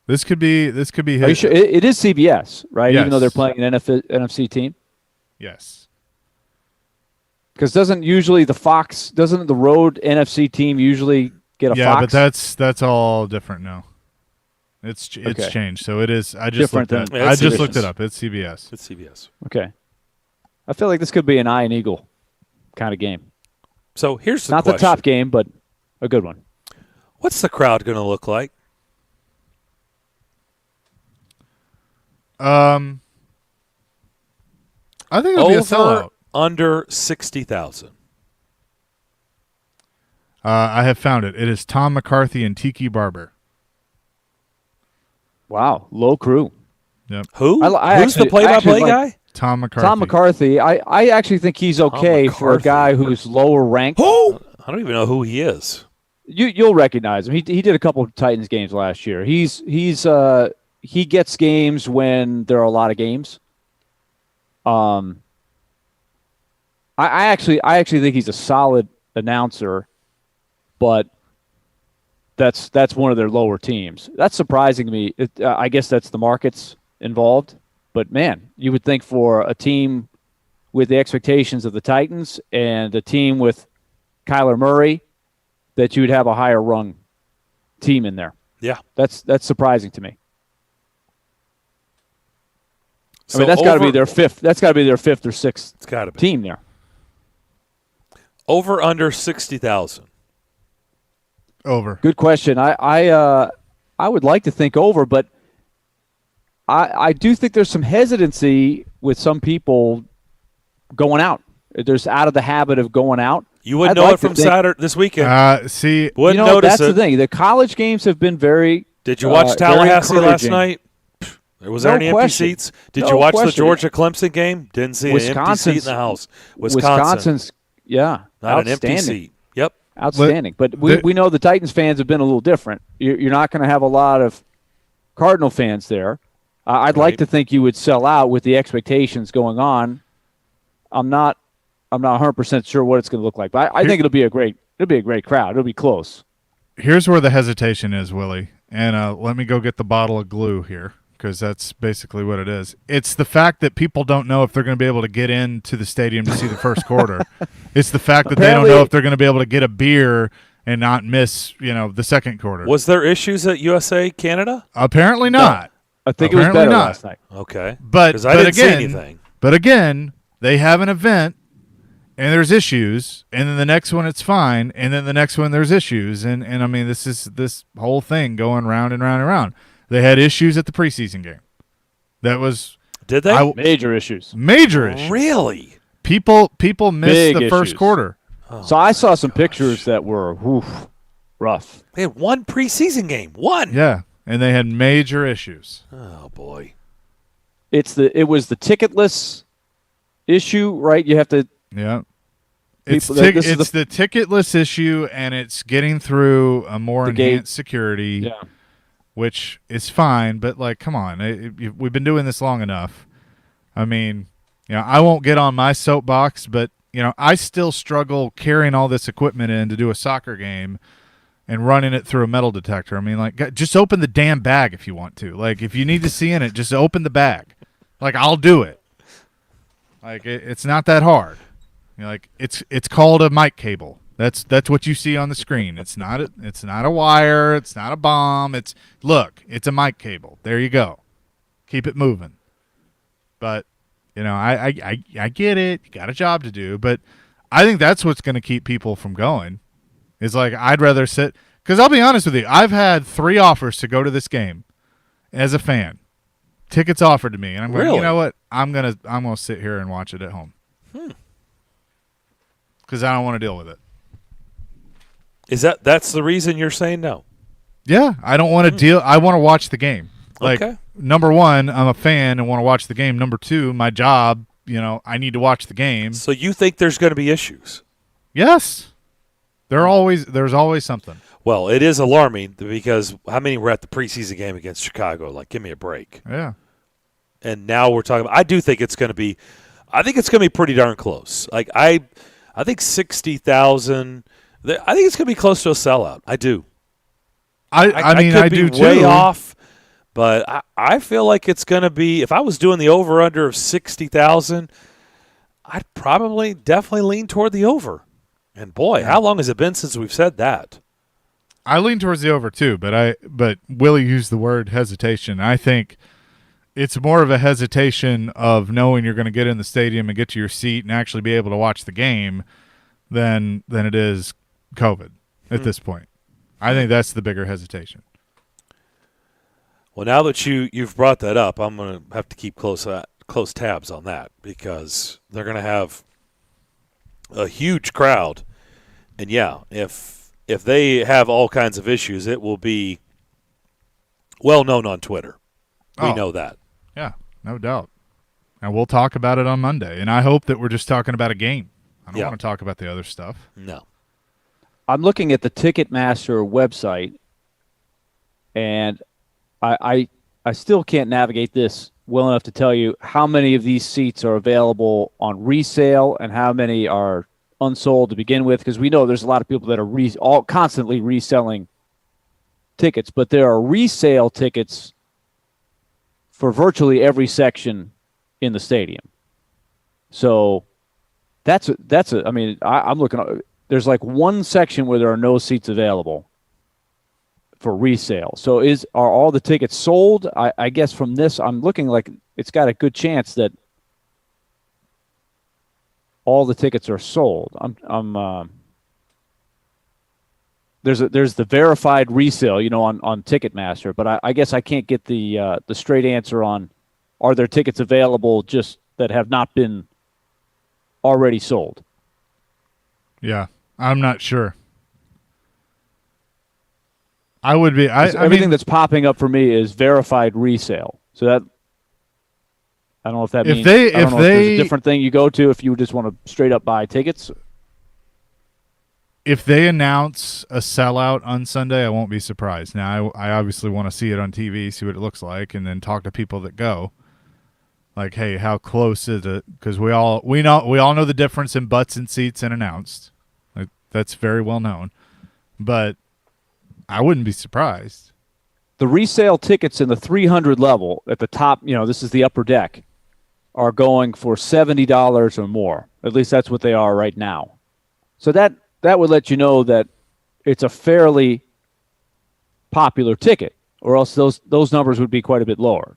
This could be his. Are you sure? It is CBS, right? Yes. Even though they're playing an NFC team. Yes. Because doesn't the road NFC team usually get a Fox? Yeah, but that's all different now. It's changed. So it is. I just looked it up. It's CBS. It's CBS. Okay. I feel like this could be an Iron Eagle kind of game. So here's the not question. the top game, but a good one. What's the crowd going to look like? I think it'll be a sellout. Under 60,000. I have found it. It is Tom McCarthy and Tiki Barber. Wow, low crew. Yep. Who's the play-by-play guy? Tom McCarthy. Tom McCarthy. I actually think he's okay for a guy who's lower ranked. Who? I don't even know who he is. You'll recognize him. He did a couple of Titans games last year. He gets games when there are a lot of games. I actually think he's a solid announcer, but that's one of their lower teams. That's surprising to me. I guess that's the markets involved. But man, you would think for a team with the expectations of the Titans and a team with Kyler Murray that you would have a higher rung team in there. Yeah, that's surprising to me. So I mean, that's got to be their fifth. That's got to be their fifth or sixth team there. Over under 60,000. Over. Good question. I would like to think over, but I do think there's some hesitancy with some people going out. There's out of the habit of going out. You wouldn't know it from Saturday this weekend. Wouldn't notice that's the thing. The college games have been very. Did you watch Tallahassee last night? Was there any empty seats? Did you watch the Georgia Clemson game? Didn't see an empty seat in the house. Wisconsin's not an empty seat. Yep, outstanding. But we know the Titans fans have been a little different. You're not going to have a lot of Cardinal fans there. I'd like to think you would sell out with the expectations going on. I'm not 100% sure what it's going to look like, but I think it'll be a great crowd. It'll be close. Here's where the hesitation is, Willie. And let me go get the bottle of glue here, because that's basically what it is. It's the fact that people don't know if they're going to be able to get into the stadium to see the first quarter. It's the fact that they don't know if they're going to be able to get a beer and not miss, the second quarter. Was there issues at USA Canada? Apparently not. I think it was better last night. Okay. But I didn't see anything. But again, they have an event and there's issues, and then the next one it's fine, and then the next one there's issues, and I mean this whole thing going round and round and round. They had issues at the preseason game. That was Did they? Major issues. Major issues. Really? People missed the first issues. quarter. So I saw some pictures that were rough. They had one preseason game. One. Yeah, and they had major issues. Oh boy. It was the ticketless issue, right? You have to. Yeah. It's People- the ticketless issue, and it's getting through a more The gate. enhanced security, Yeah. which is fine. But like, come on, we've been doing this long enough. I mean, I won't get on my soapbox, but I still struggle carrying all this equipment in to do a soccer game and running it through a metal detector. I mean, like, just open the damn bag if you want to. Like, if you need to see in it, just open the bag. Like, I'll do it. Like, it's not that hard. Like, it's called a mic cable. That's what you see on the screen. It's not a wire. It's not a bomb. It's a mic cable. There you go. Keep it moving. But I get it. You got a job to do, but I think that's what's going to keep people from going. Is like, I'd rather sit, because I'll be honest with you, I've had 3 offers to go to this game as a fan. Tickets offered to me, and I'm going, Really? you know what? I'm gonna sit here and watch it at home. Because I don't want to deal with it. That's the reason you're saying no? Yeah, I don't want to deal. I want to watch the game. Like, Okay. number one, I'm a fan and want to watch the game. Number two, my job, I need to watch the game. So you think there's going to be issues? Yes. There's always something. Well, it is alarming because how many were at the preseason game against Chicago? Like, give me a break. Yeah. And now we're talking about, I think it's going to be pretty darn close. Like, I think 60,000, I think it's going to be close to a sellout. I do. I mean, could I be do way too. off, but I feel like it's going to be, if I was doing the over-under of 60,000, I'd definitely lean toward the over. And boy, how long has it been since we've said that? I lean towards the over too, but Willie used the word hesitation. I think it's more of a hesitation of knowing you're going to get in the stadium and get to your seat and actually be able to watch the game than it is COVID at this point. I think that's the bigger hesitation. Well, now that you've brought that up, I'm going to have to keep close tabs on that because they're going to have a huge crowd. And yeah, if they have all kinds of issues, it will be well known on Twitter. We know that. Yeah, no doubt. And we'll talk about it on Monday. And I hope that we're just talking about a game. I don't want to talk about the other stuff. No. I'm looking at the Ticketmaster website, and I still can't navigate this well enough to tell you how many of these seats are available on resale and how many are unsold to begin with, because we know there's a lot of people that are constantly reselling tickets, but there are resale tickets for virtually every section in the stadium. So I'm looking. There's like one section where there are no seats available for resale. So are all the tickets sold? I guess from this, I'm looking like it's got a good chance that all the tickets are sold. There's the verified resale, on Ticketmaster, but I guess I can't get the straight answer on are there tickets available just that have not been already sold. Yeah, I'm not sure. I would be. Everything that's popping up for me is verified resale. So that I don't know if that means I don't know if there's a different thing you go to if you just want to straight up buy tickets. If they announce a sellout on Sunday, I won't be surprised. Now, I obviously want to see it on TV, see what it looks like, and then talk to people that go. Like, hey, how close is it? Because we all know the difference in butts and seats and announced. Like, that's very well known. But I wouldn't be surprised. The resale tickets in the 300 level at the top, this is the upper deck, are going for $70 or more. At least that's what they are right now. So that would let you know that it's a fairly popular ticket, or else those numbers would be quite a bit lower.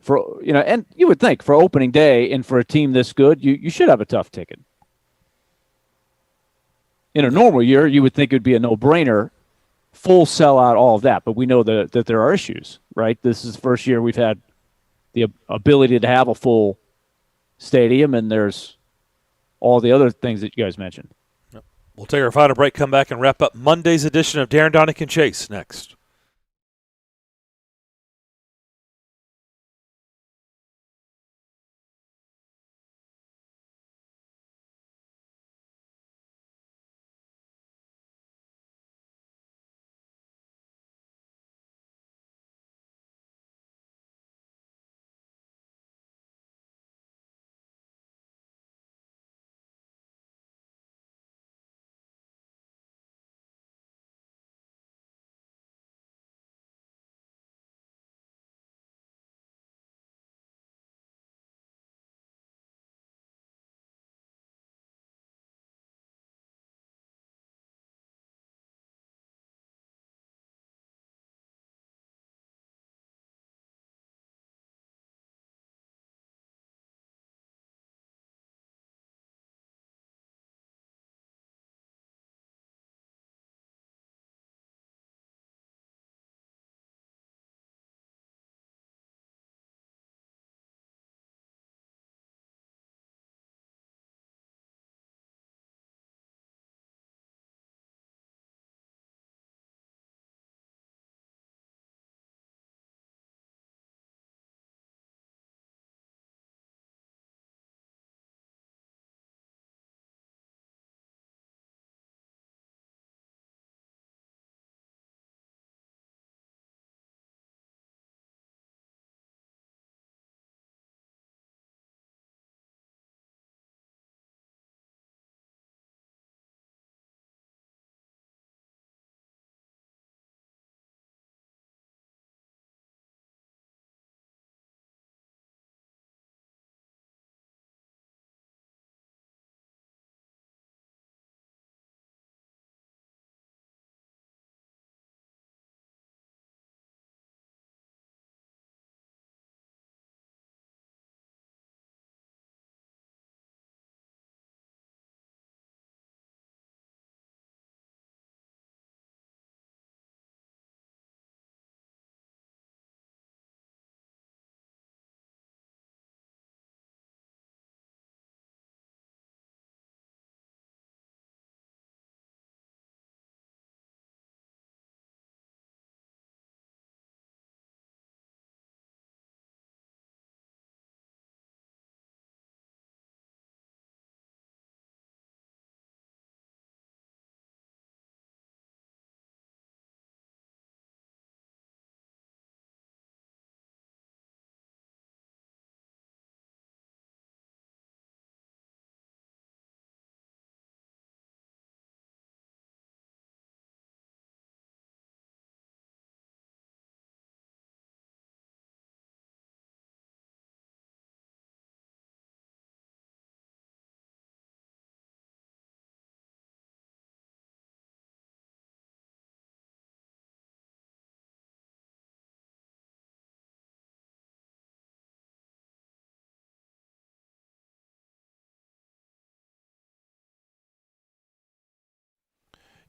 And you would think for opening day and for a team this good, you should have a tough ticket. In a normal year, you would think it would be a no-brainer, full sellout, all of that. But we know that there are issues, right? This is the first year we've had the ability to have a full stadium, and there's all the other things that you guys mentioned. We'll take our final break, come back, and wrap up Monday's edition of Darren, Daunic, and Chase next.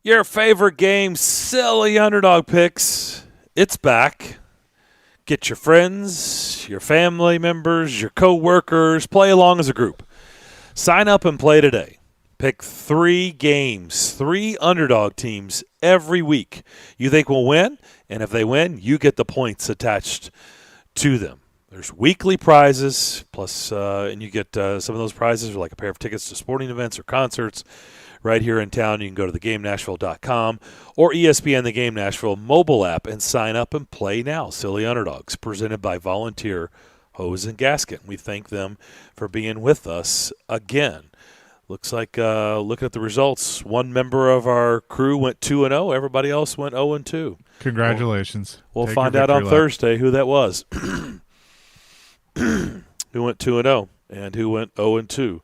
Your favorite game, Silly Underdog Picks. It's back. Get your friends, your family members, your co-workers, play along as a group. Sign up and play today. Pick 3 games, 3 underdog teams every week you think will win, and if they win, you get the points attached to them. There's weekly prizes, plus, and you get some of those prizes are like a pair of tickets to sporting events or concerts right here in town. You can go to theGameNashville.com or ESPN The Game Nashville mobile app and sign up and play now. Silly Underdogs, presented by Volunteer Hose and Gasket. We thank them for being with us again. Looks like, looking at the results, one member of our crew went 2-0. Everybody else went 0-2. Congratulations. We'll find out on Thursday who that was. Who went 2-0 and who went 0-2.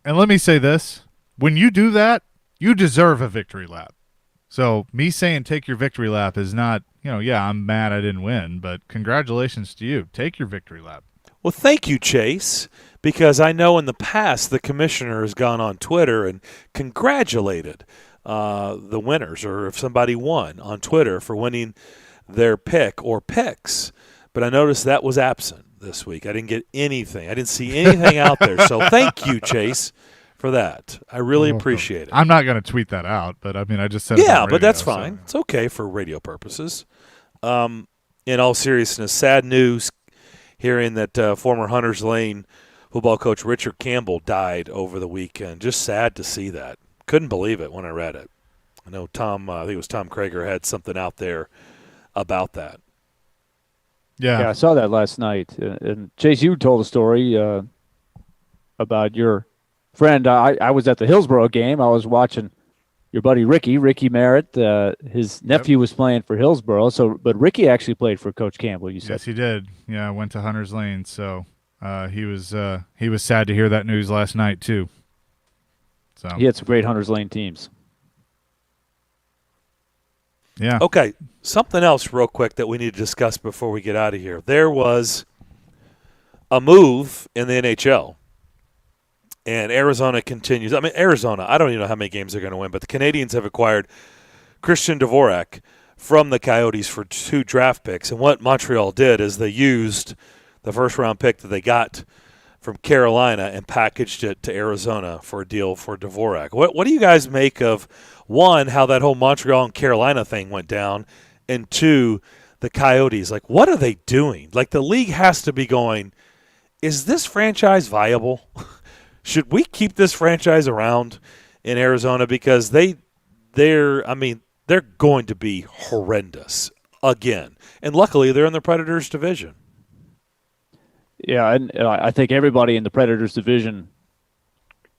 And let me say this. When you do that, you deserve a victory lap. So me saying take your victory lap is not, yeah, I'm mad I didn't win, but congratulations to you. Take your victory lap. Well, thank you, Chase, because I know in the past the commissioner has gone on Twitter and congratulated the winners, or if somebody won on Twitter for winning their pick or picks. But I noticed that was absent. this week. I didn't get anything. I didn't see anything out there. So thank you, Chase, for that. I really appreciate it. I'm not going to tweet that out, but I mean, I just said it on radio, but that's fine. So. It's okay for radio purposes. In all seriousness, sad news hearing that former Hunters Lane football coach Richard Campbell died over the weekend. Just sad to see that. Couldn't believe it when I read it. I know Tom, I think it was Tom Krager, had something out there about that. Yeah, I saw that last night. And Chase, you told a story about your friend. I was at the Hillsborough game. I was watching your buddy Ricky Merritt. His nephew was playing for Hillsborough. But Ricky actually played for Coach Campbell. You said. Yes, he did. Yeah, went to Hunters Lane. So he was sad to hear that news last night too. So he had some great Hunters Lane teams. Yeah. Okay, something else real quick that we need to discuss before we get out of here. There was a move in the NHL, and Arizona continues. I mean, Arizona, I don't even know how many games they're going to win, but the Canadians have acquired Christian Dvorak from the Coyotes for 2 draft picks. And what Montreal did is they used the first-round pick that they got from Carolina and packaged it to Arizona for a deal for Dvorak. What do you guys make of, one, how that whole Montreal and Carolina thing went down, and 2, the Coyotes? Like, what are they doing? Like, the league has to be going, is this franchise viable? Should we keep this franchise around in Arizona? Because they're going to be horrendous again. And luckily, they're in the Predators division. Yeah, and I think everybody in the Predators division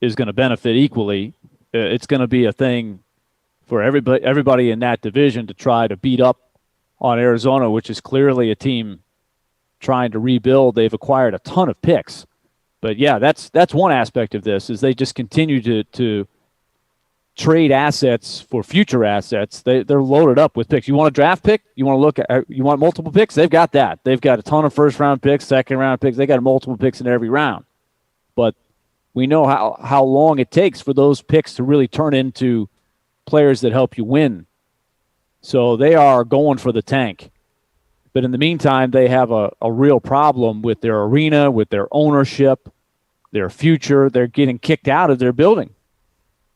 is going to benefit equally. It's going to be a thing for everybody in that division to try to beat up on Arizona, which is clearly a team trying to rebuild. They've acquired a ton of picks. But, yeah, that's one aspect of this, is they just continue to trade assets for future assets. They're loaded up with picks. You want a draft pick? You want multiple picks? They've got that. They've got a ton of first-round picks, second-round picks. They got multiple picks in every round. But we know how long it takes for those picks to really turn into players that help you win. So they are going for the tank. But in the meantime, they have a real problem with their arena, with their ownership, their future. They're getting kicked out of their building,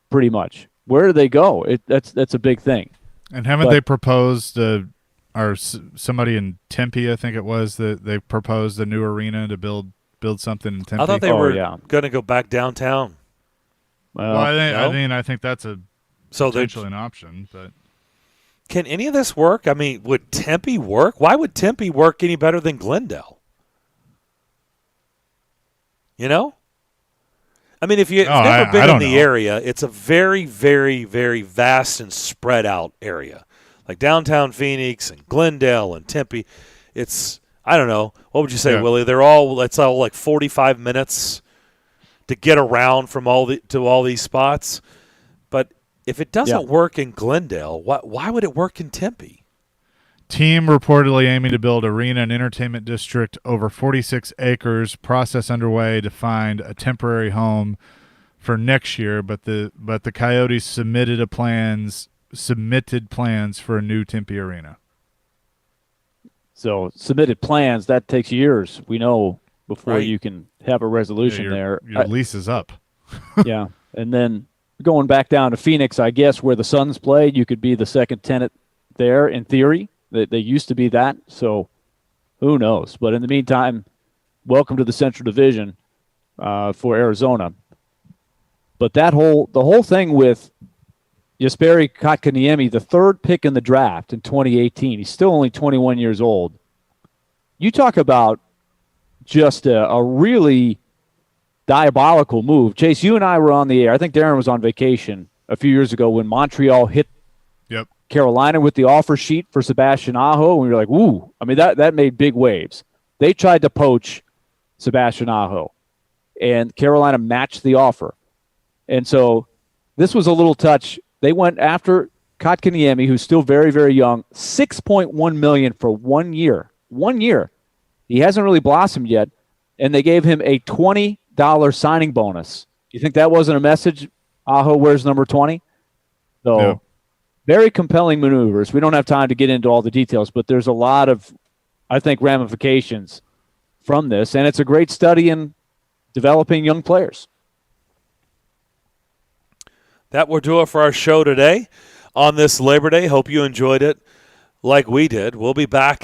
pretty much. Where do they go? That's a big thing. And haven't they proposed, or somebody in Tempe, I think it was, that they proposed a new arena to build something in Tempe? I thought they were going to go back downtown. Well, I think that's potentially an option. But can any of this work? I mean, would Tempe work? Why would Tempe work any better than Glendale? You know? I mean, if you've never been in the area, it's a very, very, very vast and spread out area. Like downtown Phoenix and Glendale and Tempe. It's, I don't know. What would you say, Willie? It's all like 45 minutes to get around from all these spots. But if it doesn't work in Glendale, why would it work in Tempe? Team reportedly aiming to build arena and entertainment district over 46 acres. Process underway to find a temporary home for next year, but the Coyotes submitted plans for a new Tempe arena. So submitted plans, that takes years, we know, before you can have a resolution there. Your lease is up. Yeah, and then going back down to Phoenix, I guess, where the Suns played, you could be the second tenant there in theory. They used to be that, so who knows? But in the meantime, welcome to the Central Division for Arizona. But the whole thing with Jesperi Kotkaniemi, the 3rd pick in the draft in 2018, he's still only 21 years old. You talk about just a really diabolical move. Chase, you and I were on the air. I think Darren was on vacation a few years ago when Montreal hit Carolina with the offer sheet for Sebastian Aho, and we were like, ooh. I mean, that made big waves. They tried to poach Sebastian Aho, and Carolina matched the offer. And so this was a little touch. They went after Kotkaniemi, who's still very, very young, $6.1 million for 1 year. 1 year. He hasn't really blossomed yet, and they gave him a $20 signing bonus. You think that wasn't a message? Aho wears number 20? So. No. Very compelling maneuvers. We don't have time to get into all the details, but there's a lot of, I think, ramifications from this, and it's a great study in developing young players. That will do it for our show today on this Labor Day. Hope you enjoyed it like we did. We'll be back